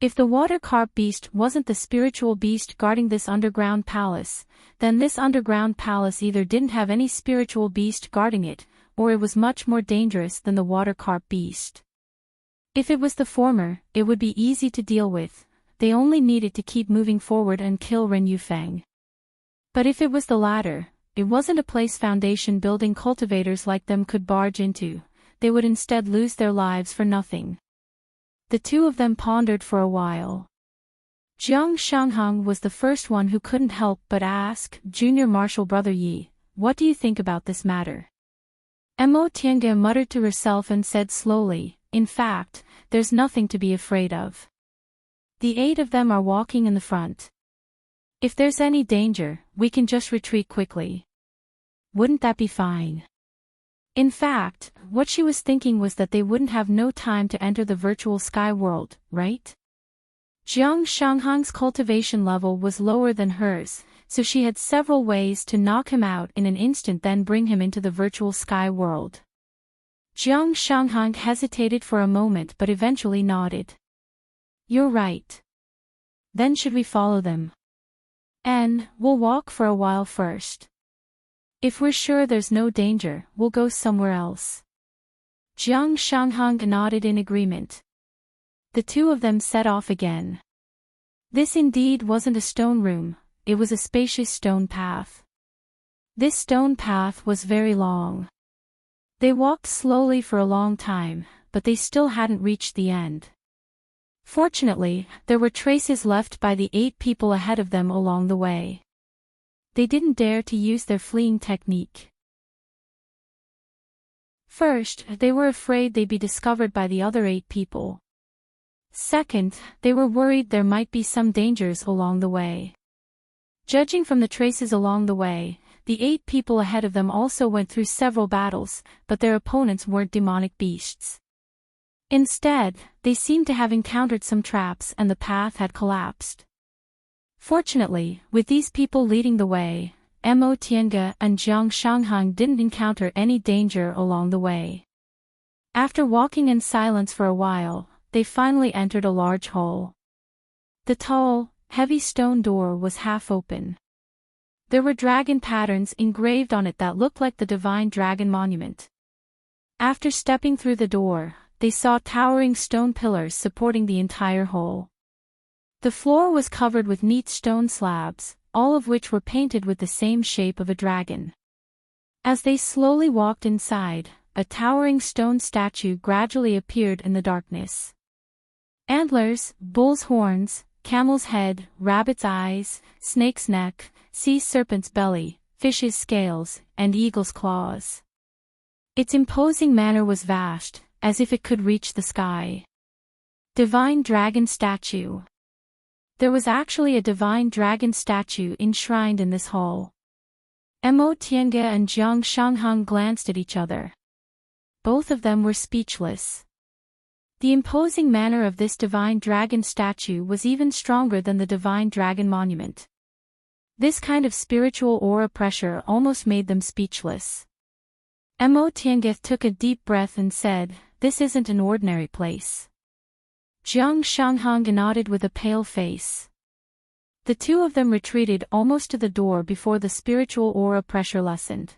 Speaker 1: If the water carp beast wasn't the spiritual beast guarding this underground palace, then this underground palace either didn't have any spiritual beast guarding it, or it was much more dangerous than the water carp beast. If it was the former, it would be easy to deal with. They only needed to keep moving forward and kill Ren Yufeng. But if it was the latter, it wasn't a place foundation-building cultivators like them could barge into. They would instead lose their lives for nothing. The two of them pondered for a while. Jiang Shanghang was the first one who couldn't help but ask, "Junior Martial Brother Yi, what do you think about this matter?" Tianga muttered to herself and said slowly, "In fact, there's nothing to be afraid of. The 8 of them are walking in the front. If there's any danger, we can just retreat quickly. Wouldn't that be fine?" In fact, what she was thinking was that they wouldn't have no time to enter the virtual sky world, right? Jiang Shanghang's cultivation level was lower than hers, so she had several ways to knock him out in an instant, then bring him into the virtual sky world. Jiang Shanghang hesitated for a moment but eventually nodded. "You're right. Then should we follow them? And we'll walk for a while first. If we're sure there's no danger, we'll go somewhere else." Jiang Shanghang nodded in agreement. The 2 of them set off again. This indeed wasn't a stone room, it was a spacious stone path. This stone path was very long. They walked slowly for a long time, but they still hadn't reached the end. Fortunately, there were traces left by the 8 people ahead of them along the way. They didn't dare to use their fleeing technique. First, they were afraid they'd be discovered by the other 8 people. Second, they were worried there might be some dangers along the way. Judging from the traces along the way, the 8 people ahead of them also went through several battles, but their opponents weren't demonic beasts. Instead, they seemed to have encountered some traps and the path had collapsed. Fortunately, with these people leading the way, Tianga and Jiang Shanghang didn't encounter any danger along the way. After walking in silence for a while, they finally entered a large hall. The tall, heavy stone door was half open. There were dragon patterns engraved on it that looked like the divine dragon monument. After stepping through the door, they saw towering stone pillars supporting the entire hall. The floor was covered with neat stone slabs, all of which were painted with the same shape of a dragon. As they slowly walked inside, a towering stone statue gradually appeared in the darkness. Antlers, bull's horns, camel's head, rabbit's eyes, snake's neck, sea serpent's belly, fish's scales, and eagle's claws. Its imposing manner was vast, as if it could reach the sky. Divine Dragon Statue. There was actually a divine dragon statue enshrined in this hall. Tianga and Jiang Shanghang glanced at each other. Both of them were speechless. The imposing manner of this divine dragon statue was even stronger than the divine dragon monument. This kind of spiritual aura pressure almost made them speechless. Tianga took a deep breath and said, "This isn't an ordinary place." Jiang Shanghang nodded with a pale face. The 2 of them retreated almost to the door before the spiritual aura pressure lessened.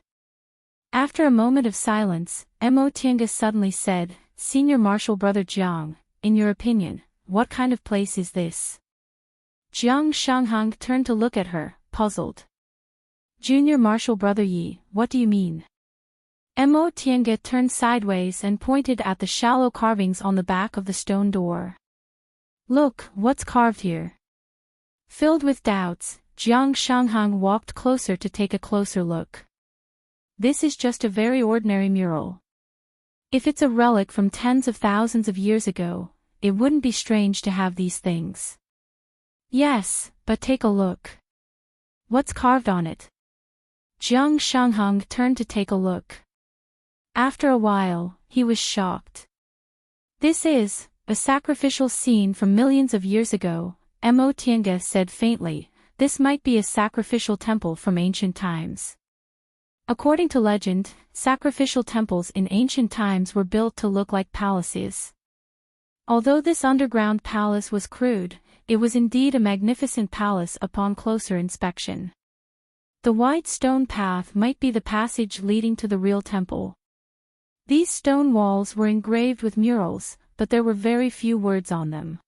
Speaker 1: After a moment of silence, Tianga suddenly said, "Senior Marshal Brother Jiang, in your opinion, what kind of place is this?" Jiang Shanghang turned to look at her, puzzled. "Junior Marshal Brother Yi, what do you mean?" Tianga turned sideways and pointed at the shallow carvings on the back of the stone door. "Look, what's carved here?" Filled with doubts, Jiang Shanghang walked closer to take a closer look. This is just a very ordinary mural. If it's a relic from tens of thousands of years ago, it wouldn't be strange to have these things. Yes, but take a look. What's carved on it? Jiang Shanghang turned to take a look. After a while, he was shocked. "This is a sacrificial scene from millions of years ago," Tianga said faintly. "This might be a sacrificial temple from ancient times." According to legend, sacrificial temples in ancient times were built to look like palaces. Although this underground palace was crude, it was indeed a magnificent palace upon closer inspection. The wide stone path might be the passage leading to the real temple. These stone walls were engraved with murals, but there were very few words on them.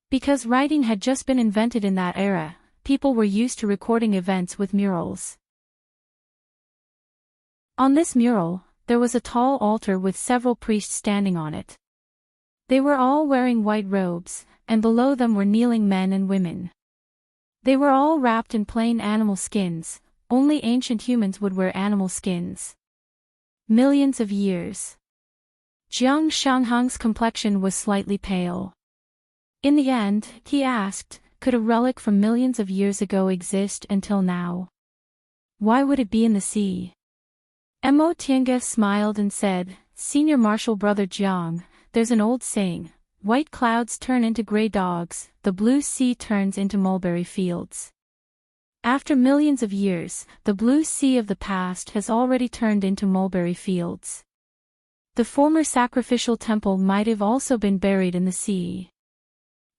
Speaker 1: Because writing had just been invented in that era, people were used to recording events with murals. On this mural, there was a tall altar with several priests standing on it. They were all wearing white robes, and below them were kneeling men and women. They were all wrapped in plain animal skins. Only ancient humans would wear animal skins. Millions of years. Jiang Shanghang's complexion was slightly pale. In the end, he asked, could a relic from millions of years ago exist until now? Why would it be in the sea? Mo Tiange smiled and said, Senior Marshal Brother Jiang, there's an old saying, white clouds turn into gray dogs, the blue sea turns into mulberry fields. After millions of years, the blue sea of the past has already turned into mulberry fields. The former sacrificial temple might have also been buried in the sea.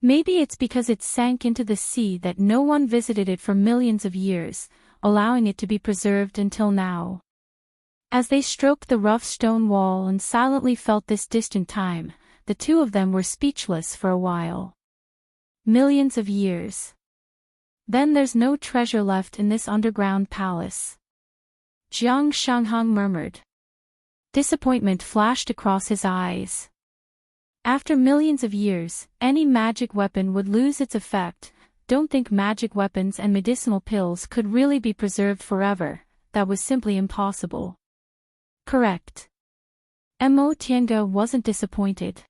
Speaker 1: Maybe it's because it sank into the sea that no one visited it for millions of years, allowing it to be preserved until now. As they stroked the rough stone wall and silently felt this distant time, the two of them were speechless for a while. Millions of years. Then there's no treasure left in this underground palace. Jiang Shanghang murmured. Disappointment flashed across his eyes. After millions of years, any magic weapon would lose its effect. Don't think magic weapons and medicinal pills could really be preserved forever, that was simply impossible. Correct. Mo Tiange wasn't disappointed.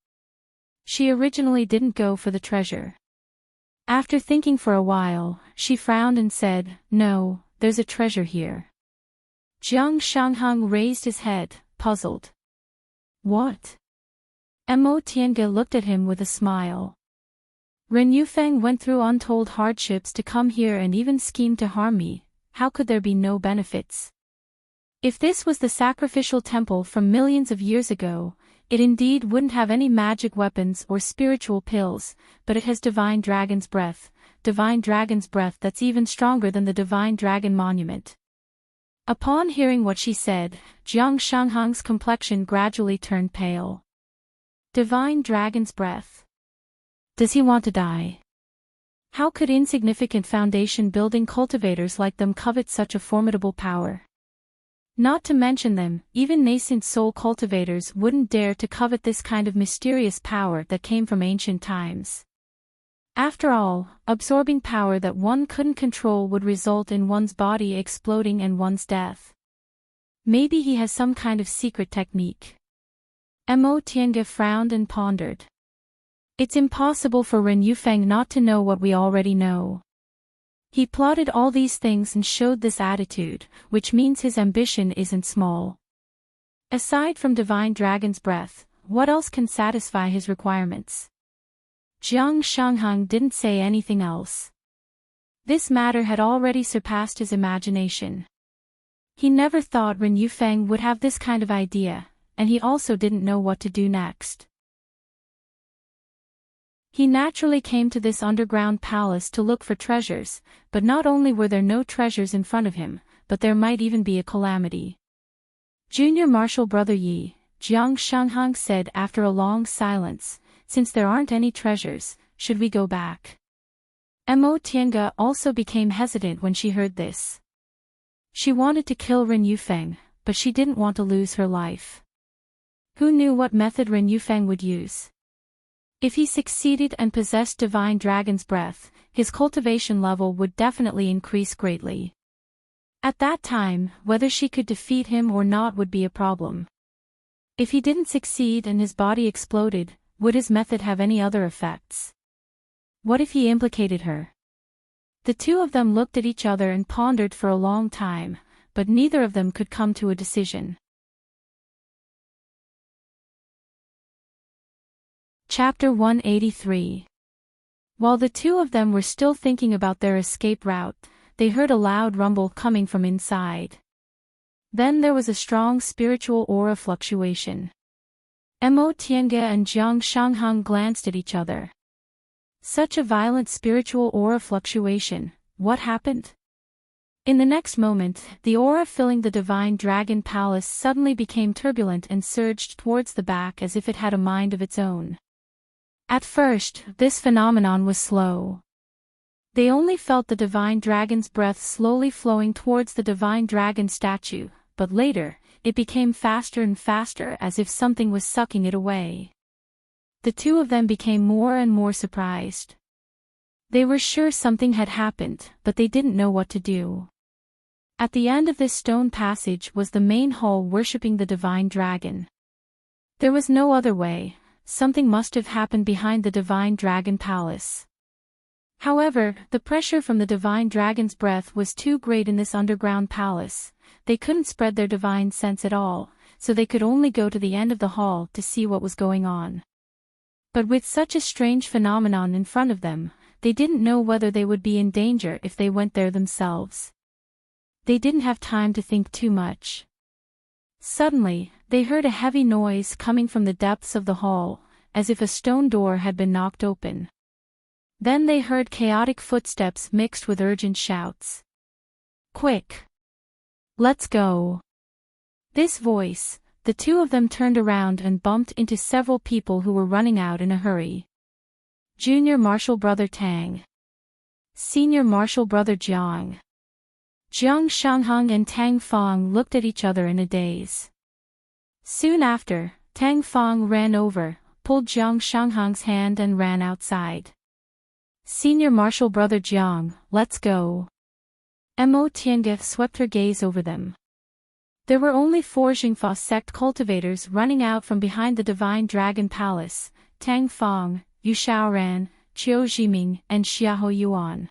Speaker 1: She originally didn't go for the treasure. After thinking for a while, she frowned and said, no, there's a treasure here. Jiang Shanghang raised his head, puzzled. What? Mo Tiange looked at him with a smile. Ren Yufeng went through untold hardships to come here and even schemed to harm me, how could there be no benefits? If this was the sacrificial temple from millions of years ago, it indeed wouldn't have any magic weapons or spiritual pills, but it has divine dragon's breath that's even stronger than the divine dragon monument. Upon hearing what she said, Jiang Shanghang's complexion gradually turned pale. Divine dragon's breath. Does he want to die? How could insignificant foundation-building cultivators like them covet such a formidable power? Not to mention them, even nascent soul cultivators wouldn't dare to covet this kind of mysterious power that came from ancient times. After all, absorbing power that one couldn't control would result in one's body exploding and one's death. Maybe he has some kind of secret technique. Mo Tiange frowned and pondered. It's impossible for Ren Yufeng not to know what we already know. He plotted all these things and showed this attitude, which means his ambition isn't small. Aside from divine dragon's breath, what else can satisfy his requirements? Jiang Shanghang didn't say anything else. This matter had already surpassed his imagination. He never thought Ren Yufeng would have this kind of idea, and he also didn't know what to do next. He naturally came to this underground palace to look for treasures, but not only were there no treasures in front of him, but there might even be a calamity. Junior Marshal Brother Yi, Jiang Shanghang said after a long silence, since there aren't any treasures, should we go back? Mo Tiange also became hesitant when she heard this. She wanted to kill Ren Yufeng, but she didn't want to lose her life. Who knew what method Ren Yufeng would use? If he succeeded and possessed divine dragon's breath, his cultivation level would definitely increase greatly. At that time, whether she could defeat him or not would be a problem. If he didn't succeed and his body exploded, would his method have any other effects? What if he implicated her? The two of them looked at each other and pondered for a long time, but neither of them could come to a decision. Chapter 183. While the two of them were still thinking about their escape route, they heard a loud rumble coming from inside. Then there was a strong spiritual aura fluctuation. Mo Tiange and Jiang Shanghang glanced at each other. Such a violent spiritual aura fluctuation, what happened? In the next moment, the aura filling the divine dragon palace suddenly became turbulent and surged towards the back as if it had a mind of its own. At first, this phenomenon was slow. They only felt the divine dragon's breath slowly flowing towards the divine dragon statue, but later, it became faster and faster as if something was sucking it away. The two of them became more and more surprised. They were sure something had happened, but they didn't know what to do. At the end of this stone passage was the main hall worshipping the divine dragon. There was no other way, something must have happened behind the divine dragon palace. However, the pressure from the divine dragon's breath was too great in this underground palace. They couldn't spread their divine sense at all, so they could only go to the end of the hall to see what was going on. But with such a strange phenomenon in front of them, they didn't know whether they would be in danger if they went there themselves. They didn't have time to think too much. Suddenly, they heard a heavy noise coming from the depths of the hall, as if a stone door had been knocked open. Then they heard chaotic footsteps mixed with urgent shouts. "Quick! Let's go!" This voice, the two of them turned around and bumped into several people who were running out in a hurry. Junior Marshal Brother Tang. Senior Marshal Brother Jiang. Jiang Shanghang and Tang Fong looked at each other in a daze. Soon after, Tang Fong ran over, pulled Jiang Shanghang's hand and ran outside. "Senior Marshal Brother Jiang, let's go." Mo Tiange swept her gaze over them. There were only 4 Jingfa sect cultivators running out from behind the Divine Dragon Palace: Tang Fong, Yu Shaoran, Qiu Jiming, and Xiahou Yuan.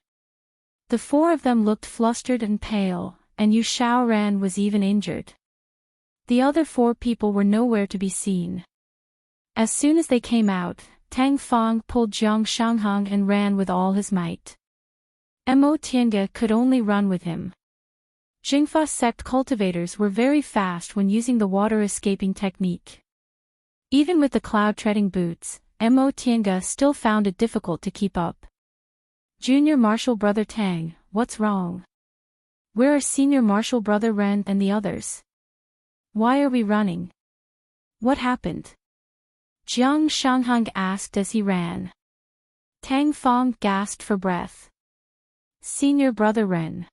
Speaker 1: The 4 of them looked flustered and pale, and Yu Shaoran was even injured. The other 4 people were nowhere to be seen. As soon as they came out, Tang Fong pulled Jiang Shanghang and ran with all his might. Mo Tiange could only run with him. Jingfa sect cultivators were very fast when using the water escaping technique. Even with the cloud-treading boots, Mo Tiange still found it difficult to keep up. "Junior Marshal Brother Tang, what's wrong? Where are Senior Marshal Brother Ren and the others? Why are we running? What happened?" Jiang Shanghang asked as he ran. Tang Fong gasped for breath. "Senior Brother Ren.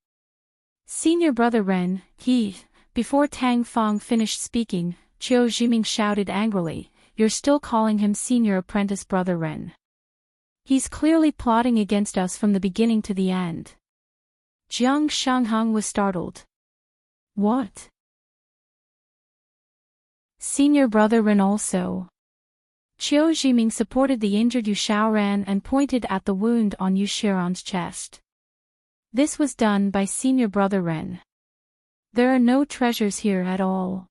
Speaker 1: Senior Brother Ren, he..." Before Tang Fong finished speaking, Qiu Jiming shouted angrily, "You're still calling him Senior Apprentice Brother Ren. He's clearly plotting against us from the beginning to the end." Jiang Shanghang was startled. "What? Senior Brother Ren also?" Qiu Jiming supported the injured Yu Shaoran and pointed at the wound on Yu Shiran's chest. "This was done by Senior Brother Ren. There are no treasures here at all.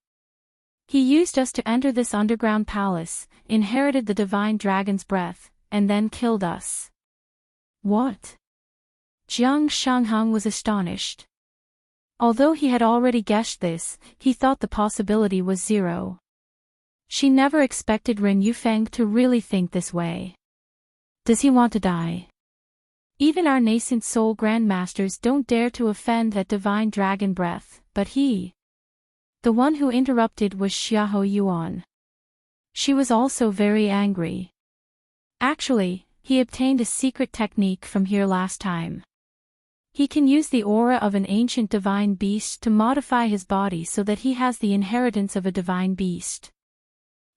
Speaker 1: He used us to enter this underground palace, inherited the divine dragon's breath, and then killed us." "What?" Jiang Shanghang was astonished. Although he had already guessed this, he thought the possibility was 0. She never expected Ren Yufeng to really think this way. Does he want to die? Even our nascent soul grandmasters don't dare to offend that divine dragon breath, but he... The one who interrupted was Xiahou Yuan. She was also very angry. Actually, he obtained a secret technique from here last time. He can use the aura of an ancient divine beast to modify his body so that he has the inheritance of a divine beast.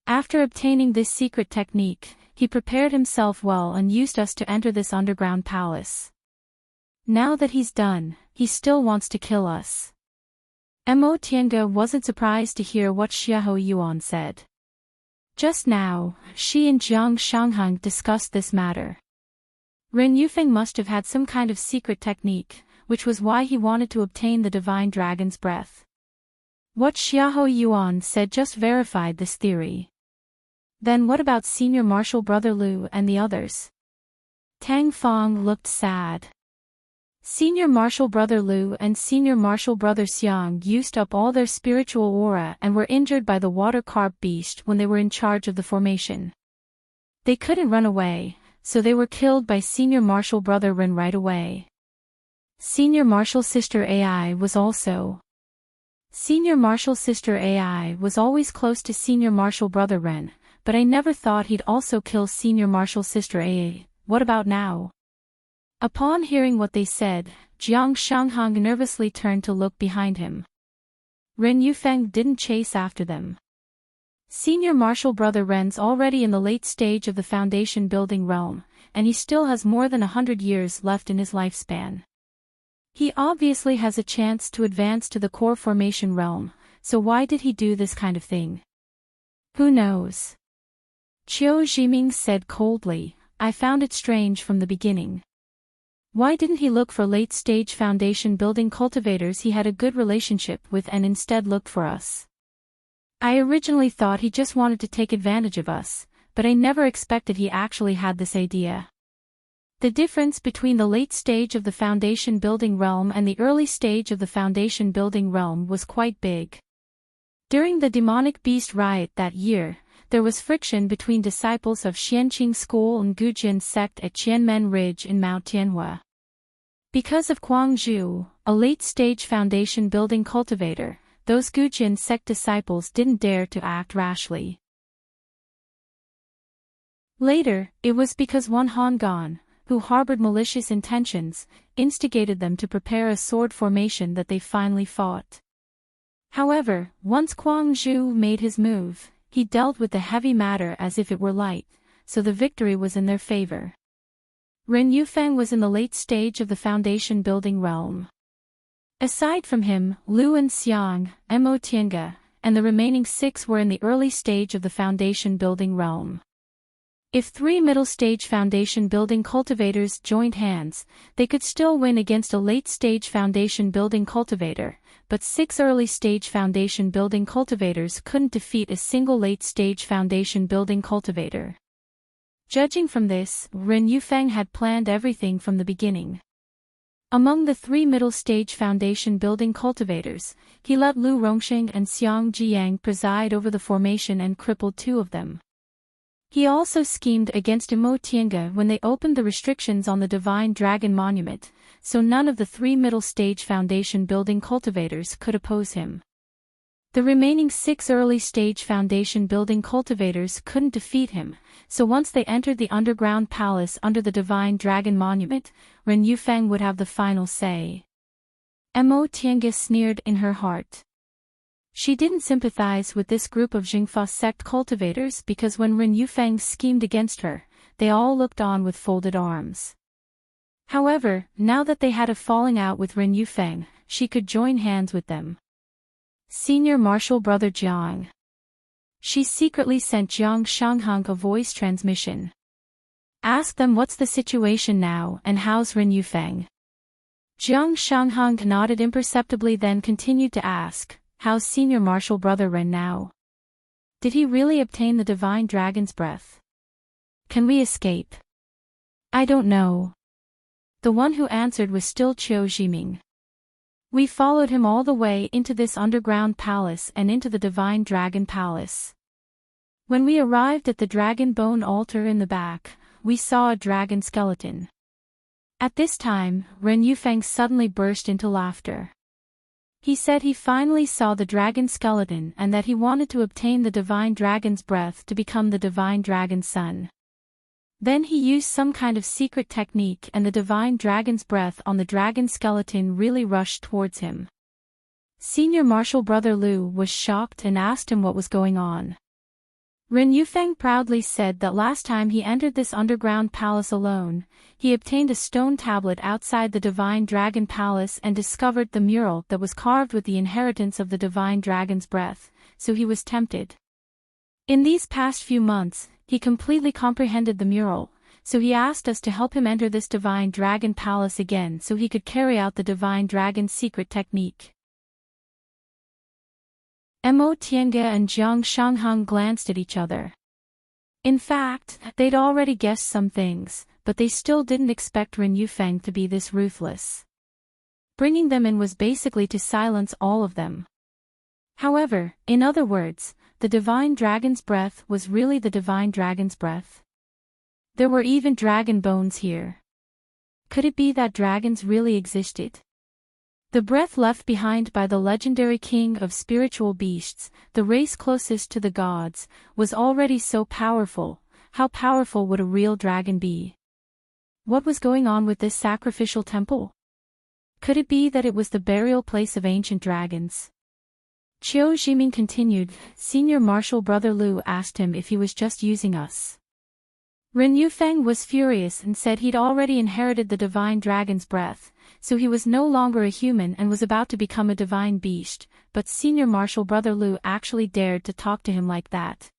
Speaker 1: After obtaining this secret technique, he prepared himself well and used us to enter this underground palace. Now that he's done, he still wants to kill us. Mo Tiange wasn't surprised to hear what Xiahou Yuan said. Just now, she and Jiang Shanghang discussed this matter. Ren Yufeng must have had some kind of secret technique, which was why he wanted to obtain the divine dragon's breath. What Xiahou Yuan said just verified this theory. Then what about Senior Marshal Brother Lu and the others? Tang Fong looked sad. Senior Marshal Brother Lu and Senior Marshal Brother Xiang used up all their spiritual aura and were injured by the water carp beast when they were in charge of the formation. They couldn't run away, so they were killed by Senior Marshal Brother Ren right away. Senior Marshal Sister Ai was also. Senior Marshal Sister Ai was always close to Senior Marshal Brother Ren, but I never thought he'd also kill Senior Marshal Sister Ai. What about now? Upon hearing what they said, Jiang Shanghang nervously turned to look behind him. Ren Yufeng didn't chase after them. Senior Marshal Brother Ren's already in the late stage of the foundation building realm, and he still has more than 100 years left in his lifespan. He obviously has a chance to advance to the core formation realm, so why did he do this kind of thing? Who knows? Qiu Jiming said coldly, I found it strange from the beginning. Why didn't he look for late-stage foundation building cultivators he had a good relationship with and instead looked for us? I originally thought he just wanted to take advantage of us, but I never expected he actually had this idea. The difference between the late stage of the foundation building realm and the early stage of the foundation building realm was quite big. During the demonic beast riot that year, there was friction between disciples of Xianqing School and Gujin sect at Qianmen Ridge in Mount Tianhua. Because of Guangzhou, a late-stage foundation-building cultivator, those Gujin sect disciples didn't dare to act rashly. Later, it was because one Hongan, who harbored malicious intentions, instigated them to prepare a sword formation that they finally fought. However, once Guangzhou made his move, he dealt with the heavy matter as if it were light, so the victory was in their favor. Ren Yufeng was in the late stage of the foundation building realm. Aside from him, Lu and Xiang, Mo Tiange, and the remaining 6 were in the early stage of the foundation building realm. If 3 middle stage foundation building cultivators joined hands, they could still win against a late stage foundation building cultivator, but 6 early stage foundation building cultivators couldn't defeat a single late stage foundation building cultivator. Judging from this, Ren Yufeng had planned everything from the beginning. Among the 3 middle stage foundation building cultivators, he let Lu Rongxing and Xiang Jiang preside over the formation and crippled 2 of them. He also schemed against Mo Tiange when they opened the restrictions on the Divine Dragon Monument, so none of the 3 middle stage foundation building cultivators could oppose him. The remaining 6 early stage foundation building cultivators couldn't defeat him, so once they entered the underground palace under the Divine Dragon Monument, Ren Yufeng would have the final say. Mo Tiange sneered in her heart. She didn't sympathize with this group of Jingfa sect cultivators because when Ren Yufeng schemed against her, they all looked on with folded arms. However, now that they had a falling out with Ren Yufeng, she could join hands with them. Senior Marshal Brother Jiang. She secretly sent Jiang Shanghang a voice transmission. Ask them what's the situation now and how's Ren Yufeng. Jiang Shanghang nodded imperceptibly, then continued to ask, how's Senior Marshal Brother Ren now? Did he really obtain the Divine Dragon's breath? Can we escape? I don't know. The one who answered was still Qiu Jiming. We followed him all the way into this underground palace and into the Divine Dragon Palace. When we arrived at the Dragon Bone altar in the back, we saw a dragon skeleton. At this time, Ren Yufeng suddenly burst into laughter. He said he finally saw the dragon skeleton and that he wanted to obtain the Divine Dragon's breath to become the Divine Dragon's son. Then he used some kind of secret technique and the Divine Dragon's breath on the dragon skeleton really rushed towards him. Senior Marshal Brother Lu was shocked and asked him what was going on. Ren Yufeng proudly said that last time he entered this underground palace alone, he obtained a stone tablet outside the Divine Dragon Palace and discovered the mural that was carved with the inheritance of the Divine Dragon's breath, so he was tempted. In these past few months, he completely comprehended the mural, so he asked us to help him enter this Divine Dragon Palace again so he could carry out the Divine Dragon's secret technique. Mo Tiange and Jiang Shanghang glanced at each other. In fact, they'd already guessed some things, but they still didn't expect Ren Yufeng to be this ruthless. Bringing them in was basically to silence all of them. However, in other words, the Divine Dragon's breath was really the Divine Dragon's breath. There were even dragon bones here. Could it be that dragons really existed? The breath left behind by the legendary king of spiritual beasts, the race closest to the gods, was already so powerful. How powerful would a real dragon be? What was going on with this sacrificial temple? Could it be that it was the burial place of ancient dragons? Qiu Jiming continued. Senior Marshal Brother Lu asked him if he was just using us. Ren Yufeng was furious and said he'd already inherited the divine dragon's breath, so he was no longer a human and was about to become a divine beast, but senior marshal brother Lu actually dared to talk to him like that.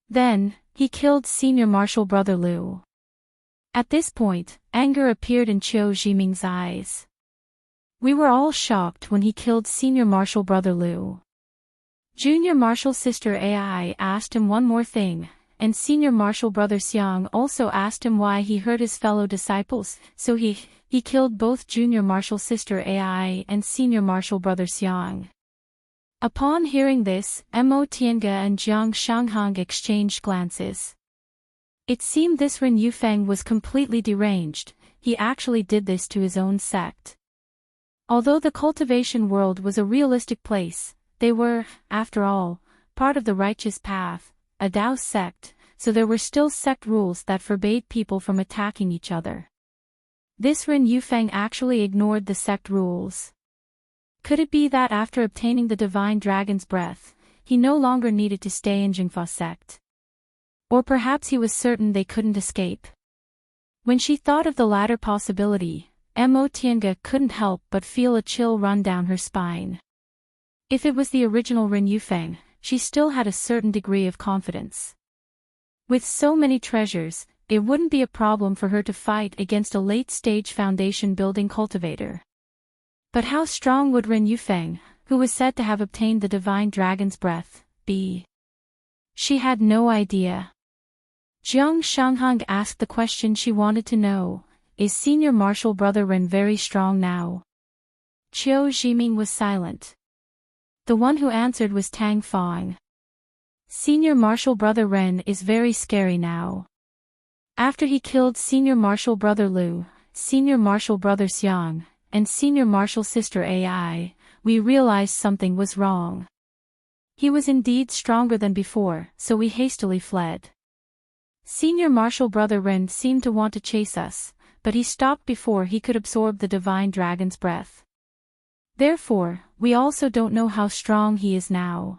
Speaker 1: Then, he killed senior marshal brother Lu. At this point, anger appeared in Qiu Jiming's eyes. We were all shocked when he killed senior marshal brother Lu. Junior marshal sister Ai asked him one more thing, and senior marshal brother Xiang also asked him why he hurt his fellow disciples, so he killed both junior marshal sister Ai and senior marshal brother Xiang. Upon hearing this, Mo Tiange and Jiang Shanghang exchanged glances. It seemed this Ren Yufeng was completely deranged. He actually did this to his own sect. Although the cultivation world was a realistic place, they were, after all, part of the righteous path, a Dao sect, so there were still sect rules that forbade people from attacking each other. This Ren Yufeng actually ignored the sect rules. Could it be that after obtaining the divine dragon's breath, he no longer needed to stay in Jingfa sect? Or perhaps he was certain they couldn't escape. When she thought of the latter possibility, Mo Tiange couldn't help but feel a chill run down her spine. If it was the original Ren Yufeng, she still had a certain degree of confidence. With so many treasures, it wouldn't be a problem for her to fight against a late-stage foundation-building cultivator. But how strong would Ren Yufeng, who was said to have obtained the divine dragon's breath, be? She had no idea. Jiang Shanghang asked the question she wanted to know: is senior marshal brother Ren very strong now? Qiu Jiming was silent. The one who answered was Tang Fong. Senior marshal brother Ren is very scary now. After he killed senior marshal brother Lu, senior marshal brother Xiang, and senior marshal sister Ai, we realized something was wrong. He was indeed stronger than before, so we hastily fled. Senior marshal brother Ren seemed to want to chase us, but he stopped before he could absorb the divine dragon's breath. Therefore, we also don't know how strong he is now.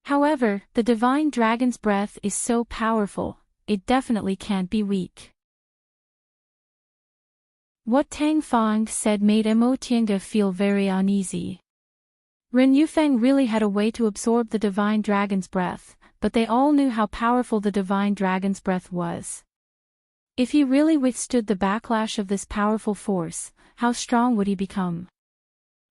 Speaker 1: However, the divine dragon's breath is so powerful, it definitely can't be weak. What Tang Fong said made Mo Tiange feel very uneasy. Ren Yufeng really had a way to absorb the divine dragon's breath, but they all knew how powerful the divine dragon's breath was. If he really withstood the backlash of this powerful force, how strong would he become?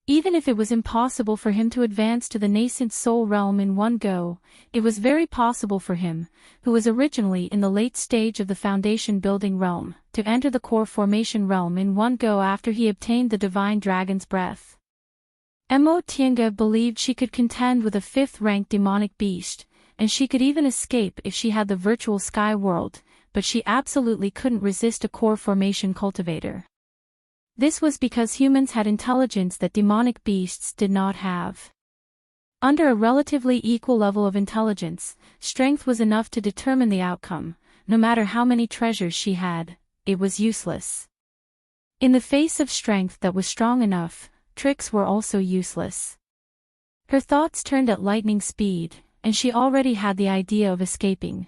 Speaker 1: Even if it was impossible for him to advance to the nascent soul realm in one go, it was very possible for him, who was originally in the late stage of the foundation building realm, to enter the core formation realm in one go after he obtained the divine dragon's breath. Mo Tiange believed she could contend with a 5th-ranked demonic beast, and she could even escape if she had the virtual sky world, but she absolutely couldn't resist a core formation cultivator. This was because humans had intelligence that demonic beasts did not have. Under a relatively equal level of intelligence, strength was enough to determine the outcome. No matter how many treasures she had, it was useless. In the face of strength that was strong enough, tricks were also useless. Her thoughts turned at lightning speed, and she already had the idea of escaping.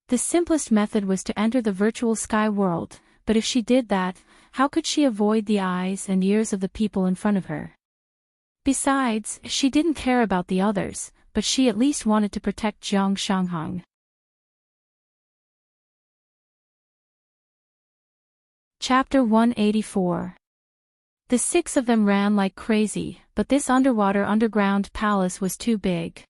Speaker 1: The simplest method was to enter the virtual sky world, but if she did that, how could she avoid the eyes and ears of the people in front of her? Besides, she didn't care about the others, but she at least wanted to protect Jiang Shanghang. Chapter 184. The 6 of them ran like crazy, but this underground palace was too big.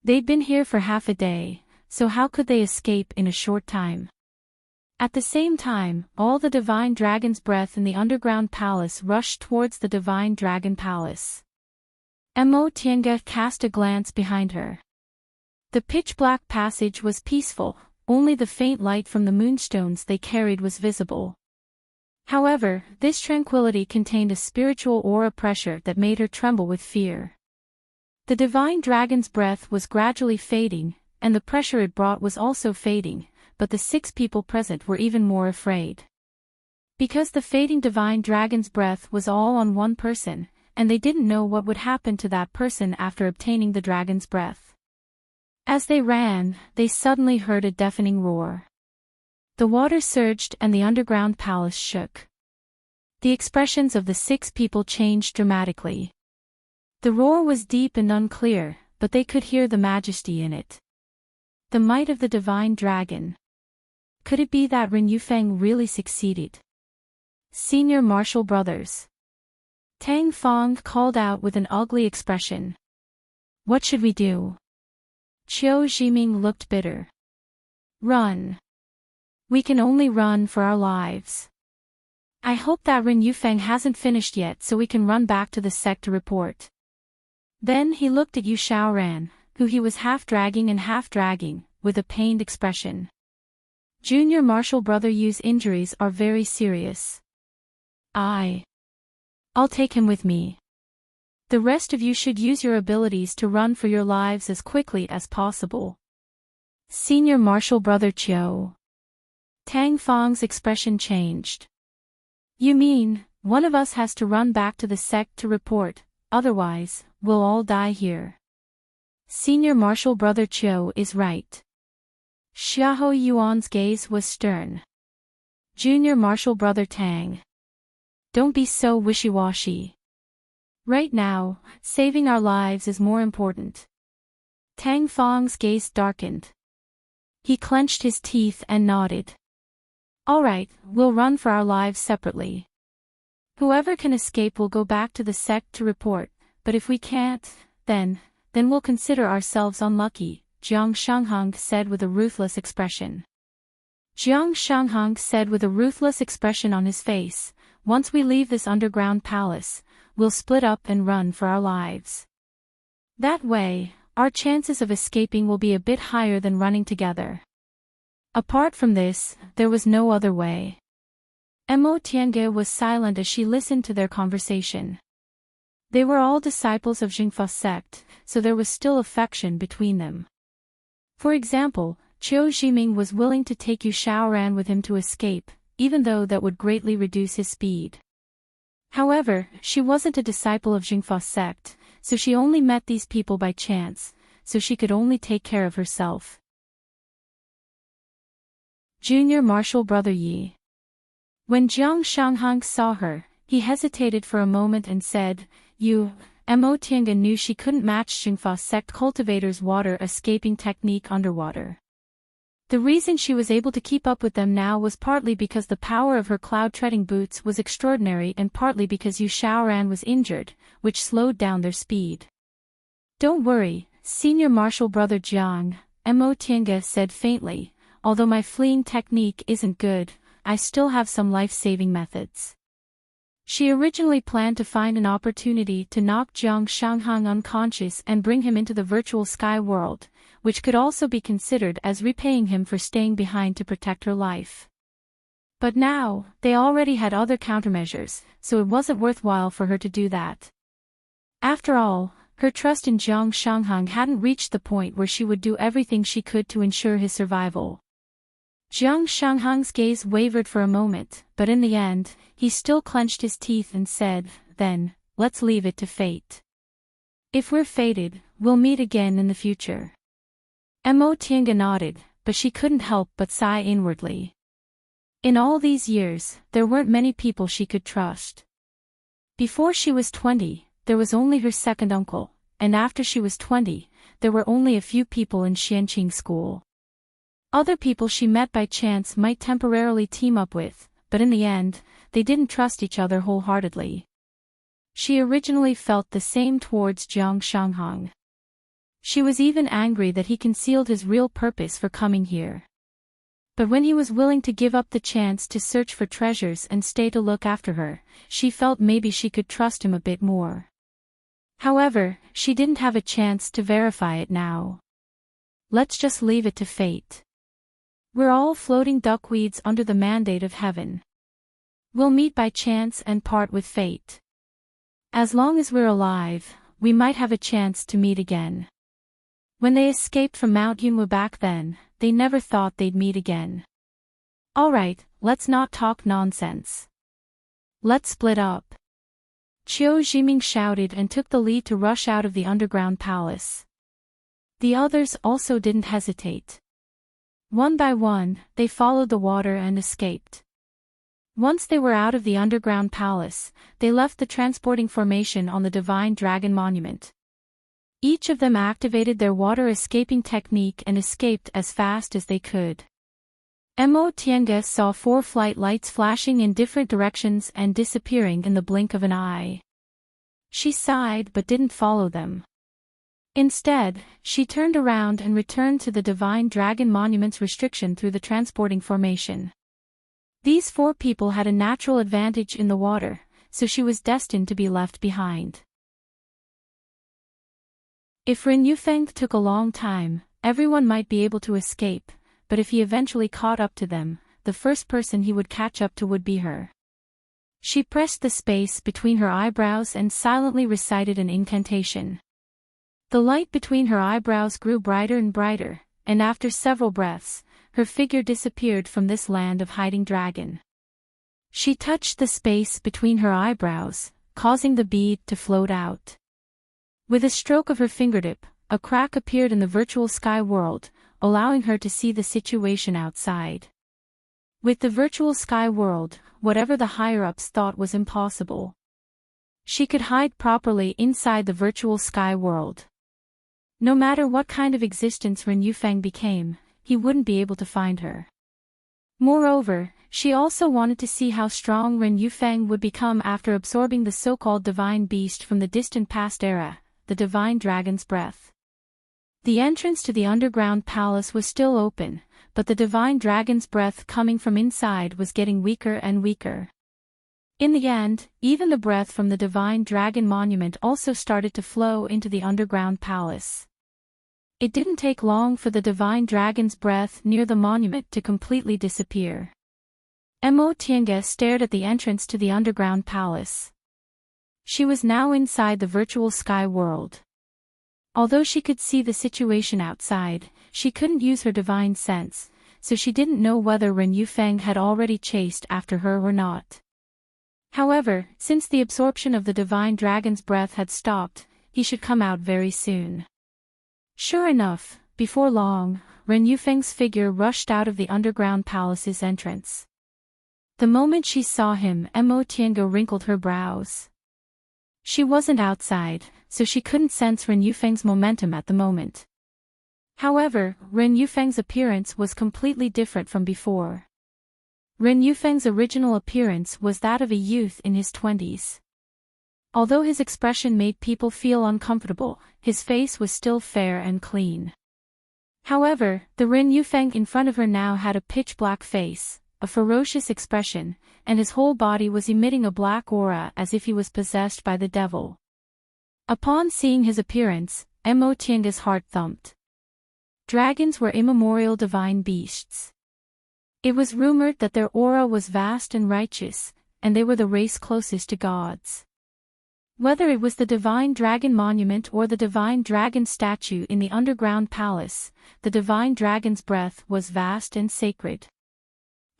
Speaker 1: They'd been here for half a day, so how could they escape in a short time? At the same time, all the divine dragon's breath in the underground palace rushed towards the divine dragon palace. Mo Tiange cast a glance behind her. The pitch-black passage was peaceful, only the faint light from the moonstones they carried was visible. However, this tranquility contained a spiritual aura pressure that made her tremble with fear. The divine dragon's breath was gradually fading, and the pressure it brought was also fading, but the 6 people present were even more afraid. Because the fading divine dragon's breath was all on one person, and they didn't know what would happen to that person after obtaining the dragon's breath. As they ran, they suddenly heard a deafening roar. The water surged and the underground palace shook. The expressions of the 6 people changed dramatically. The roar was deep and unclear, but they could hear the majesty in it. The might of the divine dragon. Could it be that Ren Yufeng really succeeded? Senior Martial Brothers. Tang Fong called out with an ugly expression. What should we do? Qiu Zhiming looked bitter. Run. We can only run for our lives. I hope that Ren Yufeng hasn't finished yet so we can run back to the sect to report. Then he looked at Yu Xiaoran, who he was half dragging, with a pained expression. Junior Martial Brother Yu's injuries are very serious. I'll take him with me. The rest of you should use your abilities to run for your lives as quickly as possible. Senior Martial Brother Qiu. Tang Fong's expression changed. You mean, one of us has to run back to the sect to report, otherwise, we'll all die here. Senior Martial Brother Qiu is right. Xiahou Yuan's gaze was stern. Junior Martial Brother Tang. Don't be so wishy-washy. Right now, saving our lives is more important. Tang Fong's gaze darkened. He clenched his teeth and nodded. All right, we'll run for our lives separately. Whoever can escape will go back to the sect to report, but if we can't, then we'll consider ourselves unlucky, Jiang Shanghang said with a ruthless expression. Jiang Shanghang said with a ruthless expression on his face, once we leave this underground palace, we'll split up and run for our lives. That way, our chances of escaping will be a bit higher than running together. Apart from this, there was no other way. Mo Tiange was silent as she listened to their conversation. They were all disciples of Jingfa sect, so there was still affection between them. For example, Qiu Zhiming was willing to take Yu Xiaoran with him to escape, even though that would greatly reduce his speed. However, she wasn't a disciple of Jingfa sect, so she only met these people by chance, so she could only take care of herself. Junior Martial Brother Yi. When Jiang Shanghang saw her, he hesitated for a moment and said, Mo Tiange knew she couldn't match Jingfa sect cultivators' water escaping technique underwater. The reason she was able to keep up with them now was partly because the power of her cloud-treading boots was extraordinary and partly because Yu Xiaoran was injured, which slowed down their speed. Don't worry, Senior Martial Brother Jiang, Mo Tiange said faintly, although my fleeing technique isn't good, I still have some life-saving methods. She originally planned to find an opportunity to knock Jiang Shanghang unconscious and bring him into the virtual sky world, which could also be considered as repaying him for staying behind to protect her life. But now, they already had other countermeasures, so it wasn't worthwhile for her to do that. After all, her trust in Jiang Shanghang hadn't reached the point where she would do everything she could to ensure his survival. Jiang Shanghang's gaze wavered for a moment, but in the end, he still clenched his teeth and said, then, let's leave it to fate. If we're fated, we'll meet again in the future. Mo Tiange nodded, but she couldn't help but sigh inwardly. In all these years, there weren't many people she could trust. Before she was 20, there was only her second uncle, and after she was 20, there were only a few people in Xianqing school. Other people she met by chance might temporarily team up with, but in the end, they didn't trust each other wholeheartedly. She originally felt the same towards Jiang Shanghang. She was even angry that he concealed his real purpose for coming here. But when he was willing to give up the chance to search for treasures and stay to look after her, she felt maybe she could trust him a bit more. However, she didn't have a chance to verify it now. Let's just leave it to fate. We're all floating duckweeds under the mandate of heaven. We'll meet by chance and part with fate. As long as we're alive, we might have a chance to meet again. When they escaped from Mount Yunwu back then, they never thought they'd meet again. Alright, let's not talk nonsense. Let's split up. Qiu Zhiming shouted and took the lead to rush out of the underground palace. The others also didn't hesitate. One by one, they followed the water and escaped. Once they were out of the underground palace, they left the transporting formation on the Divine Dragon Monument. Each of them activated their water escaping technique and escaped as fast as they could. Mo Tiange saw 4 flight lights flashing in different directions and disappearing in the blink of an eye. She sighed but didn't follow them. Instead, she turned around and returned to the Divine Dragon Monument's restriction through the transporting formation. These 4 people had a natural advantage in the water, so she was destined to be left behind. If Ren Yufeng took a long time, everyone might be able to escape, but if he eventually caught up to them, the first person he would catch up to would be her. She pressed the space between her eyebrows and silently recited an incantation. The light between her eyebrows grew brighter and brighter, and after several breaths, her figure disappeared from this land of hiding dragon. She touched the space between her eyebrows, causing the bead to float out. With a stroke of her fingertip, a crack appeared in the virtual sky world, allowing her to see the situation outside. With the virtual sky world, whatever the higher-ups thought was impossible. She could hide properly inside the virtual sky world. No matter what kind of existence Ren Yufeng became, he wouldn't be able to find her. Moreover, she also wanted to see how strong Ren Yufeng would become after absorbing the so-called divine beast from the distant past era, the divine dragon's breath. The entrance to the underground palace was still open, but the divine dragon's breath coming from inside was getting weaker and weaker. In the end, even the breath from the divine dragon monument also started to flow into the underground palace. It didn't take long for the divine dragon's breath near the monument to completely disappear. Mo Tiange stared at the entrance to the underground palace. She was now inside the virtual sky world. Although she could see the situation outside, she couldn't use her divine sense, so she didn't know whether Ren Yufeng had already chased after her or not. However, since the absorption of the divine dragon's breath had stopped, he should come out very soon. Sure enough, before long, Ren Yufeng's figure rushed out of the underground palace's entrance. The moment she saw him, Mo Tiange wrinkled her brows. She wasn't outside, so she couldn't sense Ren Yufeng's momentum at the moment. However, Ren Yufeng's appearance was completely different from before. Ren Yufeng's original appearance was that of a youth in his 20s. Although his expression made people feel uncomfortable, his face was still fair and clean. However, the Ren Yufeng in front of her now had a pitch-black face, a ferocious expression, and his whole body was emitting a black aura as if he was possessed by the devil. Upon seeing his appearance, Mo Tiange's heart thumped. Dragons were immemorial divine beasts. It was rumored that their aura was vast and righteous, and they were the race closest to gods. Whether it was the Divine Dragon Monument or the Divine Dragon statue in the underground palace, the Divine Dragon's breath was vast and sacred.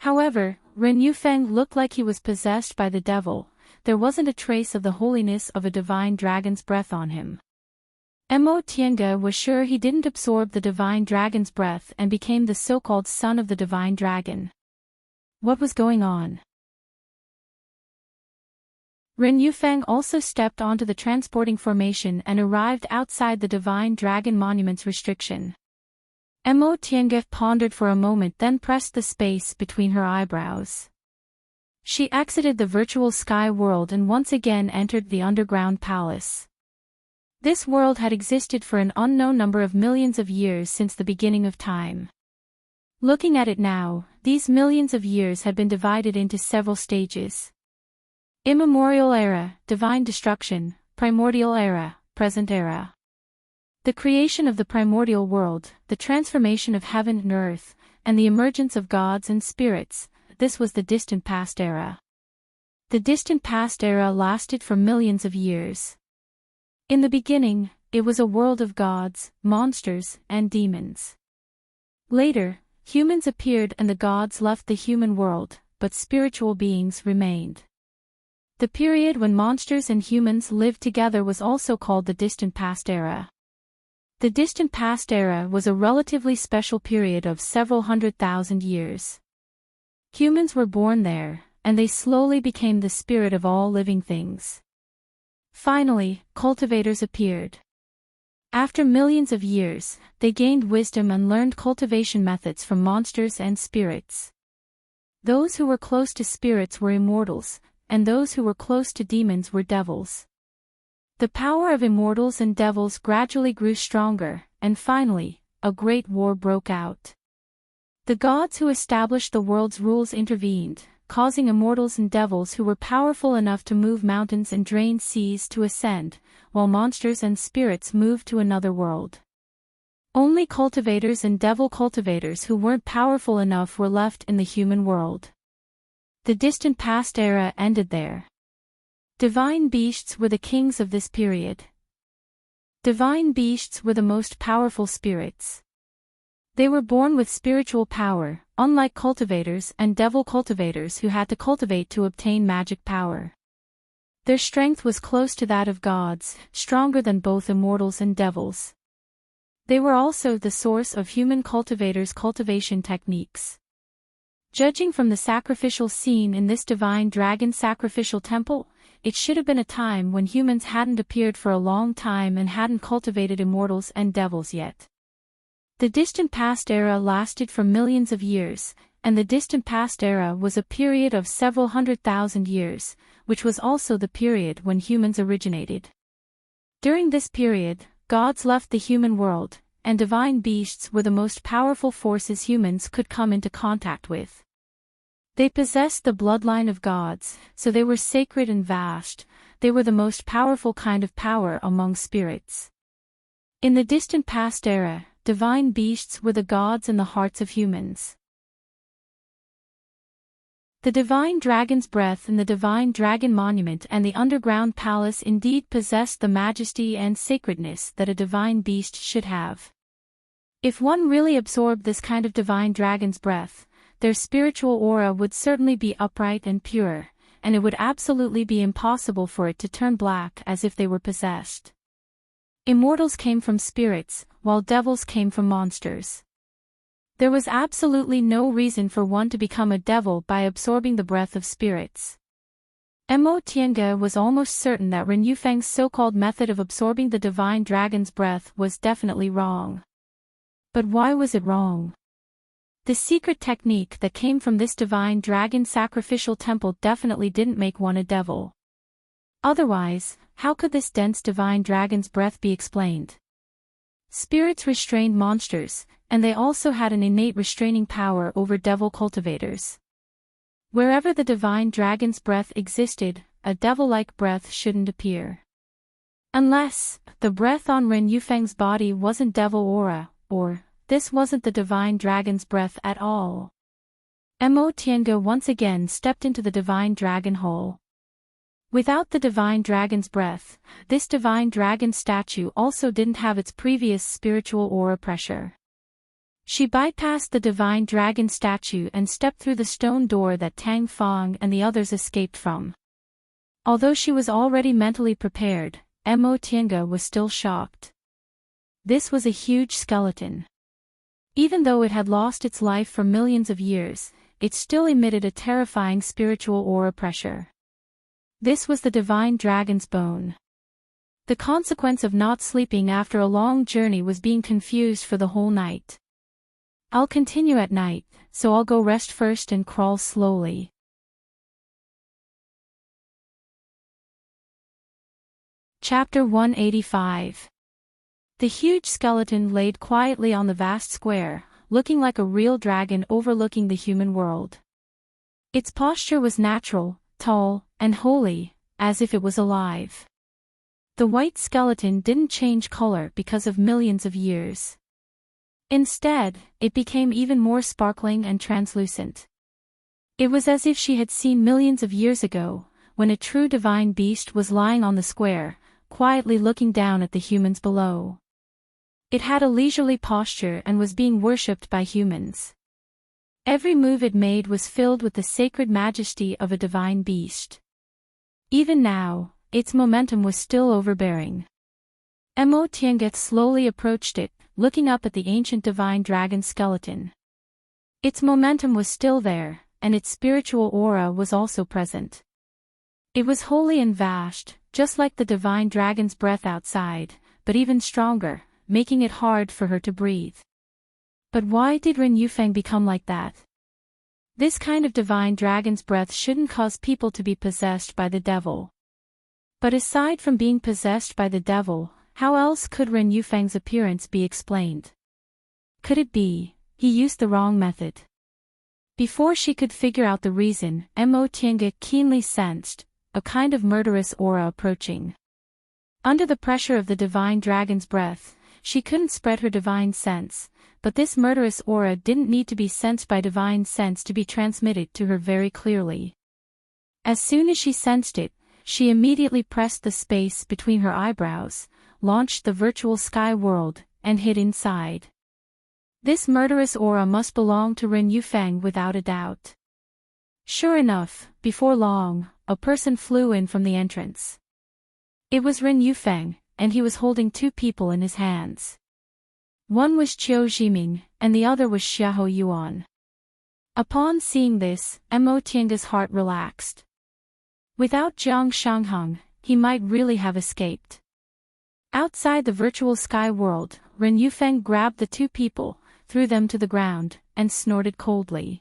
Speaker 1: However, Ren Yufeng looked like he was possessed by the devil. There wasn't a trace of the holiness of a divine dragon's breath on him. Mo Tiange was sure he didn't absorb the divine dragon's breath and became the so-called son of the divine dragon. What was going on? Ren Yufeng also stepped onto the transporting formation and arrived outside the divine dragon monument's restriction. Mo Tiange pondered for a moment, then pressed the space between her eyebrows. She exited the virtual sky world and once again entered the underground palace. This world had existed for an unknown number of millions of years since the beginning of time. Looking at it now, these millions of years had been divided into several stages. Immemorial era, divine destruction, primordial era, present era. The creation of the primordial world, the transformation of heaven and earth, and the emergence of gods and spirits, this was the distant past era. The distant past era lasted for millions of years. In the beginning, it was a world of gods, monsters, and demons. Later, humans appeared and the gods left the human world, but spiritual beings remained. The period when monsters and humans lived together was also called the distant past era. The distant past era was a relatively special period of several 100,000 years. Humans were born there, and they slowly became the spirit of all living things. Finally, cultivators appeared. After millions of years, they gained wisdom and learned cultivation methods from monsters and spirits. Those who were close to spirits were immortals, and those who were close to demons were devils. The power of immortals and devils gradually grew stronger, and finally, a great war broke out. The gods who established the world's rules intervened, causing immortals and devils who were powerful enough to move mountains and drain seas to ascend, while monsters and spirits moved to another world. Only cultivators and devil cultivators who weren't powerful enough were left in the human world. The distant past era ended there. Divine beasts were the kings of this period. Divine beasts were the most powerful spirits. They were born with spiritual power, unlike cultivators and devil cultivators who had to cultivate to obtain magic power. Their strength was close to that of gods, stronger than both immortals and devils. They were also the source of human cultivators' cultivation techniques. Judging from the sacrificial scene in this divine dragon sacrificial temple, it should have been a time when humans hadn't appeared for a long time and hadn't cultivated immortals and devils yet. The distant past era lasted for millions of years, and the distant past era was a period of several 100,000 years, which was also the period when humans originated. During this period, gods left the human world, and divine beasts were the most powerful forces humans could come into contact with. They possessed the bloodline of gods, so they were sacred and vast. They were the most powerful kind of power among spirits. In the distant past era, divine beasts were the gods in the hearts of humans. The divine dragon's breath and the divine dragon monument and the underground palace indeed possessed the majesty and sacredness that a divine beast should have. If one really absorbed this kind of divine dragon's breath, their spiritual aura would certainly be upright and pure, and it would absolutely be impossible for it to turn black as if they were possessed. Immortals came from spirits, while devils came from monsters. There was absolutely no reason for one to become a devil by absorbing the breath of spirits. Mo Tiange was almost certain that Ren Yufeng's so-called method of absorbing the divine dragon's breath was definitely wrong. But why was it wrong? The secret technique that came from this divine dragon sacrificial temple definitely didn't make one a devil. Otherwise, how could this dense divine dragon's breath be explained? Spirits restrained monsters, and they also had an innate restraining power over devil cultivators. Wherever the divine dragon's breath existed, a devil-like breath shouldn't appear. Unless, the breath on Ren Yufeng's body wasn't devil aura, or, this wasn't the divine dragon's breath at all. Mo Tiange once again stepped into the divine dragon hole. Without the divine dragon's breath, this divine dragon statue also didn't have its previous spiritual aura pressure. She bypassed the divine dragon statue and stepped through the stone door that Tang Fong and the others escaped from. Although she was already mentally prepared, Mo Tiange was still shocked. This was a huge skeleton. Even though it had lost its life for millions of years, it still emitted a terrifying spiritual aura pressure. This was the divine dragon's bone. The consequence of not sleeping after a long journey was being confused for the whole night. I'll continue at night, so I'll go rest first and crawl slowly. Chapter 185. The huge skeleton laid quietly on the vast square, looking like a real dragon overlooking the human world. Its posture was natural, tall, and holy, as if it was alive. The white skeleton didn't change color because of millions of years. Instead, it became even more sparkling and translucent. It was as if she had seen millions of years ago, when a true divine beast was lying on the square, quietly looking down at the humans below. It had a leisurely posture and was being worshipped by humans. Every move it made was filled with the sacred majesty of a divine beast. Even now, its momentum was still overbearing. Mo Tiange slowly approached it, looking up at the ancient divine dragon skeleton. Its momentum was still there, and its spiritual aura was also present. It was holy and vast, just like the divine dragon's breath outside, but even stronger, making it hard for her to breathe. But why did Ren Yufeng become like that? This kind of divine dragon's breath shouldn't cause people to be possessed by the devil. But aside from being possessed by the devil, how else could Ren Yufeng's appearance be explained? Could it be he used the wrong method? Before she could figure out the reason, Mo Tiange keenly sensed a kind of murderous aura approaching. Under the pressure of the divine dragon's breath, she couldn't spread her divine sense, but this murderous aura didn't need to be sensed by divine sense to be transmitted to her very clearly. As soon as she sensed it, she immediately pressed the space between her eyebrows, launched the virtual sky world, and hid inside. This murderous aura must belong to Ren Yufeng without a doubt. Sure enough, before long, a person flew in from the entrance. It was Ren Yufeng, and he was holding two people in his hands. One was Qiu Zhiming, and the other was Xiahou Yuan. Upon seeing this, Mo Tiange's heart relaxed. Without Jiang Shangheng, he might really have escaped. Outside the virtual sky world, Ren Yufeng grabbed the two people, threw them to the ground, and snorted coldly.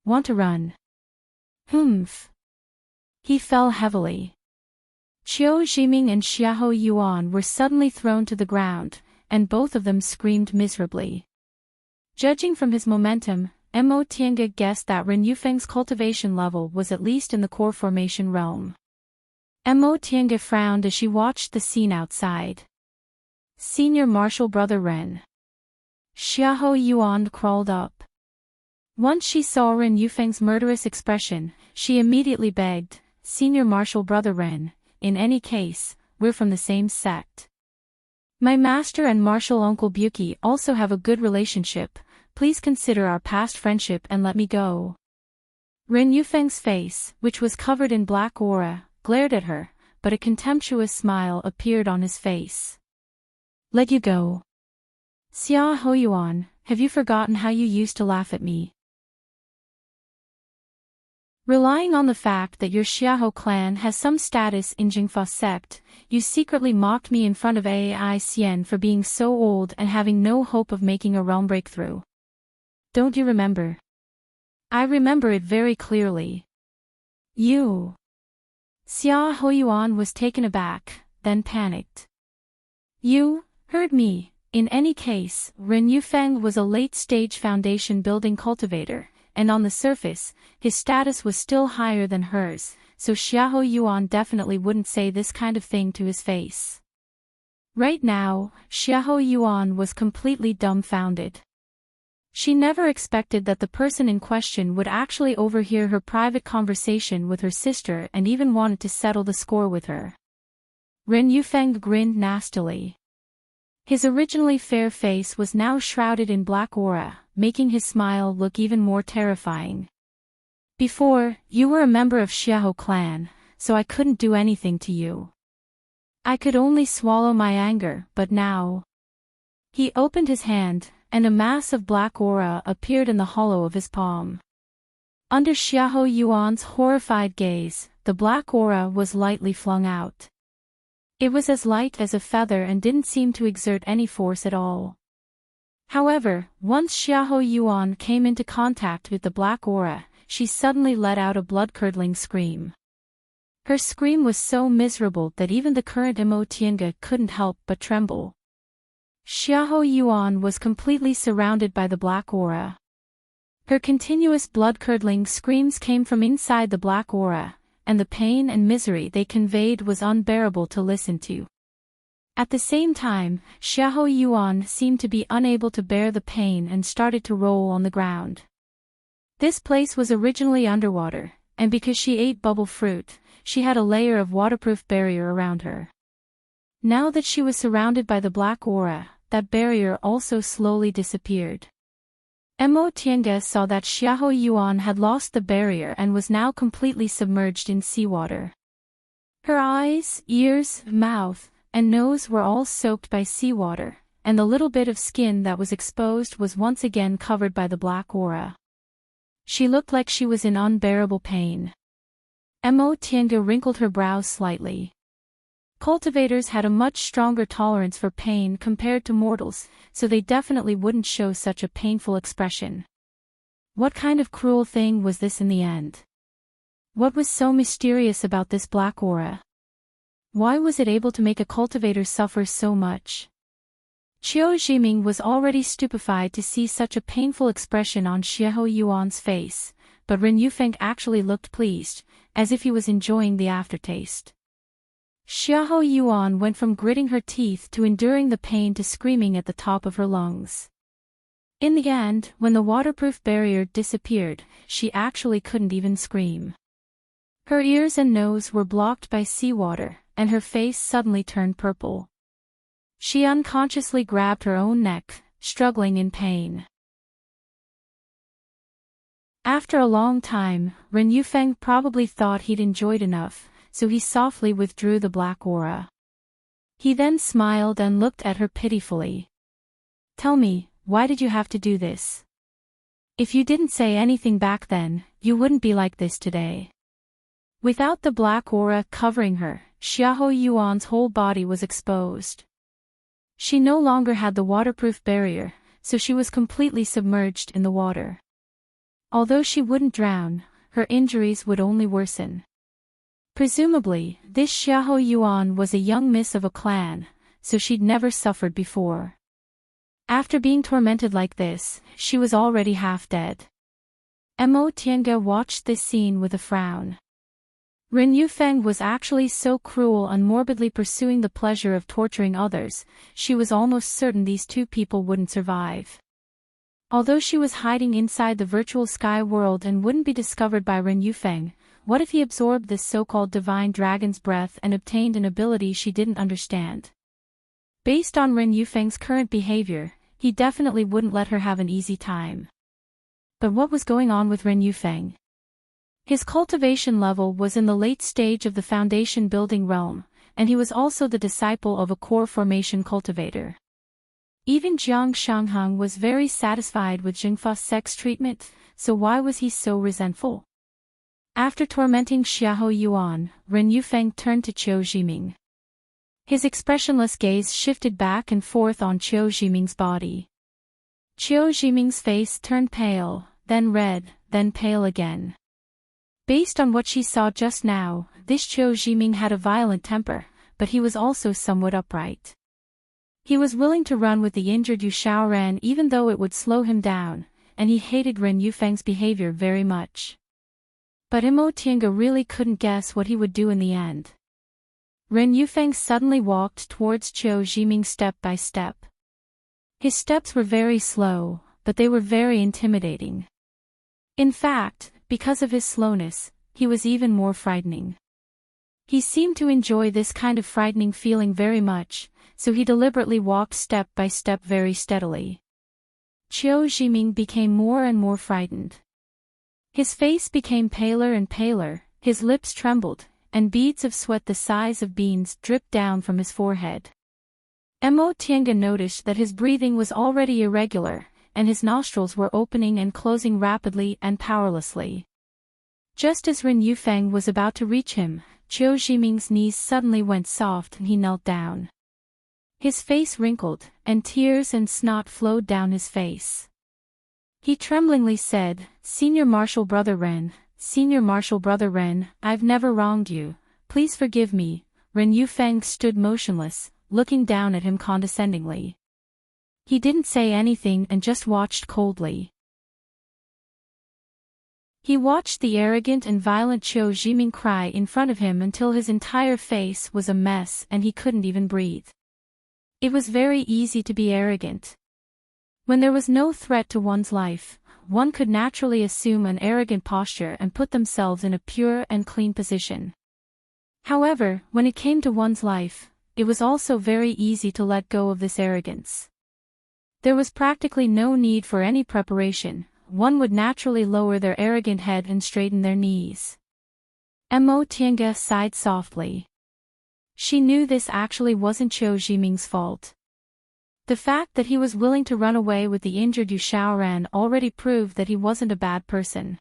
Speaker 1: Want to run? Humph. He fell heavily. Qiu Zhiming and Xiahou Yuan were suddenly thrown to the ground, and both of them screamed miserably. Judging from his momentum, Mo Tiange guessed that Ren Yufeng's cultivation level was at least in the core formation realm. Mo Tiange frowned as she watched the scene outside. Senior Martial Brother Ren. Xiahou Yuan crawled up. Once she saw Ren Yufeng's murderous expression, she immediately begged, Senior Martial Brother Ren, in any case, we're from the same sect. My master and martial uncle Buki also have a good relationship, please consider our past friendship and let me go. Ren Yufeng's face, which was covered in black aura, glared at her, but a contemptuous smile appeared on his face. Let you go. Xiahou Yuan, have you forgotten how you used to laugh at me? Relying on the fact that your Xiahou clan has some status in Jingfa sect, you secretly mocked me in front of Ai Xian for being so old and having no hope of making a realm breakthrough. Don't you remember? I remember it very clearly. You. Xiahou Yuan was taken aback, then panicked. You heard me. In any case, Ren Yufeng was a late-stage foundation building cultivator, and on the surface, his status was still higher than hers, so Xiahou Yuan definitely wouldn't say this kind of thing to his face. Right now, Xiahou Yuan was completely dumbfounded. She never expected that the person in question would actually overhear her private conversation with her sister and even wanted to settle the score with her. Ren Yufeng grinned nastily. His originally fair face was now shrouded in black aura, making his smile look even more terrifying. Before, you were a member of Xiahou clan, so I couldn't do anything to you. I could only swallow my anger, but now... He opened his hand, and a mass of black aura appeared in the hollow of his palm. Under Xiahou Yuan's horrified gaze, the black aura was lightly flung out. It was as light as a feather and didn't seem to exert any force at all. However, once Xiahou Yuan came into contact with the black aura, she suddenly let out a blood-curdling scream. Her scream was so miserable that even the current Mo Tiange couldn't help but tremble. Xiahou Yuan was completely surrounded by the black aura. Her continuous blood-curdling screams came from inside the black aura, and the pain and misery they conveyed was unbearable to listen to. At the same time, Xiahou Yuan seemed to be unable to bear the pain and started to roll on the ground. This place was originally underwater, and because she ate bubble fruit, she had a layer of waterproof barrier around her. Now that she was surrounded by the black aura, that barrier also slowly disappeared. Mo Tiange saw that Xiahou Yuan had lost the barrier and was now completely submerged in seawater. Her eyes, ears, mouth, and nose were all soaked by seawater, and the little bit of skin that was exposed was once again covered by the black aura. She looked like she was in unbearable pain. Mo Tiange wrinkled her brows slightly. Cultivators had a much stronger tolerance for pain compared to mortals, so they definitely wouldn't show such a painful expression. What kind of cruel thing was this in the end? What was so mysterious about this black aura? Why was it able to make a cultivator suffer so much? Qiu Zhiming was already stupefied to see such a painful expression on Xiahou Yuan's face, but Ren Yufeng actually looked pleased, as if he was enjoying the aftertaste. Xiahou Yuan went from gritting her teeth to enduring the pain to screaming at the top of her lungs. In the end, when the waterproof barrier disappeared, she actually couldn't even scream. Her ears and nose were blocked by seawater, and her face suddenly turned purple. She unconsciously grabbed her own neck, struggling in pain. After a long time, Ren Yufeng probably thought he'd enjoyed enough, so he softly withdrew the black aura. He then smiled and looked at her pitifully. "Tell me, why did you have to do this? If you didn't say anything back then, you wouldn't be like this today." Without the black aura covering her, Xiahou Yuan's whole body was exposed. She no longer had the waterproof barrier, so she was completely submerged in the water. Although she wouldn't drown, her injuries would only worsen. Presumably, this Xiahou Yuan was a young miss of a clan, so she'd never suffered before. After being tormented like this, she was already half dead. Mo Tiange watched this scene with a frown. Ren Yufeng was actually so cruel and morbidly pursuing the pleasure of torturing others, she was almost certain these two people wouldn't survive. Although she was hiding inside the virtual sky world and wouldn't be discovered by Ren Yufeng, what if he absorbed this so-called divine dragon's breath and obtained an ability she didn't understand? Based on Ren Yufeng's current behavior, he definitely wouldn't let her have an easy time. But what was going on with Ren Yufeng? His cultivation level was in the late stage of the foundation building realm, and he was also the disciple of a core formation cultivator. Even Jiang Shanghang was very satisfied with Jingfa's sex treatment, so why was he so resentful? After tormenting Xiahou Yuan, Ren Yufeng turned to Qiu Zhiming. His expressionless gaze shifted back and forth on Qiu Zhiming's body. Qiu Zhiming's face turned pale, then red, then pale again. Based on what she saw just now, this Qiu Zhiming had a violent temper, but he was also somewhat upright. He was willing to run with the injured Yu Shaoran even though it would slow him down, and he hated Ren Yufeng's behavior very much. But Mo Tiange really couldn't guess what he would do in the end. Ren Yufeng suddenly walked towards Qiu Zhiming step by step. His steps were very slow, but they were very intimidating. In fact, because of his slowness, he was even more frightening. He seemed to enjoy this kind of frightening feeling very much, so he deliberately walked step by step very steadily. Qiu Zhiming became more and more frightened. His face became paler and paler, his lips trembled, and beads of sweat the size of beans dripped down from his forehead. Mo Tiange noticed that his breathing was already irregular, and his nostrils were opening and closing rapidly and powerlessly. Just as Ren Yufeng was about to reach him, Qiu Zhiming's knees suddenly went soft and he knelt down. His face wrinkled, and tears and snot flowed down his face. He tremblingly said, "Senior Marshal Brother Ren, Senior Marshal Brother Ren, I've never wronged you, please forgive me." Ren Yufeng stood motionless, looking down at him condescendingly. He didn't say anything and just watched coldly. He watched the arrogant and violent Qiu Zhiming cry in front of him until his entire face was a mess and he couldn't even breathe. It was very easy to be arrogant. When there was no threat to one's life, one could naturally assume an arrogant posture and put themselves in a pure and clean position. However, when it came to one's life, it was also very easy to let go of this arrogance. There was practically no need for any preparation. One would naturally lower their arrogant head and straighten their knees. Mo Tiange sighed softly. She knew this actually wasn't Qiu Jiming's fault. The fact that he was willing to run away with the injured Yu Xiaoran already proved that he wasn't a bad person.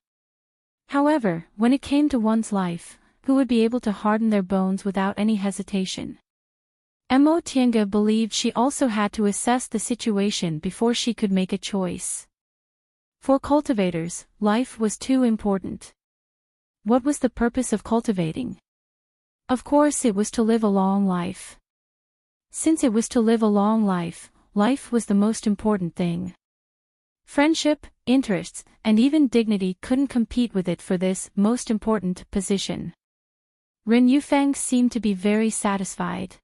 Speaker 1: However, when it came to one's life, who would be able to harden their bones without any hesitation? Mo Tiange believed she also had to assess the situation before she could make a choice. For cultivators, life was too important. What was the purpose of cultivating? Of course it was to live a long life. Since it was to live a long life, life was the most important thing. Friendship, interests, and even dignity couldn't compete with it for this most important position. Ren Yufeng seemed to be very satisfied.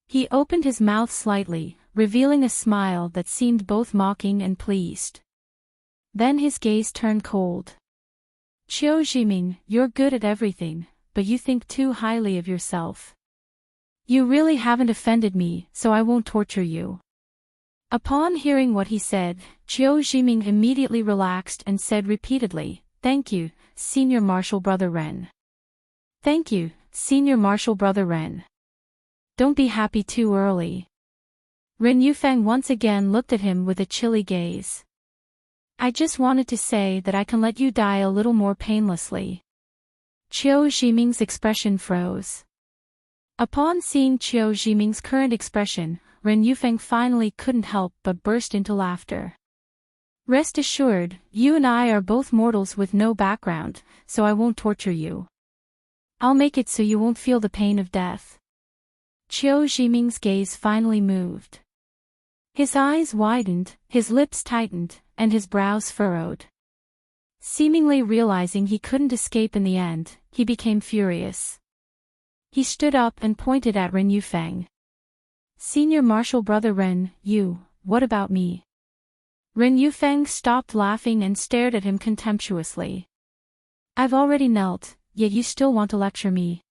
Speaker 1: He opened his mouth slightly, revealing a smile that seemed both mocking and pleased. Then his gaze turned cold. Qiu Jiming, you're good at everything, but you think too highly of yourself. You really haven't offended me, so I won't torture you. Upon hearing what he said, Qiu Jiming immediately relaxed and said repeatedly, "Thank you, Senior Marshal Brother Ren. Thank you, Senior Marshal Brother Ren. Don't be happy too early." Ren Yufeng once again looked at him with a chilly gaze. "I just wanted to say that I can let you die a little more painlessly." Qiu Jiming's expression froze. Upon seeing Qiu Jiming's current expression, Ren Yufeng finally couldn't help but burst into laughter. "Rest assured, you and I are both mortals with no background, so I won't torture you. I'll make it so you won't feel the pain of death." Qiu Jiming's gaze finally moved. His eyes widened, his lips tightened, and his brows furrowed. Seemingly realizing he couldn't escape in the end, he became furious. He stood up and pointed at Ren Yufeng. "Senior Marshal Brother Ren, what about me?" Ren Yufeng stopped laughing and stared at him contemptuously. "I've already knelt, yet you still want to lecture me."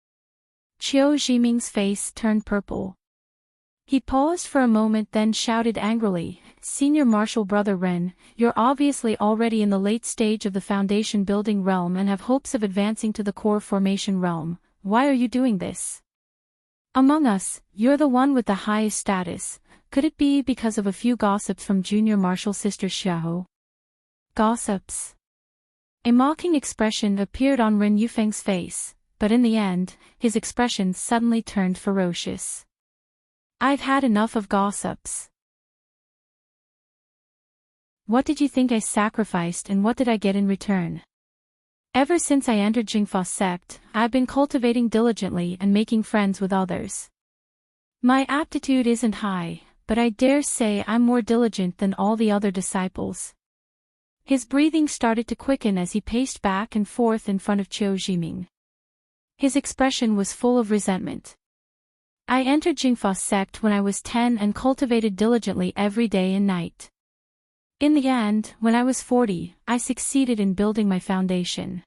Speaker 1: Qiu Jiming's face turned purple. He paused for a moment then shouted angrily, "Senior Marshal Brother Ren, you're obviously already in the late stage of the foundation building realm and have hopes of advancing to the core formation realm. Why are you doing this? Among us, you're the one with the highest status. Could it be because of a few gossips from Junior Marshal Sister Xiao?" Gossips. A mocking expression appeared on Ren Yufeng's face, but in the end, his expression suddenly turned ferocious. "I've had enough of gossips. What did you think I sacrificed and what did I get in return? Ever since I entered Jingfa sect, I've been cultivating diligently and making friends with others. My aptitude isn't high, but I dare say I'm more diligent than all the other disciples." His breathing started to quicken as he paced back and forth in front of Qiu Jiming. His expression was full of resentment. "I entered Jingfa sect when I was 10 and cultivated diligently every day and night. In the end, when I was 40, I succeeded in building my foundation.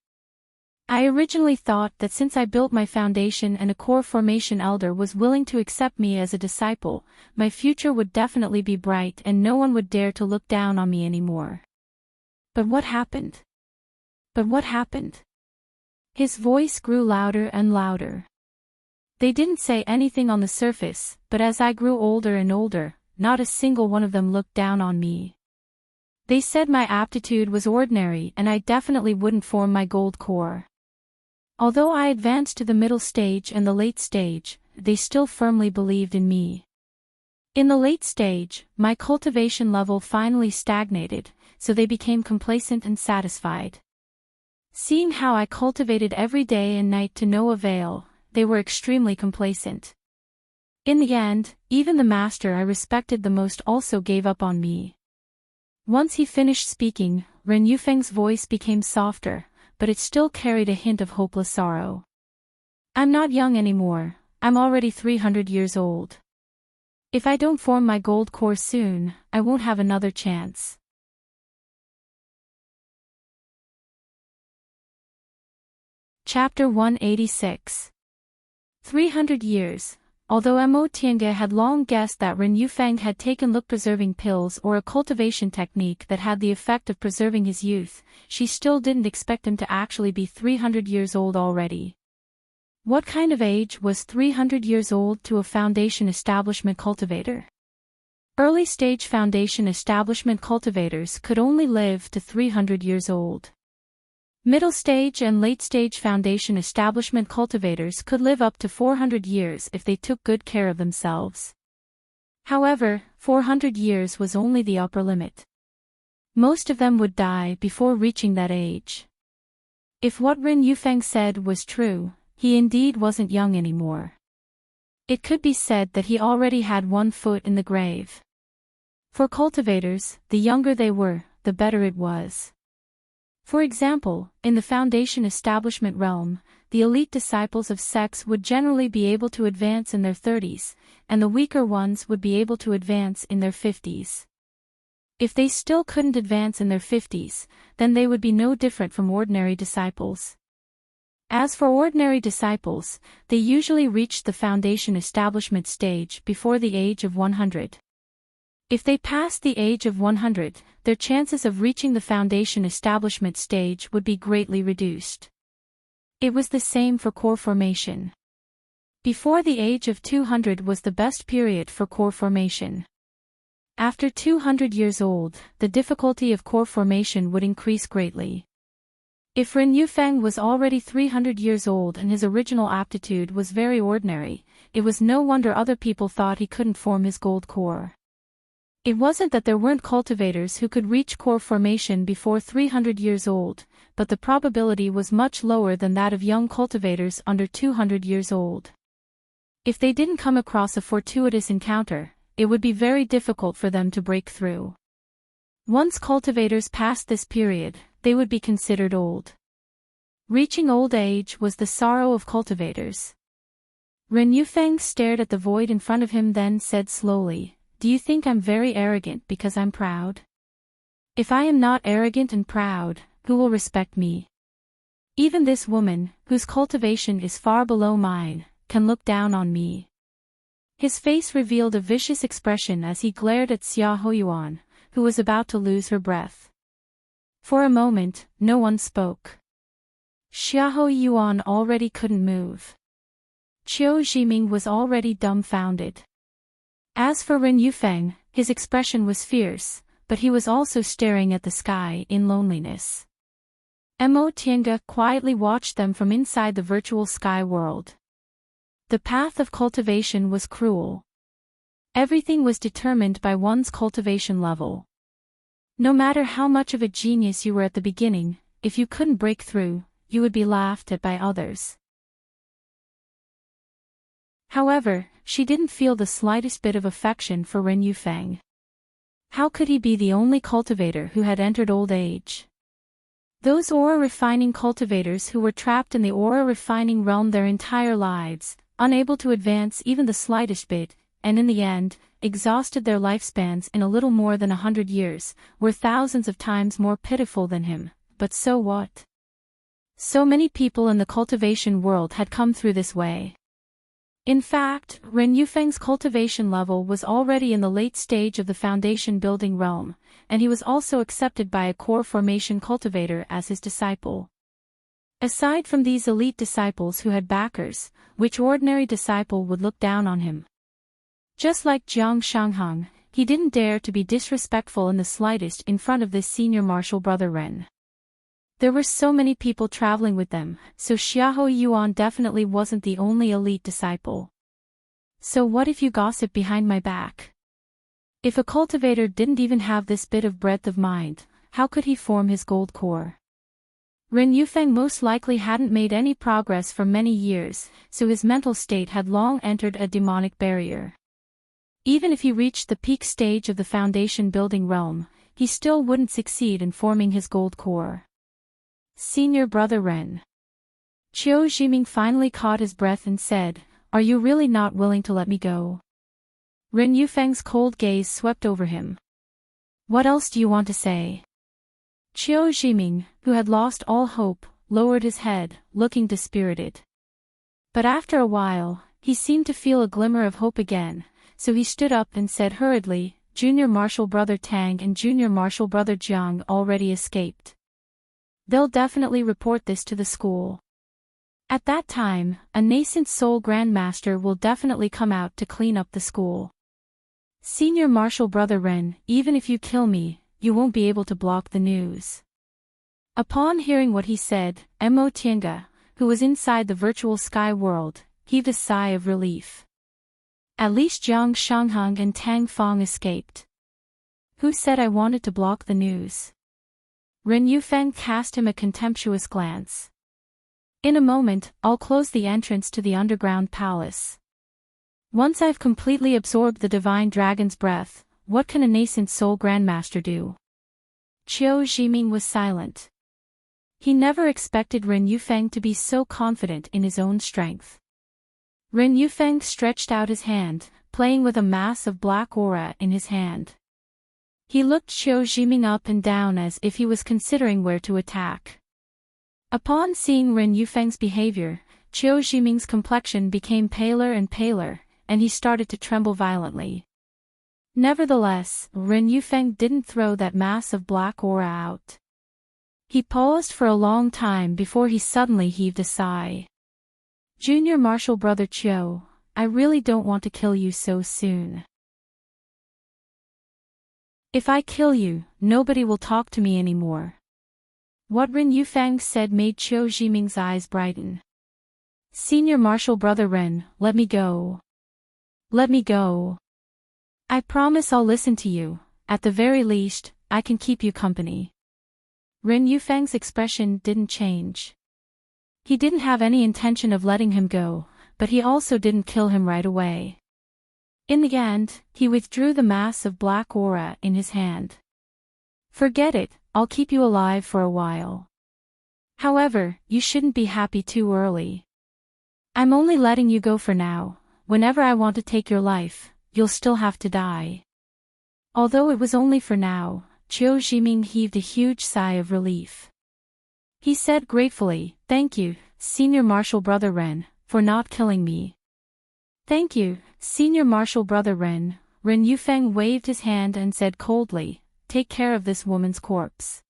Speaker 1: I originally thought that since I built my foundation and a core formation elder was willing to accept me as a disciple, my future would definitely be bright and no one would dare to look down on me anymore. But what happened? But what happened?" His voice grew louder and louder. "They didn't say anything on the surface, but as I grew older and older, not a single one of them looked down on me. They said my aptitude was ordinary and I definitely wouldn't form my gold core. Although I advanced to the middle stage and the late stage, they still firmly believed in me. In the late stage, my cultivation level finally stagnated, so they became complacent and satisfied. Seeing how I cultivated every day and night to no avail, they were extremely complacent. In the end, even the master I respected the most also gave up on me." Once he finished speaking, Ren Yufeng's voice became softer, but it still carried a hint of hopeless sorrow. "I'm not young anymore, I'm already 300 years old. If I don't form my gold core soon, I won't have another chance." Chapter 186. 300 years. Although Mo Tiange had long guessed that Ren Yufeng had taken look-preserving pills or a cultivation technique that had the effect of preserving his youth, she still didn't expect him to actually be 300 years old already. What kind of age was 300 years old to a foundation establishment cultivator? Early-stage foundation establishment cultivators could only live to 300 years old. Middle-stage and late-stage foundation establishment cultivators could live up to 400 years if they took good care of themselves. However, 400 years was only the upper limit. Most of them would die before reaching that age. If what Ren Yufeng said was true, he indeed wasn't young anymore. It could be said that he already had one foot in the grave. For cultivators, the younger they were, the better it was. For example, in the foundation establishment realm, the elite disciples of sects would generally be able to advance in their 30s, and the weaker ones would be able to advance in their 50s. If they still couldn't advance in their 50s, then they would be no different from ordinary disciples. As for ordinary disciples, they usually reached the foundation establishment stage before the age of 100. If they passed the age of 100, their chances of reaching the foundation establishment stage would be greatly reduced. It was the same for core formation. Before the age of 200 was the best period for core formation. After 200 years old, the difficulty of core formation would increase greatly. If Ren Yufeng was already 300 years old and his original aptitude was very ordinary, it was no wonder other people thought he couldn't form his gold core. It wasn't that there weren't cultivators who could reach core formation before 300 years old, but the probability was much lower than that of young cultivators under 200 years old. If they didn't come across a fortuitous encounter, it would be very difficult for them to break through. Once cultivators passed this period, they would be considered old. Reaching old age was the sorrow of cultivators. Ren Yufeng stared at the void in front of him, then said slowly, "Do you think I'm very arrogant because I'm proud? If I am not arrogant and proud, who will respect me? Even this woman, whose cultivation is far below mine, can look down on me." His face revealed a vicious expression as he glared at Xia Hoyuan, who was about to lose her breath. For a moment, no one spoke. Xia Hoyuan already couldn't move. Qiu Zhiming was already dumbfounded. As for Ren Yufeng, his expression was fierce, but he was also staring at the sky in loneliness. Mo Tiange quietly watched them from inside the virtual sky world. The path of cultivation was cruel. Everything was determined by one's cultivation level. No matter how much of a genius you were at the beginning, if you couldn't break through, you would be laughed at by others. However, she didn't feel the slightest bit of affection for Ren Yufeng. How could he be the only cultivator who had entered old age? Those aura-refining cultivators who were trapped in the aura-refining realm their entire lives, unable to advance even the slightest bit, and in the end, exhausted their lifespans in a little more than 100 years, were thousands of times more pitiful than him, but so what? So many people in the cultivation world had come through this way. In fact, Ren Yufeng's cultivation level was already in the late stage of the foundation building realm, and he was also accepted by a core formation cultivator as his disciple. Aside from these elite disciples who had backers, which ordinary disciple would look down on him? Just like Jiang Shanghang, he didn't dare to be disrespectful in the slightest in front of this senior martial brother Ren. There were so many people traveling with them, so Xiahou Yuan definitely wasn't the only elite disciple. So what if you gossip behind my back? If a cultivator didn't even have this bit of breadth of mind, how could he form his gold core? Ren Yufeng most likely hadn't made any progress for many years, so his mental state had long entered a demonic barrier. Even if he reached the peak stage of the foundation building realm, he still wouldn't succeed in forming his gold core. Senior brother Ren. Qiu Zhiming finally caught his breath and said, "Are you really not willing to let me go?" Ren Yufeng's cold gaze swept over him. "What else do you want to say?" Qiu Zhiming, who had lost all hope, lowered his head, looking dispirited. But after a while, he seemed to feel a glimmer of hope again, so he stood up and said hurriedly, "Junior Martial Brother Tang and Junior Martial Brother Jiang already escaped. They'll definitely report this to the school. At that time, a nascent soul grandmaster will definitely come out to clean up the school. Senior Marshal Brother Ren, even if you kill me, you won't be able to block the news. Upon hearing what he said, Mo Tiange, who was inside the virtual sky world, heaved a sigh of relief. At least Jiang Shanghang and Tang Fong escaped. Who said I wanted to block the news? Ren Yufeng cast him a contemptuous glance. In a moment, I'll close the entrance to the underground palace. Once I've completely absorbed the divine dragon's breath, what can a nascent soul grandmaster do? Qiu Zhiming was silent. He never expected Ren Yufeng to be so confident in his own strength. Ren Yufeng stretched out his hand, playing with a mass of black aura in his hand. He looked Qiu Zhiming up and down as if he was considering where to attack. Upon seeing Ren Yufeng's behavior, Qiu Zhiming's complexion became paler and paler, and he started to tremble violently. Nevertheless, Ren Yufeng didn't throw that mass of black aura out. He paused for a long time before he suddenly heaved a sigh. Junior Marshal Brother Qiu, I really don't want to kill you so soon. If I kill you, nobody will talk to me anymore. What Ren Yufeng said made Qiu Zhiming's eyes brighten. Senior Marshal Brother Ren, let me go. Let me go. I promise I'll listen to you, at the very least, I can keep you company. Ren Yufeng's expression didn't change. He didn't have any intention of letting him go, but he also didn't kill him right away. In the end, he withdrew the mass of black aura in his hand. Forget it, I'll keep you alive for a while. However, you shouldn't be happy too early. I'm only letting you go for now. Whenever I want to take your life, you'll still have to die. Although it was only for now, Qiu Zhiming heaved a huge sigh of relief. He said gratefully, Thank you, Senior Marshal Brother Ren, for not killing me. Thank you, Senior Marshal Brother Ren. Ren Yufeng waved his hand and said coldly, Take care of this woman's corpse.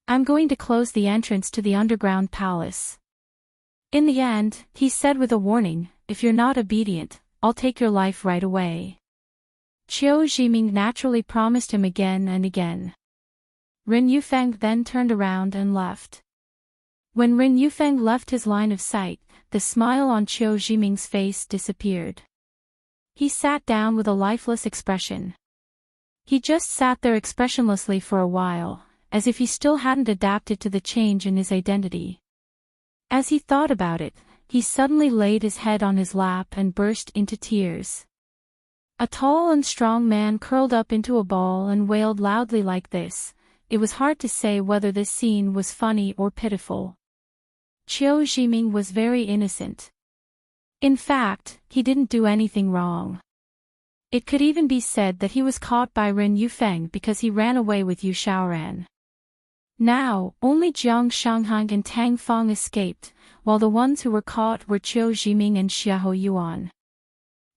Speaker 1: I'm going to close the entrance to the underground palace. In the end, he said with a warning, If you're not obedient, I'll take your life right away. Qiu Zhiming naturally promised him again and again. Ren Yufeng then turned around and left. When Ren Yufeng left his line of sight, the smile on Qiu Zhiming's face disappeared. He sat down with a lifeless expression. He just sat there expressionlessly for a while, as if he still hadn't adapted to the change in his identity. As he thought about it, he suddenly laid his head on his lap and burst into tears. A tall and strong man curled up into a ball and wailed loudly like this. It was hard to say whether this scene was funny or pitiful. Qiu Zhiming was very innocent. In fact, he didn't do anything wrong. It could even be said that he was caught by Ren Yufeng because he ran away with Yu Shaoran. Now, only Jiang Shanghang and Tang Fong escaped, while the ones who were caught were Qiu Zhiming and Xiahou Yuan.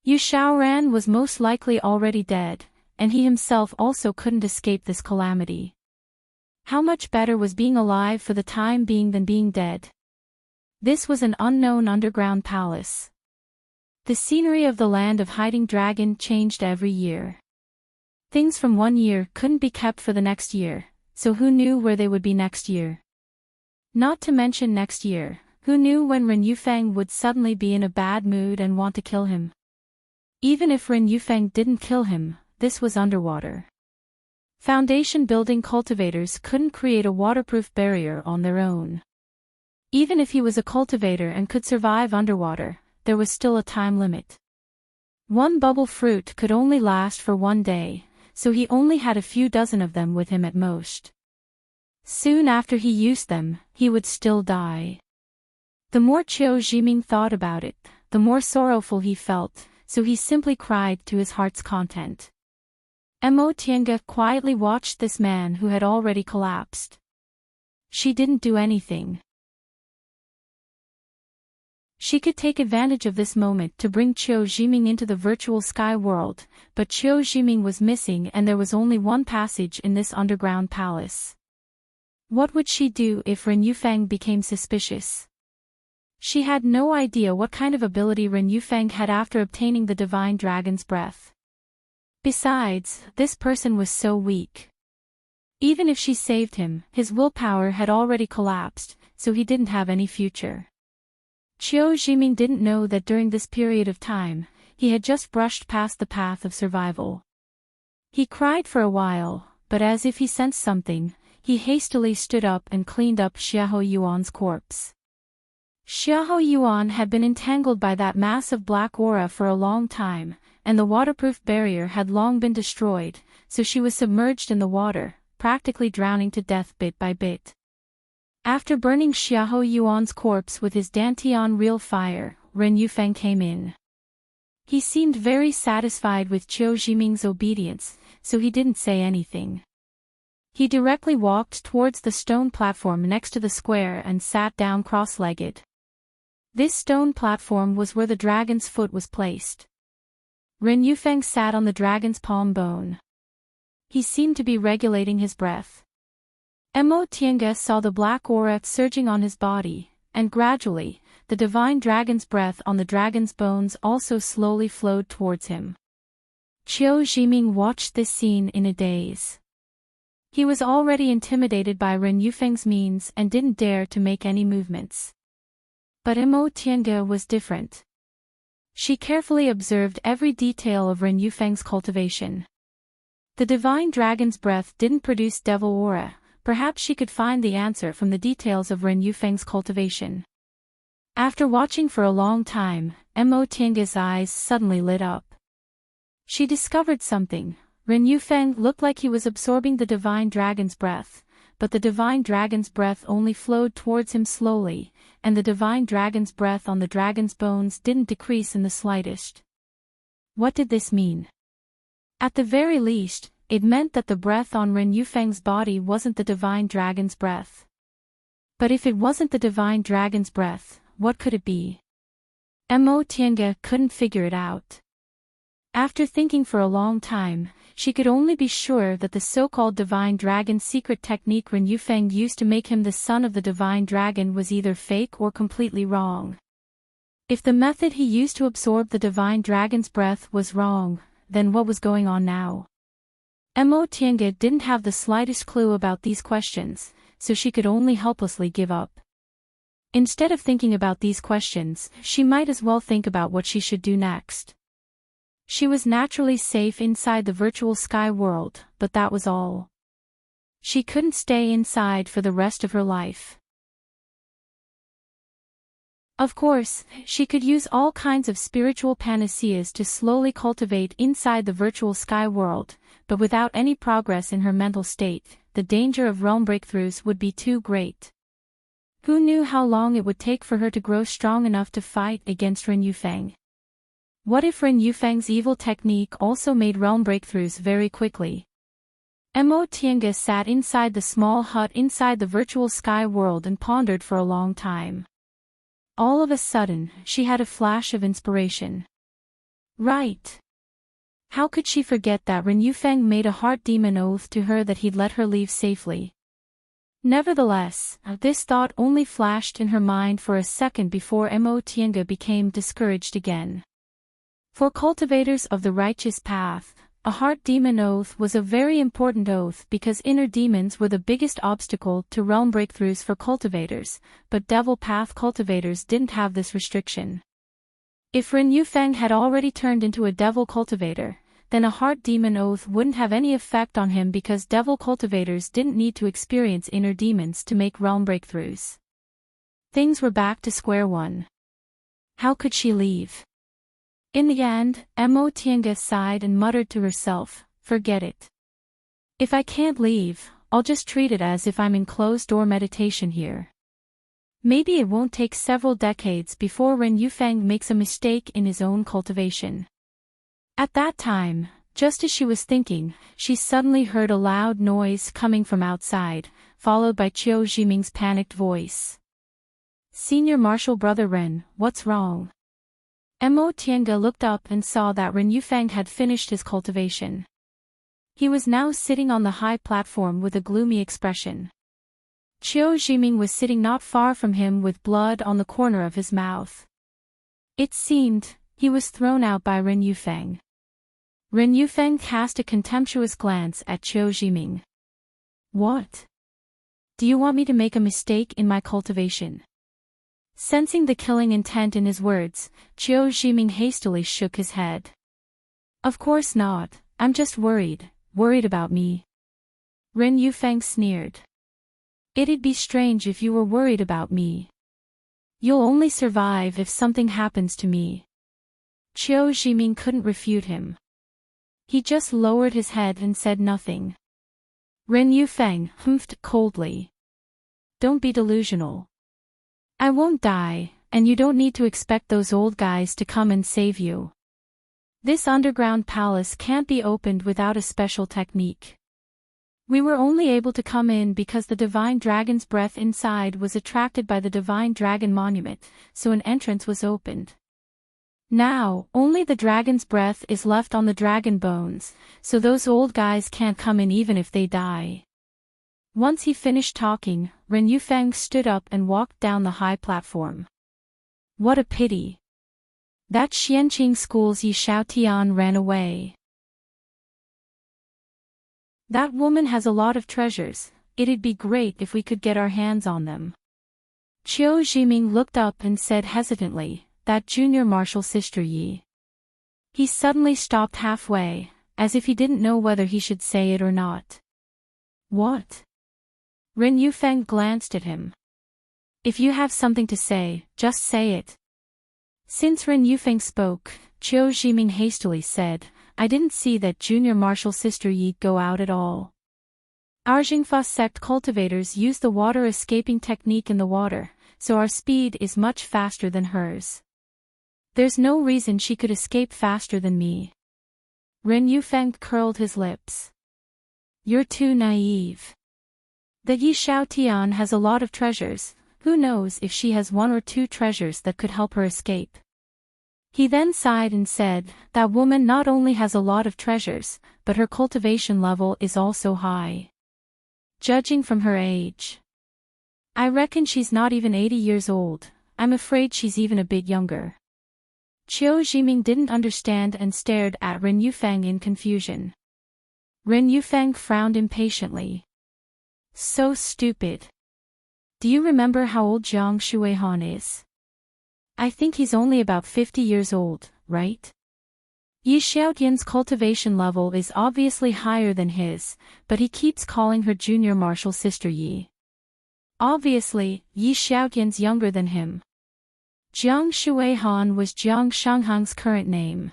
Speaker 1: Yu Shaoran was most likely already dead, and he himself also couldn't escape this calamity. How much better was being alive for the time being than being dead? This was an unknown underground palace. The scenery of the land of Hiding Dragon changed every year. Things from one year couldn't be kept for the next year, so who knew where they would be next year? Not to mention next year, who knew when Ren Yufeng would suddenly be in a bad mood and want to kill him? Even if Ren Yufeng didn't kill him, this was underwater. Foundation building cultivators couldn't create a waterproof barrier on their own. Even if he was a cultivator and could survive underwater, there was still a time limit. One bubble fruit could only last for one day, so he only had a few dozen of them with him at most. Soon after he used them, he would still die. The more Qiu Zhiming thought about it, the more sorrowful he felt, so he simply cried to his heart's content. Mo Tiange quietly watched this man who had already collapsed. She didn't do anything. She could take advantage of this moment to bring Qiu Zhiming into the virtual sky world, but Qiu Zhiming was missing and there was only one passage in this underground palace. What would she do if Ren Yufeng became suspicious? She had no idea what kind of ability Ren Yufeng had after obtaining the divine dragon's breath. Besides, this person was so weak. Even if she saved him, his willpower had already collapsed, so he didn't have any future. Qiu Jiming didn't know that during this period of time, he had just brushed past the path of survival. He cried for a while, but as if he sensed something, he hastily stood up and cleaned up Xiahou Yuan's corpse. Xiahou Yuan had been entangled by that massive black aura for a long time, and the waterproof barrier had long been destroyed, so she was submerged in the water, practically drowning to death bit by bit. After burning Xiahou Yuan's corpse with his Dantian real fire, Ren Yufeng came in. He seemed very satisfied with Qiu Jiming's obedience, so he didn't say anything. He directly walked towards the stone platform next to the square and sat down cross-legged. This stone platform was where the dragon's foot was placed. Ren Yufeng sat on the dragon's palm bone. He seemed to be regulating his breath. Mo Tiange saw the black aura surging on his body, and gradually, the divine dragon's breath on the dragon's bones also slowly flowed towards him. Qiu Jiming watched this scene in a daze. He was already intimidated by Ren Yufeng's means and didn't dare to make any movements. But Mo Tiange was different. She carefully observed every detail of Ren Yufeng's cultivation. The divine dragon's breath didn't produce devil aura. Perhaps she could find the answer from the details of Ren Yufeng's cultivation. After watching for a long time, Mo Tiange's eyes suddenly lit up. She discovered something. Ren Yufeng looked like he was absorbing the divine dragon's breath, but the divine dragon's breath only flowed towards him slowly, and the divine dragon's breath on the dragon's bones didn't decrease in the slightest. What did this mean? At the very least, it meant that the breath on Ren Yufeng's body wasn't the divine dragon's breath. But if it wasn't the divine dragon's breath, what could it be? Mo Tiange couldn't figure it out. After thinking for a long time, she could only be sure that the so-called divine dragon's secret technique Ren Yufeng used to make him the son of the divine dragon was either fake or completely wrong. If the method he used to absorb the divine dragon's breath was wrong, then what was going on now? Mo Tiange didn't have the slightest clue about these questions, so she could only helplessly give up. Instead of thinking about these questions, she might as well think about what she should do next. She was naturally safe inside the virtual sky world, but that was all. She couldn't stay inside for the rest of her life. Of course, she could use all kinds of spiritual panaceas to slowly cultivate inside the virtual sky world, but without any progress in her mental state, the danger of realm breakthroughs would be too great. Who knew how long it would take for her to grow strong enough to fight against Ren Yufeng? What if Ren Yufeng's evil technique also made realm breakthroughs very quickly? Mo Tiange sat inside the small hut inside the virtual sky world and pondered for a long time. All of a sudden, she had a flash of inspiration. Right. How could she forget that Ren Yufeng made a heart demon oath to her that he'd let her leave safely? Nevertheless, this thought only flashed in her mind for a second before Mo Tiange became discouraged again. For cultivators of the righteous path, a heart demon oath was a very important oath because inner demons were the biggest obstacle to realm breakthroughs for cultivators, but devil path cultivators didn't have this restriction. If Ren Yufeng had already turned into a devil cultivator, then a heart demon oath wouldn't have any effect on him because devil cultivators didn't need to experience inner demons to make realm breakthroughs. Things were back to square one. How could she leave? In the end, Mo Tiange sighed and muttered to herself, "Forget it. If I can't leave, I'll just treat it as if I'm in closed-door meditation here. Maybe it won't take several decades before Ren Yufeng makes a mistake in his own cultivation." At that time, just as she was thinking, she suddenly heard a loud noise coming from outside, followed by Qiu Jiming's panicked voice. "Senior Marshal Brother Ren, what's wrong?" Mo Tiange looked up and saw that Ren Yufeng had finished his cultivation. He was now sitting on the high platform with a gloomy expression. Qiu Jiming was sitting not far from him with blood on the corner of his mouth. It seemed he was thrown out by Ren Yufeng. Ren Yufeng cast a contemptuous glance at Qiu Jiming. What? Do you want me to make a mistake in my cultivation? Sensing the killing intent in his words, Qiu Jiming hastily shook his head. Of course not, I'm just worried about me. Ren Yufeng sneered. It'd be strange if you were worried about me. You'll only survive if something happens to me. Qiu Jiming couldn't refute him. He just lowered his head and said nothing. Ren Yufeng humphed coldly. Don't be delusional. I won't die, and you don't need to expect those old guys to come and save you. This underground palace can't be opened without a special technique. We were only able to come in because the divine dragon's breath inside was attracted by the divine dragon monument, so an entrance was opened. Now, only the dragon's breath is left on the dragon bones, so those old guys can't come in even if they die. Once he finished talking, Ren Yufeng stood up and walked down the high platform. What a pity. That Xianqing school's Yi Xiaotian ran away. That woman has a lot of treasures, it'd be great if we could get our hands on them. Qiu Jiming looked up and said hesitantly, that junior martial sister Yi. He suddenly stopped halfway, as if he didn't know whether he should say it or not. What? Ren Yufeng glanced at him. If you have something to say, just say it. Since Ren Yufeng spoke, Qiu Jiming hastily said, I didn't see that junior martial sister Yi go out at all. Our Jingfa sect cultivators use the water escaping technique in the water, so our speed is much faster than hers. There's no reason she could escape faster than me. Ren Yufeng curled his lips. You're too naive. That Yi Xiaotian has a lot of treasures, who knows if she has one or two treasures that could help her escape. He then sighed and said, that woman not only has a lot of treasures, but her cultivation level is also high. Judging from her age. I reckon she's not even 80 years old, I'm afraid she's even a bit younger. Qiu Jiming didn't understand and stared at Ren Yufeng in confusion. Ren Yufeng frowned impatiently. So stupid. Do you remember how old Jiang Shuihan is? I think he's only about 50 years old, right? Yi Xiaotian's cultivation level is obviously higher than his, but he keeps calling her junior martial sister Yi. Obviously, Yi Xiaotian's younger than him. Jiang Shuihan was Jiang Shanghang's current name.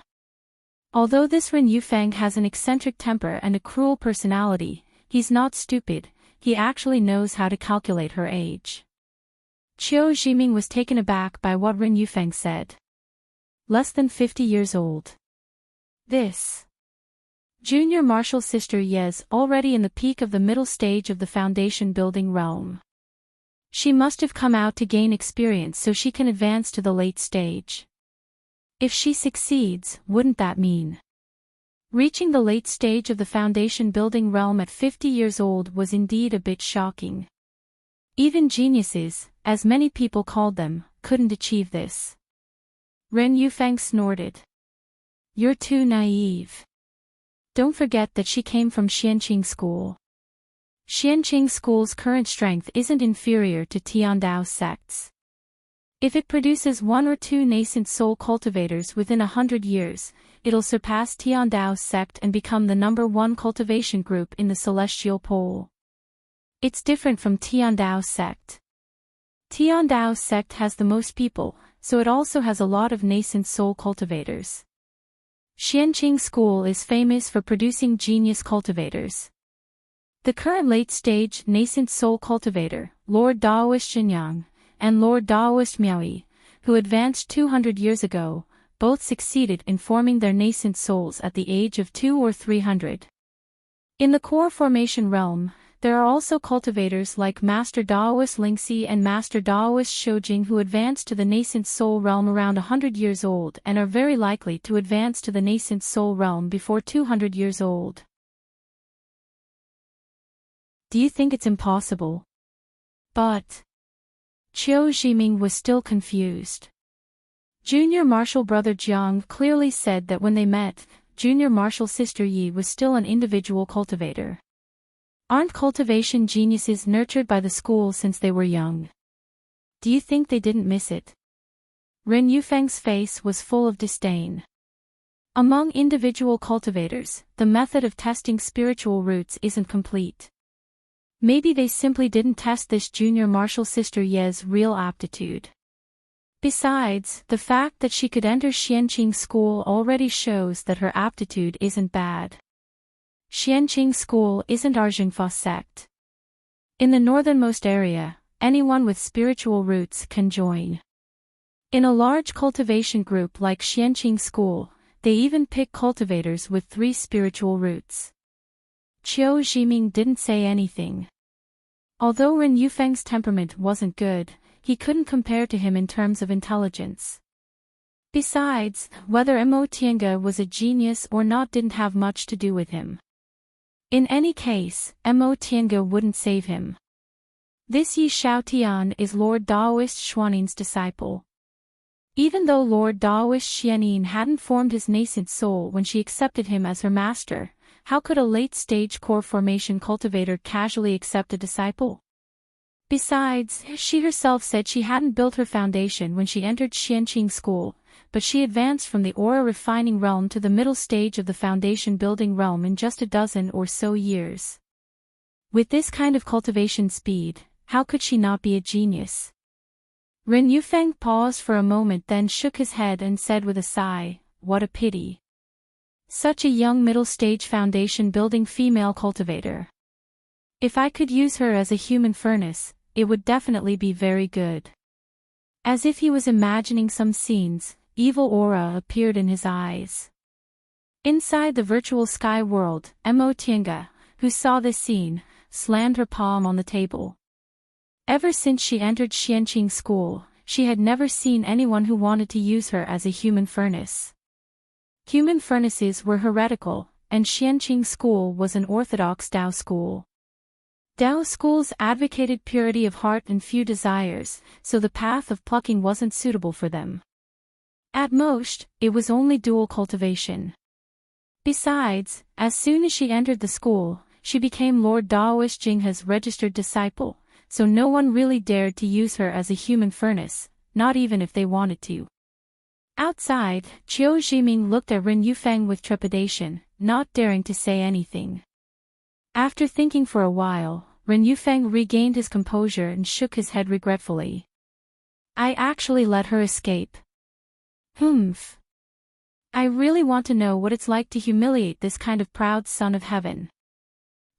Speaker 1: Although this Ren Yufeng has an eccentric temper and a cruel personality, he's not stupid, he actually knows how to calculate her age. Qiu Jiming was taken aback by what Ren Yufeng said. Less than 50 years old. This junior martial sister Yi is already in the peak of the middle stage of the foundation building realm. She must have come out to gain experience so she can advance to the late stage. If she succeeds, wouldn't that mean reaching the late stage of the foundation building realm at 50 years old was indeed a bit shocking. Even geniuses, as many people called them, couldn't achieve this. Ren Yufeng snorted. You're too naive. Don't forget that she came from Xianqing School. Xianqing School's current strength isn't inferior to Tiandao sect's. If it produces one or two nascent soul cultivators within 100 years, it'll surpass Tiandao sect and become the #1 cultivation group in the celestial pole. It's different from Tiandao sect. Tiandao sect has the most people, so it also has a lot of nascent soul cultivators. Xianqing School is famous for producing genius cultivators. The current late-stage nascent soul cultivator, Lord Daoist Shenyang, and Lord Daoist Miaoyi, who advanced 200 years ago, both succeeded in forming their nascent souls at the age of 200 or 300. In the core formation realm, there are also cultivators like Master Daoist Lingxi and Master Daoist Shoujing who advance to the nascent soul realm around 100 years old and are very likely to advance to the nascent soul realm before 200 years old. Do you think it's impossible? But Qiu Zhiming was still confused. Junior Marshall brother Jiang clearly said that when they met, Junior Marshall sister Yi was still an individual cultivator. Aren't cultivation geniuses nurtured by the school since they were young? Do you think they didn't miss it? Ren Yufeng's face was full of disdain. Among individual cultivators, the method of testing spiritual roots isn't complete. Maybe they simply didn't test this Junior Marshall sister Ye's real aptitude. Besides, the fact that she could enter Xianqing school already shows that her aptitude isn't bad. Xianqing school isn't Arjingfa sect. In the northernmost area, anyone with spiritual roots can join. In a large cultivation group like Xianqing school, they even pick cultivators with 3 spiritual roots. Qiu Zhiming didn't say anything. Although Ren Yufeng's temperament wasn't good, he couldn't compare to him in terms of intelligence. Besides, whether Mo Tiange was a genius or not didn't have much to do with him. In any case, Mo Tiange wouldn't save him. This Yi Shaotian is Lord Daoist Xuanin's disciple. Even though Lord Daoist Xianin hadn't formed his nascent soul when she accepted him as her master, how could a late-stage core formation cultivator casually accept a disciple? Besides, she herself said she hadn't built her foundation when she entered Xianqing school, but she advanced from the aura refining realm to the middle stage of the foundation building realm in just a dozen or so years. With this kind of cultivation speed, how could she not be a genius? Ren Yufeng paused for a moment, then shook his head and said with a sigh, "What a pity. Such a young middle-stage foundation-building female cultivator. If I could use her as a human furnace, it would definitely be very good." As if he was imagining some scenes, evil aura appeared in his eyes. Inside the virtual sky world, Mo Tiange, who saw this scene, slammed her palm on the table. Ever since she entered Xianqing school, she had never seen anyone who wanted to use her as a human furnace. Human furnaces were heretical, and Xianqing school was an orthodox Dao school. Dao schools advocated purity of heart and few desires, so the path of plucking wasn't suitable for them. At most, it was only dual cultivation. Besides, as soon as she entered the school, she became Lord Daoist Jinghe's registered disciple, so no one really dared to use her as a human furnace, not even if they wanted to. Outside, Qiu Zhiming looked at Ren Yufeng with trepidation, not daring to say anything. After thinking for a while, Ren Yufeng regained his composure and shook his head regretfully. "I actually let her escape. Humph. I really want to know what it's like to humiliate this kind of proud son of heaven.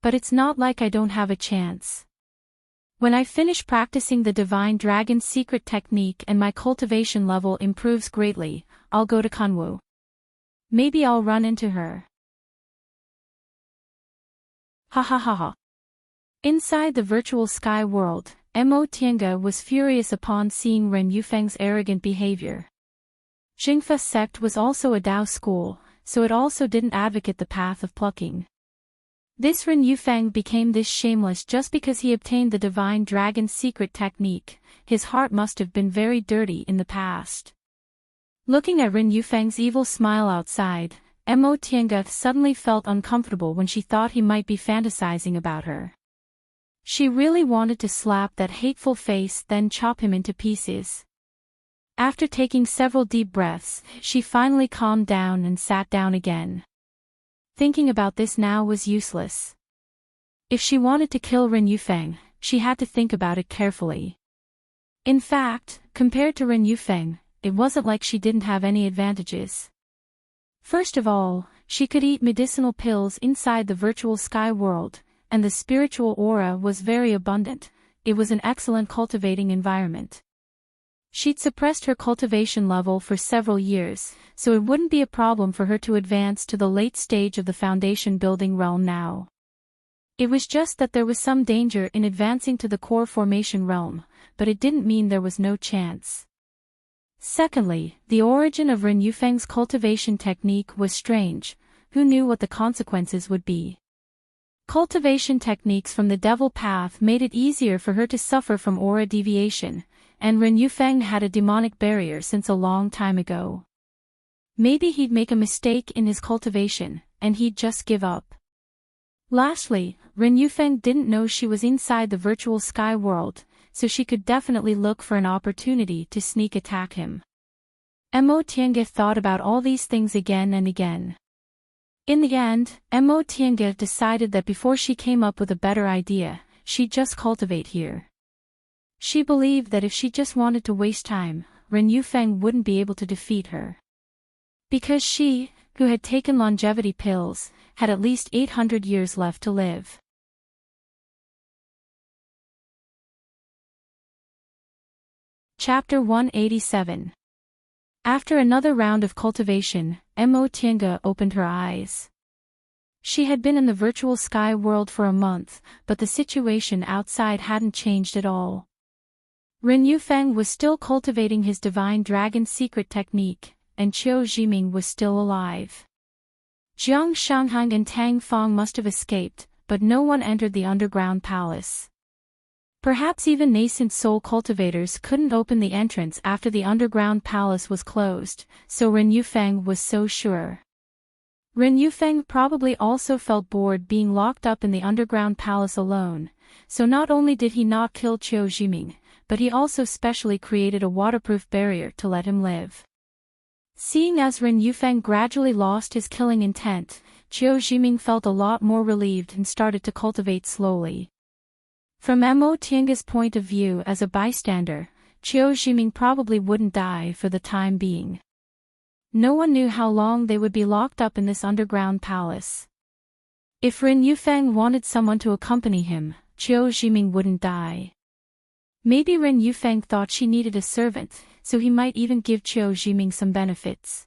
Speaker 1: But it's not like I don't have a chance. When I finish practicing the Divine Dragon's secret technique and my cultivation level improves greatly, I'll go to Kunwu. Maybe I'll run into her." Ha ha ha ha. Inside the virtual sky world, Mo Tiange was furious upon seeing Ren Yufeng's arrogant behavior. Jingfa sect was also a Dao school, so it also didn't advocate the path of plucking. This Ren Yufeng became this shameless just because he obtained the Divine Dragon's secret technique. His heart must have been very dirty in the past. Looking at Ren Yufeng's evil smile outside, Mo Tiange suddenly felt uncomfortable when she thought he might be fantasizing about her. She really wanted to slap that hateful face, then chop him into pieces. After taking several deep breaths, she finally calmed down and sat down again. Thinking about this now was useless. If she wanted to kill Ren Yufeng, she had to think about it carefully. In fact, compared to Ren Yufeng, it wasn't like she didn't have any advantages. First of all, she could eat medicinal pills inside the virtual sky world, and the spiritual aura was very abundant. It was an excellent cultivating environment. She'd suppressed her cultivation level for several years, so it wouldn't be a problem for her to advance to the late stage of the foundation building realm now. It was just that there was some danger in advancing to the core formation realm, but it didn't mean there was no chance. Secondly, the origin of Ren Yufeng's cultivation technique was strange. Who knew what the consequences would be? cultivation techniques from the devil path made it easier for her to suffer from aura deviation, and Ren Yufeng had a demonic barrier since a long time ago. Maybe he'd make a mistake in his cultivation, and he'd just give up. Lastly, Ren Yufeng didn't know she was inside the virtual sky world, so she could definitely look for an opportunity to sneak attack him. Mo Tiange thought about all these things again and again. In the end, Mo Tiange decided that before she came up with a better idea, she'd just cultivate here. She believed that if she just wanted to waste time, Ren Yufeng wouldn't be able to defeat her. Because she, who had taken longevity pills, had at least 800 years left to live. Chapter 187. After another round of cultivation, Mo Tiange opened her eyes. She had been in the virtual sky world for a month, but the situation outside hadn't changed at all. Ren Yufeng was still cultivating his divine dragon secret technique, and Qiu Jiming was still alive. Jiang Shanghang and Tang Fong must have escaped, but no one entered the underground palace. Perhaps even nascent soul cultivators couldn't open the entrance after the underground palace was closed, so Ren Yufeng was so sure. Ren Yufeng probably also felt bored being locked up in the underground palace alone, so not only did he not kill Qiu Jiming, but he also specially created a waterproof barrier to let him live. Seeing as Ren Yufeng gradually lost his killing intent, Qiu Jiming felt a lot more relieved and started to cultivate slowly. From Mo Tiange's point of view as a bystander, Qiu Jiming probably wouldn't die for the time being. No one knew how long they would be locked up in this underground palace. If Ren Yufeng wanted someone to accompany him, Qiu Jiming wouldn't die. Maybe Ren Yufeng thought she needed a servant, so he might even give Qiu Jiming some benefits.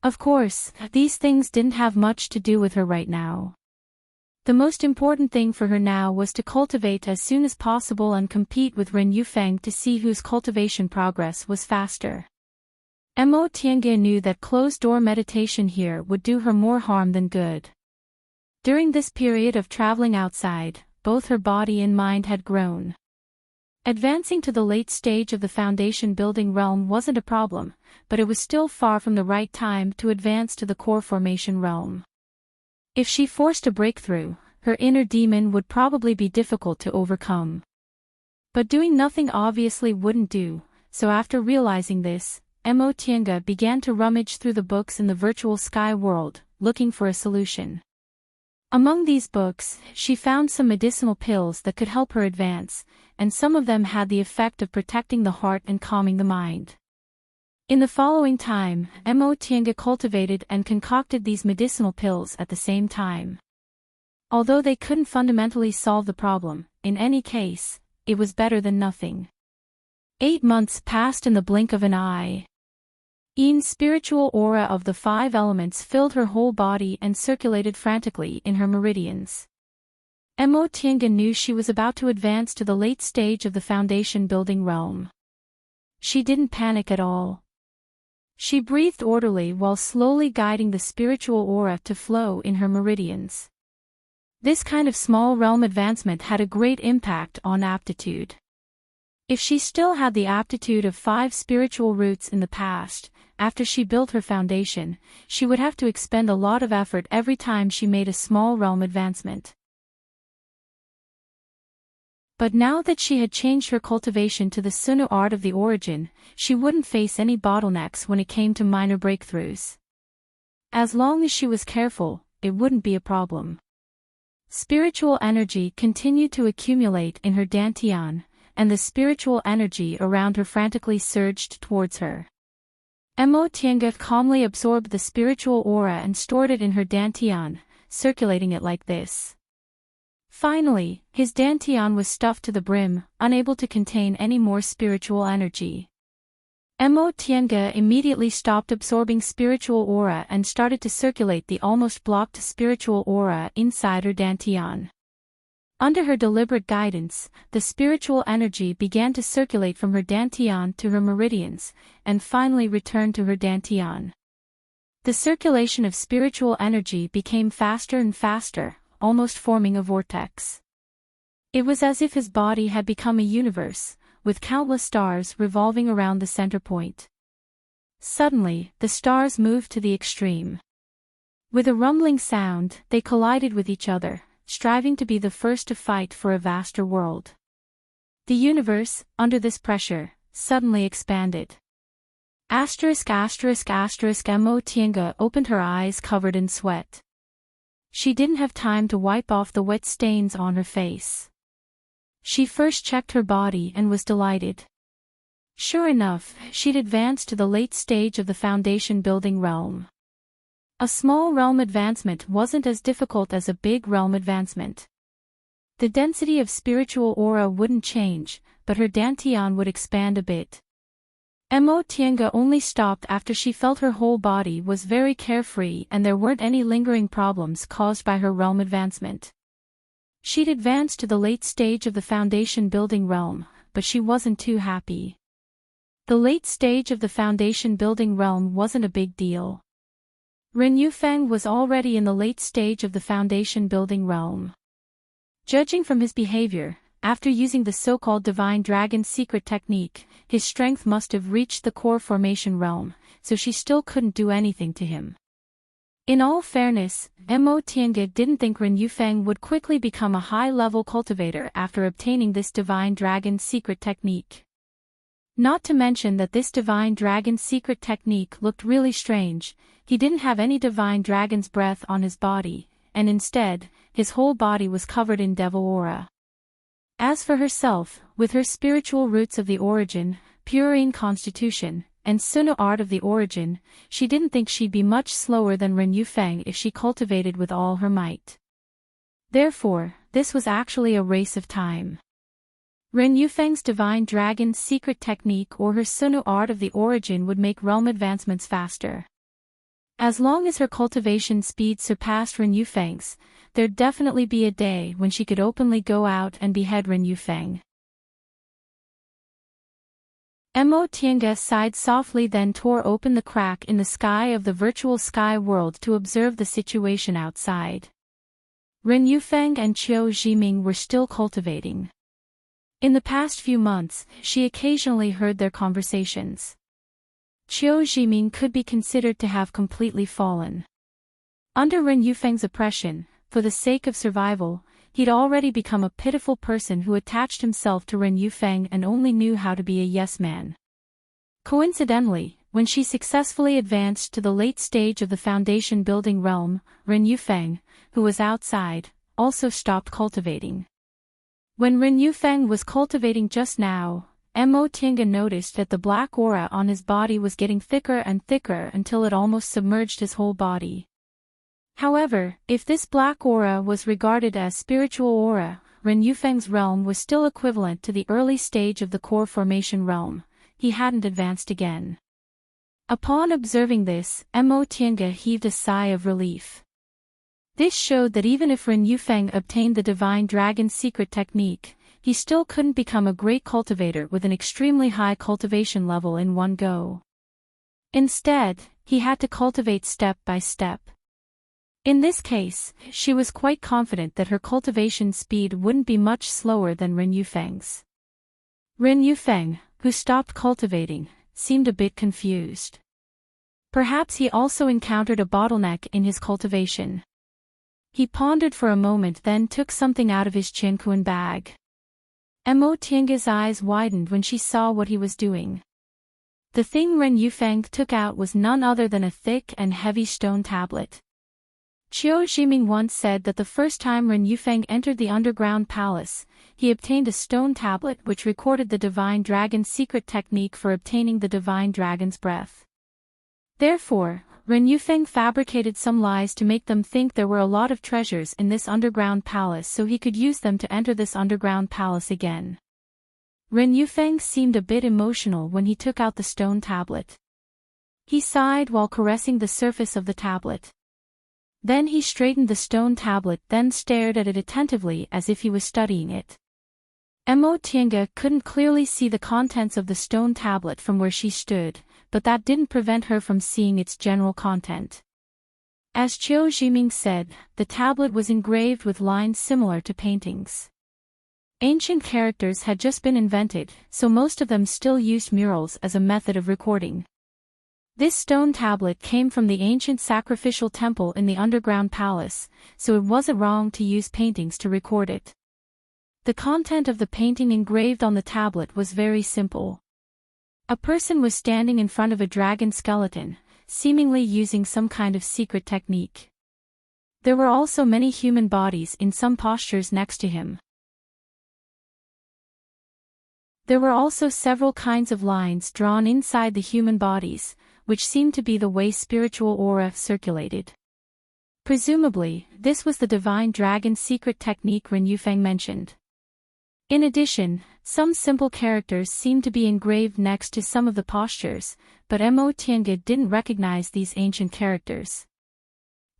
Speaker 1: Of course, these things didn't have much to do with her right now. The most important thing for her now was to cultivate as soon as possible and compete with Ren Yufeng to see whose cultivation progress was faster. Mo Tiange knew that closed-door meditation here would do her more harm than good. During this period of traveling outside, both her body and mind had grown. Advancing to the late stage of the foundation building realm wasn't a problem, but it was still far from the right time to advance to the core formation realm. If she forced a breakthrough, her inner demon would probably be difficult to overcome. But doing nothing obviously wouldn't do, so after realizing this, Mo Tiange began to rummage through the books in the virtual sky world, looking for a solution. Among these books, she found some medicinal pills that could help her advance, and some of them had the effect of protecting the heart and calming the mind. In the following time, Mo Tiange cultivated and concocted these medicinal pills at the same time. Although they couldn't fundamentally solve the problem, in any case, it was better than nothing. 8 months passed in the blink of an eye. Yin's spiritual aura of the 5 elements filled her whole body and circulated frantically in her meridians. Mo Tiange knew she was about to advance to the late stage of the foundation building realm. She didn't panic at all. She breathed orderly while slowly guiding the spiritual aura to flow in her meridians. This kind of small realm advancement had a great impact on aptitude. If she still had the aptitude of 5 spiritual roots in the past, after she built her foundation, she would have to expend a lot of effort every time she made a small realm advancement. But now that she had changed her cultivation to the Sunu art of the origin, she wouldn't face any bottlenecks when it came to minor breakthroughs. As long as she was careful, it wouldn't be a problem. Spiritual energy continued to accumulate in her dantian, and the spiritual energy around her frantically surged towards her. Mo Tiange calmly absorbed the spiritual aura and stored it in her dantian, circulating it like this. Finally, his dantian was stuffed to the brim, unable to contain any more spiritual energy. Mo Tiange immediately stopped absorbing spiritual aura and started to circulate the almost blocked spiritual aura inside her dantian. Under her deliberate guidance, the spiritual energy began to circulate from her dantian to her meridians, and finally returned to her dantian. The circulation of spiritual energy became faster and faster, almost forming a vortex. It was as if his body had become a universe, with countless stars revolving around the center point. Suddenly, the stars moved to the extreme. With a rumbling sound, they collided with each other, striving to be the first to fight for a vaster world. The universe, under this pressure, suddenly expanded. Mo Tiange opened her eyes covered in sweat. She didn't have time to wipe off the wet stains on her face. She first checked her body and was delighted. Sure enough, she'd advanced to the late stage of the foundation building realm. A small realm advancement wasn't as difficult as a big realm advancement. The density of spiritual aura wouldn't change, but her dantian would expand a bit. Mo Tiange only stopped after she felt her whole body was very carefree and there weren't any lingering problems caused by her realm advancement. She'd advanced to the late stage of the foundation building realm, but she wasn't too happy. The late stage of the foundation building realm wasn't a big deal. Ren Yufeng was already in the late stage of the foundation building realm. Judging from his behavior, after using the so-called Divine Dragon's secret technique, his strength must have reached the core formation realm, so she still couldn't do anything to him. In all fairness, Mo Tiange didn't think Ren Yufeng would quickly become a high-level cultivator after obtaining this Divine Dragon's secret technique. Not to mention that this Divine Dragon's secret technique looked really strange. He didn't have any Divine Dragon's breath on his body, and instead, his whole body was covered in devil aura. As for herself, with her spiritual roots of the origin, purine constitution, and Sunu art of the origin, she didn't think she'd be much slower than Ren Yufeng if she cultivated with all her might. Therefore, this was actually a race of time. Ren Yufeng's Divine Dragon's secret technique or her Sunu art of the origin would make realm advancements faster. As long as her cultivation speed surpassed Ren Yufeng's, there'd definitely be a day when she could openly go out and behead Ren Yufeng. Mo Tiange sighed softly, then tore open the crack in the sky of the virtual sky world to observe the situation outside. Ren Yufeng and Qiu Zhiming were still cultivating. In the past few months, she occasionally heard their conversations. Qiu Zhiming could be considered to have completely fallen. Under Ren Yufeng's oppression, for the sake of survival, he'd already become a pitiful person who attached himself to Ren Yufeng and only knew how to be a yes-man. Coincidentally, when she successfully advanced to the late stage of the foundation building realm, Ren Yufeng, who was outside, also stopped cultivating. When Ren Yufeng was cultivating just now, Mo Tiange noticed that the black aura on his body was getting thicker and thicker until it almost submerged his whole body. However, if this black aura was regarded as spiritual aura, Ren Yufeng's realm was still equivalent to the early stage of the core formation realm. He hadn't advanced again. Upon observing this, Mo Tiange heaved a sigh of relief. This showed that even if Ren Yufeng obtained the Divine Dragon's secret technique, he still couldn't become a great cultivator with an extremely high cultivation level in one go. Instead, he had to cultivate step by step. In this case, she was quite confident that her cultivation speed wouldn't be much slower than Ren Yufeng's. Ren Yufeng, who stopped cultivating, seemed a bit confused. Perhaps he also encountered a bottleneck in his cultivation. He pondered for a moment, then took something out of his Qianquan bag. Mo Tiange's eyes widened when she saw what he was doing. The thing Ren Yufeng took out was none other than a thick and heavy stone tablet. Qiu Zhiming once said that the first time Ren Yufeng entered the underground palace, he obtained a stone tablet which recorded the Divine Dragon's secret technique for obtaining the Divine Dragon's breath. Therefore, Ren Yufeng fabricated some lies to make them think there were a lot of treasures in this underground palace so he could use them to enter this underground palace again. Ren Yufeng seemed a bit emotional when he took out the stone tablet. He sighed while caressing the surface of the tablet. Then he straightened the stone tablet, then stared at it attentively as if he was studying it. Mo Tiange couldn't clearly see the contents of the stone tablet from where she stood, but that didn't prevent her from seeing its general content. As Qiu Zhiming said, the tablet was engraved with lines similar to paintings. Ancient characters had just been invented, so most of them still used murals as a method of recording. This stone tablet came from the ancient sacrificial temple in the underground palace, so it wasn't wrong to use paintings to record it. The content of the painting engraved on the tablet was very simple. A person was standing in front of a dragon skeleton, seemingly using some kind of secret technique. There were also many human bodies in some postures next to him. There were also several kinds of lines drawn inside the human bodies, which seemed to be the way spiritual aura circulated. Presumably, this was the divine dragon secret technique Ren Yufeng mentioned. In addition, some simple characters seemed to be engraved next to some of the postures, but Mo Tiange didn't recognize these ancient characters.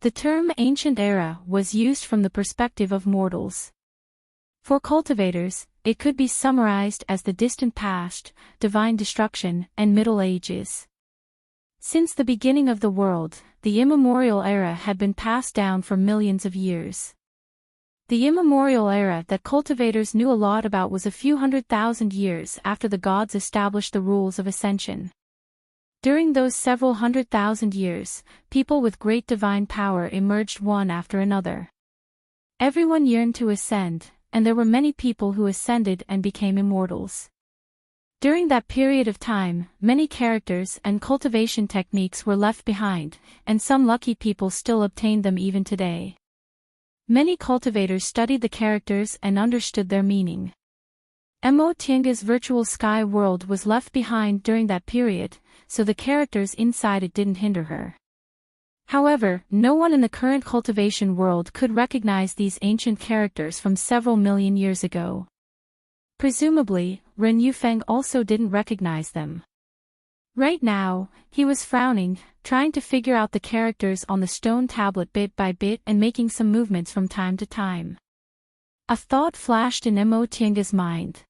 Speaker 1: The term ancient era was used from the perspective of mortals. For cultivators, it could be summarized as the distant past, divine destruction, and Middle Ages. Since the beginning of the world, the immemorial era had been passed down for millions of years. The immemorial era that cultivators knew a lot about was a few 100,000 years after the gods established the rules of ascension. During those several 100,000 years, people with great divine power emerged one after another. Everyone yearned to ascend, and there were many people who ascended and became immortals. During that period of time, many characters and cultivation techniques were left behind, and some lucky people still obtained them even today. Many cultivators studied the characters and understood their meaning. Mo Tiange's virtual sky world was left behind during that period, so the characters inside it didn't hinder her. However, no one in the current cultivation world could recognize these ancient characters from several million years ago. Presumably, Ren Yufeng also didn't recognize them. Right now, he was frowning, trying to figure out the characters on the stone tablet bit by bit and making some movements from time to time. A thought flashed in Mo Tiange's mind.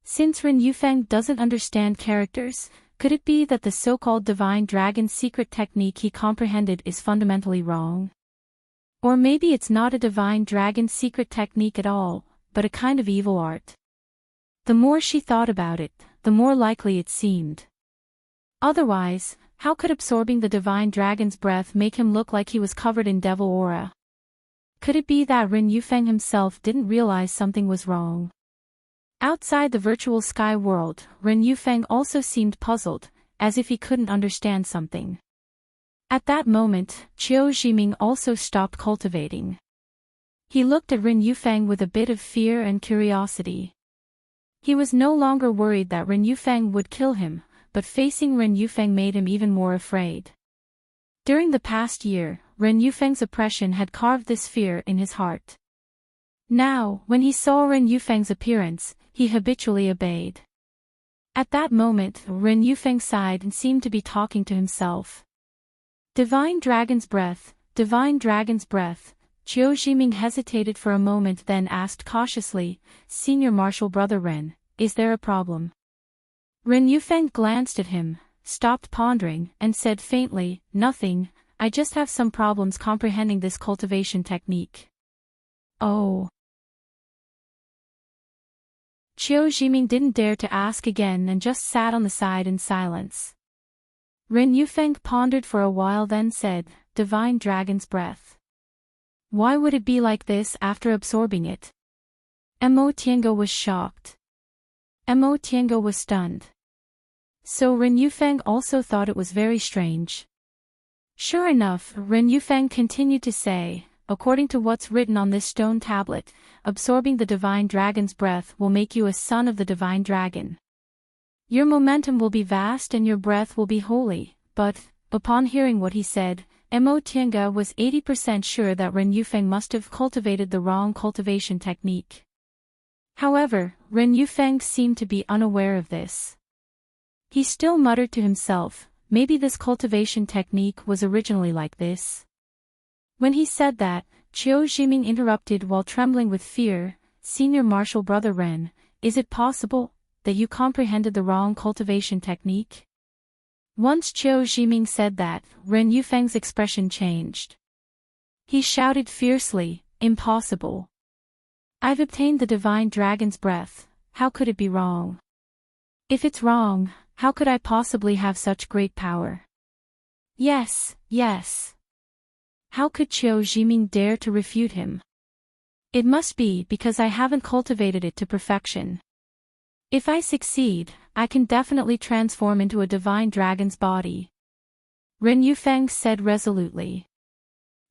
Speaker 1: Since Ren Yufeng doesn't understand characters, could it be that the so-called divine dragon secret technique he comprehended is fundamentally wrong? Or maybe it's not a divine dragon secret technique at all, but a kind of evil art. The more she thought about it, the more likely it seemed. Otherwise, how could absorbing the divine dragon's breath make him look like he was covered in devil aura? Could it be that Ren Yufeng himself didn't realize something was wrong? Outside the virtual sky world, Ren Yufeng also seemed puzzled, as if he couldn't understand something. At that moment, Qiu Zhiming also stopped cultivating. He looked at Ren Yufeng with a bit of fear and curiosity. He was no longer worried that Ren Yufeng would kill him, but facing Ren Yufeng made him even more afraid. During the past year, Ren Yufeng's oppression had carved this fear in his heart. Now, when he saw Ren Yufeng's appearance, he habitually obeyed. At that moment, Ren Yufeng sighed and seemed to be talking to himself. Divine Dragon's Breath, Divine Dragon's Breath. Qiu Zhiming hesitated for a moment, then asked cautiously, Senior Marshal Brother Ren, is there a problem? Ren Yufeng glanced at him, stopped pondering, and said faintly, Nothing, I just have some problems comprehending this cultivation technique. Oh. Qiu Zhiming didn't dare to ask again and just sat on the side in silence. Ren Yufeng pondered for a while, then said, Divine Dragon's Breath. Why would it be like this after absorbing it? Mo Tiange was shocked. Mo Tiange was stunned. So Ren Yufeng also thought it was very strange. Sure enough, Ren Yufeng continued to say, according to what's written on this stone tablet, absorbing the divine dragon's breath will make you a son of the divine dragon. Your momentum will be vast and your breath will be holy, but, upon hearing what he said, Mo Tiange was 80% sure that Ren Yufeng must have cultivated the wrong cultivation technique. However, Ren Yufeng seemed to be unaware of this. He still muttered to himself, maybe this cultivation technique was originally like this. When he said that, Qiu Zhiming interrupted while trembling with fear, Senior Marshal Brother Ren, is it possible that you comprehended the wrong cultivation technique? Once Qiu Zhiming said that, Ren Yufeng's expression changed. He shouted fiercely, "Impossible! I've obtained the divine dragon's breath, how could it be wrong? If it's wrong, how could I possibly have such great power? Yes, yes." How could Qiu Zhiming dare to refute him? It must be because I haven't cultivated it to perfection. If I succeed, I can definitely transform into a divine dragon's body. Ren Yufeng said resolutely.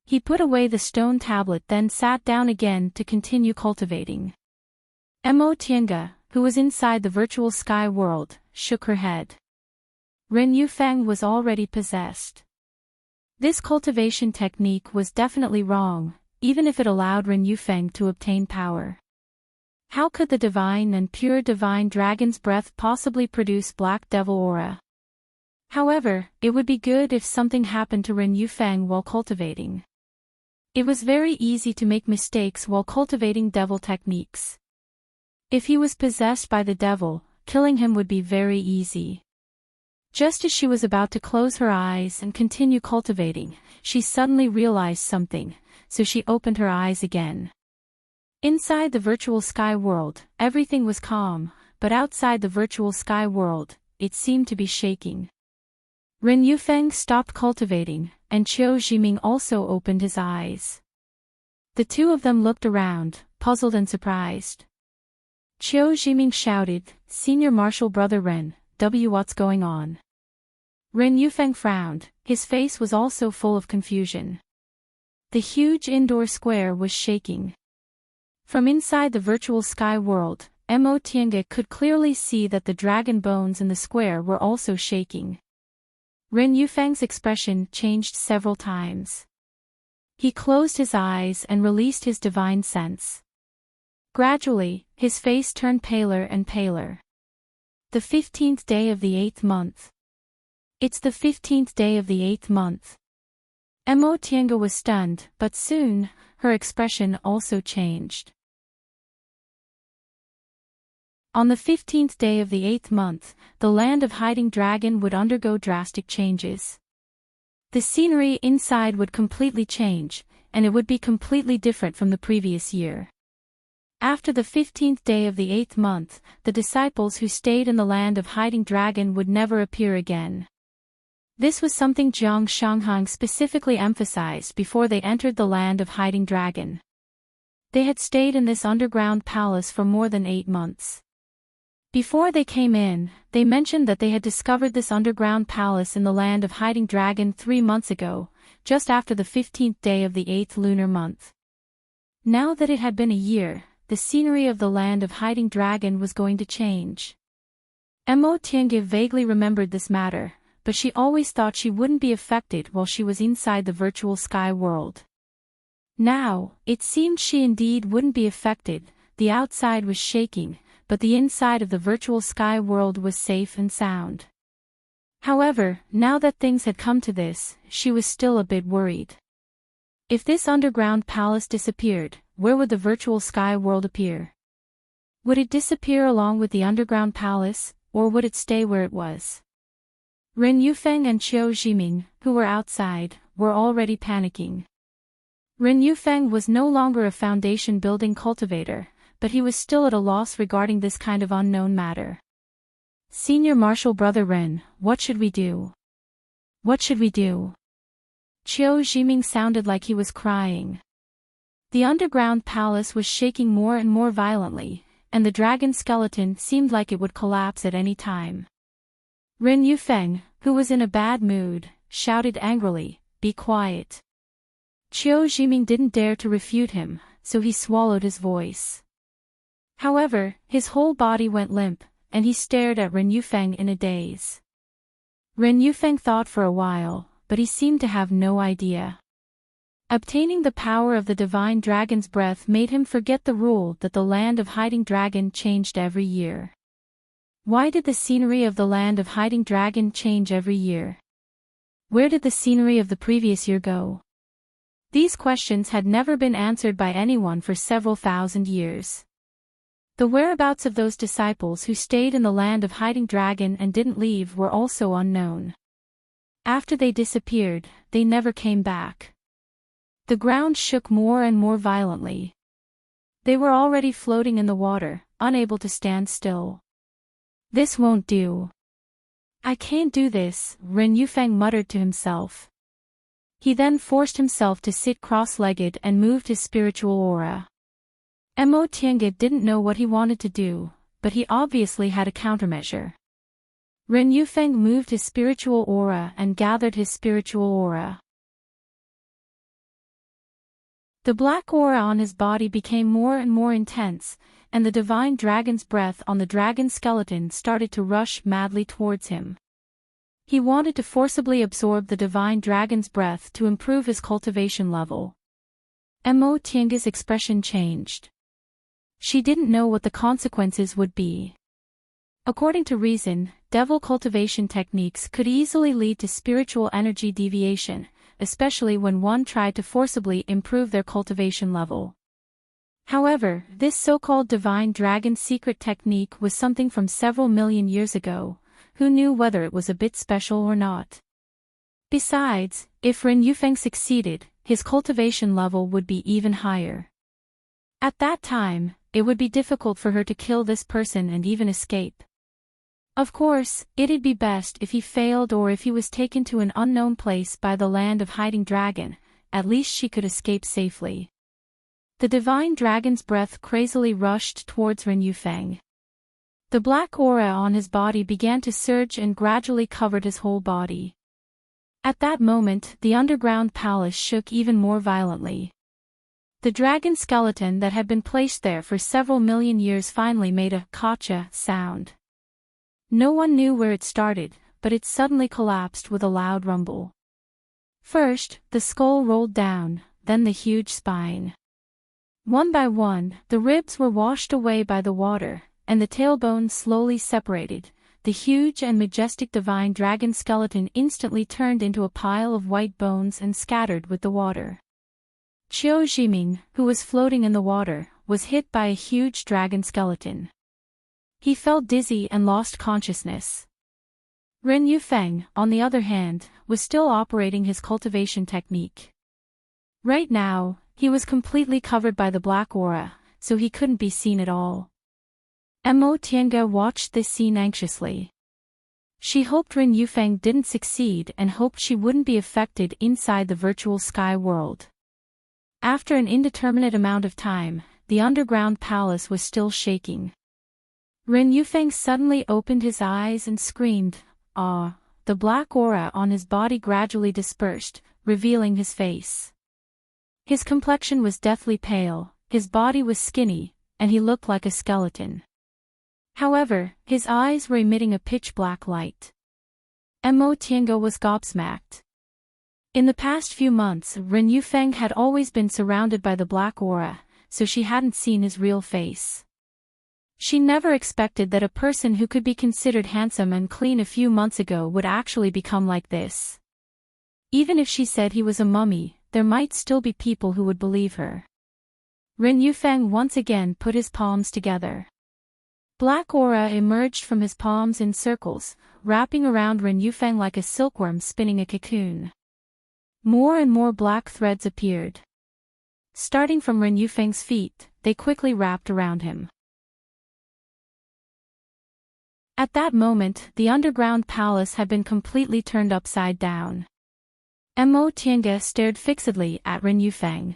Speaker 1: He put away the stone tablet then sat down again to continue cultivating. Mo Tiange, who was inside the virtual sky world, shook her head. Ren Yufeng was already possessed. This cultivation technique was definitely wrong, even if it allowed Ren Yufeng to obtain power. How could the divine and pure divine dragon's breath possibly produce black devil aura? However, it would be good if something happened to Ren Yufeng while cultivating. It was very easy to make mistakes while cultivating devil techniques. If he was possessed by the devil, killing him would be very easy. Just as she was about to close her eyes and continue cultivating, she suddenly realized something, so she opened her eyes again. Inside the virtual sky world, everything was calm, but outside the virtual sky world, it seemed to be shaking. Ren Yufeng stopped cultivating, and Qiu Zhiming also opened his eyes. The two of them looked around, puzzled and surprised. Qiu Zhiming shouted, "Senior Martial Brother Ren, what's going on?" Ren Yufeng frowned, his face was also full of confusion. The huge indoor square was shaking. From inside the virtual sky world, Mo Tiange could clearly see that the dragon bones in the square were also shaking. Ren Yufeng's expression changed several times. He closed his eyes and released his divine sense. Gradually, his face turned paler and paler. The 15th day of the 8th month. It's the 15th day of the 8th month. Mo Tiange was stunned, but soon, her expression also changed. On the 15th day of the 8th month, the land of Hiding Dragon would undergo drastic changes. The scenery inside would completely change, and it would be completely different from the previous year. After the 15th day of the 8th month, the disciples who stayed in the land of Hiding Dragon would never appear again. This was something Jiang Shanghang specifically emphasized before they entered the land of Hiding Dragon. They had stayed in this underground palace for more than 8 months. Before they came in, they mentioned that they had discovered this underground palace in the land of Hiding Dragon 3 months ago, just after the 15th day of the 8th lunar month. Now that it had been a year, the scenery of the land of Hiding Dragon was going to change. Mo Tiange vaguely remembered this matter, but she always thought she wouldn't be affected while she was inside the virtual sky world. Now, it seemed she indeed wouldn't be affected. The outside was shaking, but the inside of the virtual sky world was safe and sound. However, now that things had come to this, she was still a bit worried. If this underground palace disappeared, where would the virtual sky world appear? Would it disappear along with the underground palace, or would it stay where it was? Ren Yufeng and Qiu Zhiming, who were outside, were already panicking. Ren Yufeng was no longer a foundation-building cultivator, but he was still at a loss regarding this kind of unknown matter. "Senior Martial Brother Ren, what should we do? What should we do?" Qiu Zhiming sounded like he was crying. The underground palace was shaking more and more violently, and the dragon skeleton seemed like it would collapse at any time. Ren Yufeng, who was in a bad mood, shouted angrily, "Be quiet." Qiu Zhiming didn't dare to refute him, so he swallowed his voice. However, his whole body went limp, and he stared at Ren Yufeng in a daze. Ren Yufeng thought for a while, but he seemed to have no idea. Obtaining the power of the divine dragon's breath made him forget the rule that the land of Hiding Dragon changed every year. Why did the scenery of the land of Hiding Dragon change every year? Where did the scenery of the previous year go? These questions had never been answered by anyone for several thousand years. The whereabouts of those disciples who stayed in the land of Hiding Dragon and didn't leave were also unknown. After they disappeared, they never came back. The ground shook more and more violently. They were already floating in the water, unable to stand still. This won't do. I can't do this, Ren Yufeng muttered to himself. He then forced himself to sit cross-legged and moved his spiritual aura. Mo Tiange didn't know what he wanted to do, but he obviously had a countermeasure. Ren Yufeng moved his spiritual aura and gathered his spiritual aura. The black aura on his body became more and more intense, and the divine dragon's breath on the dragon skeleton started to rush madly towards him. He wanted to forcibly absorb the divine dragon's breath to improve his cultivation level. Mo Tiange's expression changed. She didn't know what the consequences would be. According to reason, devil cultivation techniques could easily lead to spiritual energy deviation, especially when one tried to forcibly improve their cultivation level. However, this so-called divine dragon secret technique was something from several million years ago. Who knew whether it was a bit special or not? Besides, if Ren Yufeng succeeded, his cultivation level would be even higher. At that time, it would be difficult for her to kill this person and even escape. Of course, it'd be best if he failed or if he was taken to an unknown place by the land of hiding dragon, at least she could escape safely. The divine dragon's breath crazily rushed towards Ren Yufeng. The black aura on his body began to surge and gradually covered his whole body. At that moment, the underground palace shook even more violently. The dragon skeleton that had been placed there for several million years finally made a "kacha" sound. No one knew where it started, but it suddenly collapsed with a loud rumble. First, the skull rolled down, then the huge spine. One by one, the ribs were washed away by the water, and the tailbone slowly separated. The huge and majestic divine dragon skeleton instantly turned into a pile of white bones and scattered with the water. Qiu Jiming, who was floating in the water, was hit by a huge dragon skeleton. He felt dizzy and lost consciousness. Ren Yufeng, on the other hand, was still operating his cultivation technique. Right now, he was completely covered by the black aura, so he couldn't be seen at all. Mo Tiange watched this scene anxiously. She hoped Ren Yufeng didn't succeed and hoped she wouldn't be affected inside the virtual sky world. After an indeterminate amount of time, the underground palace was still shaking. Ren Yufeng suddenly opened his eyes and screamed, "Ah!" The black aura on his body gradually dispersed, revealing his face. His complexion was deathly pale, his body was skinny, and he looked like a skeleton. However, his eyes were emitting a pitch-black light. Mo Tiange was gobsmacked. In the past few months, Ren Yufeng had always been surrounded by the black aura, so she hadn't seen his real face. She never expected that a person who could be considered handsome and clean a few months ago would actually become like this. Even if she said he was a mummy, there might still be people who would believe her. Ren Yufeng once again put his palms together. Black aura emerged from his palms in circles, wrapping around Ren Yufeng like a silkworm spinning a cocoon. More and more black threads appeared. Starting from Ren Yufeng's feet, they quickly wrapped around him. At that moment, the underground palace had been completely turned upside down. Mo Tiange stared fixedly at Ren Yufeng.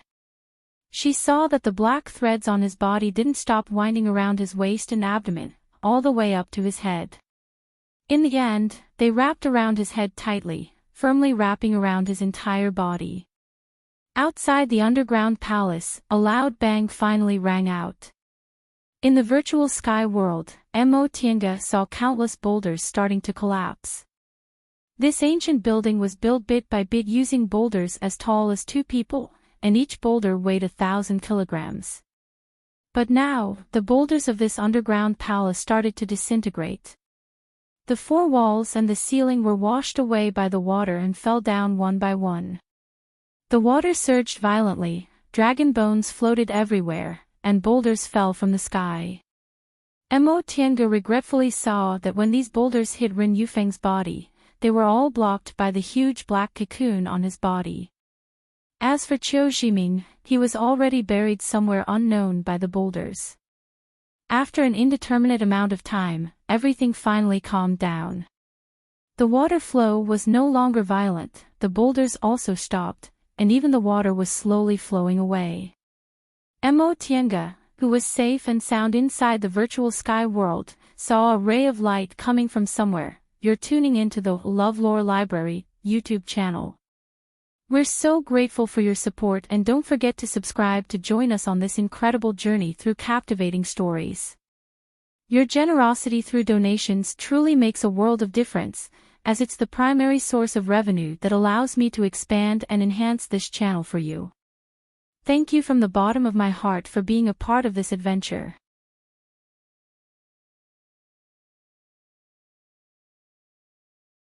Speaker 1: She saw that the black threads on his body didn't stop winding around his waist and abdomen, all the way up to his head. In the end, they wrapped around his head tightly, firmly wrapping around his entire body. Outside the underground palace, a loud bang finally rang out. In the virtual sky world, Mo Tiange saw countless boulders starting to collapse. This ancient building was built bit by bit using boulders as tall as 2 people, and each boulder weighed 1,000 kilograms. But now, the boulders of this underground palace started to disintegrate. The 4 walls and the ceiling were washed away by the water and fell down one by one. The water surged violently, dragon bones floated everywhere, and boulders fell from the sky. Mo Tiange regretfully saw that when these boulders hit Ren Yufeng's body, they were all blocked by the huge black cocoon on his body. As for Qiu Zhiming, he was already buried somewhere unknown by the boulders. After an indeterminate amount of time, everything finally calmed down. The water flow was no longer violent, the boulders also stopped, and even the water was slowly flowing away. Mo Tiange, who was safe and sound inside the virtual sky world, saw a ray of light coming from somewhere. You're tuning into the LoveLore Library YouTube channel. We're so grateful for your support, and don't forget to subscribe to join us on this incredible journey through captivating stories. Your generosity through donations truly makes a world of difference, as it's the primary source of revenue that allows me to expand and enhance this channel for you. Thank you from the bottom of my heart for being a part of this adventure.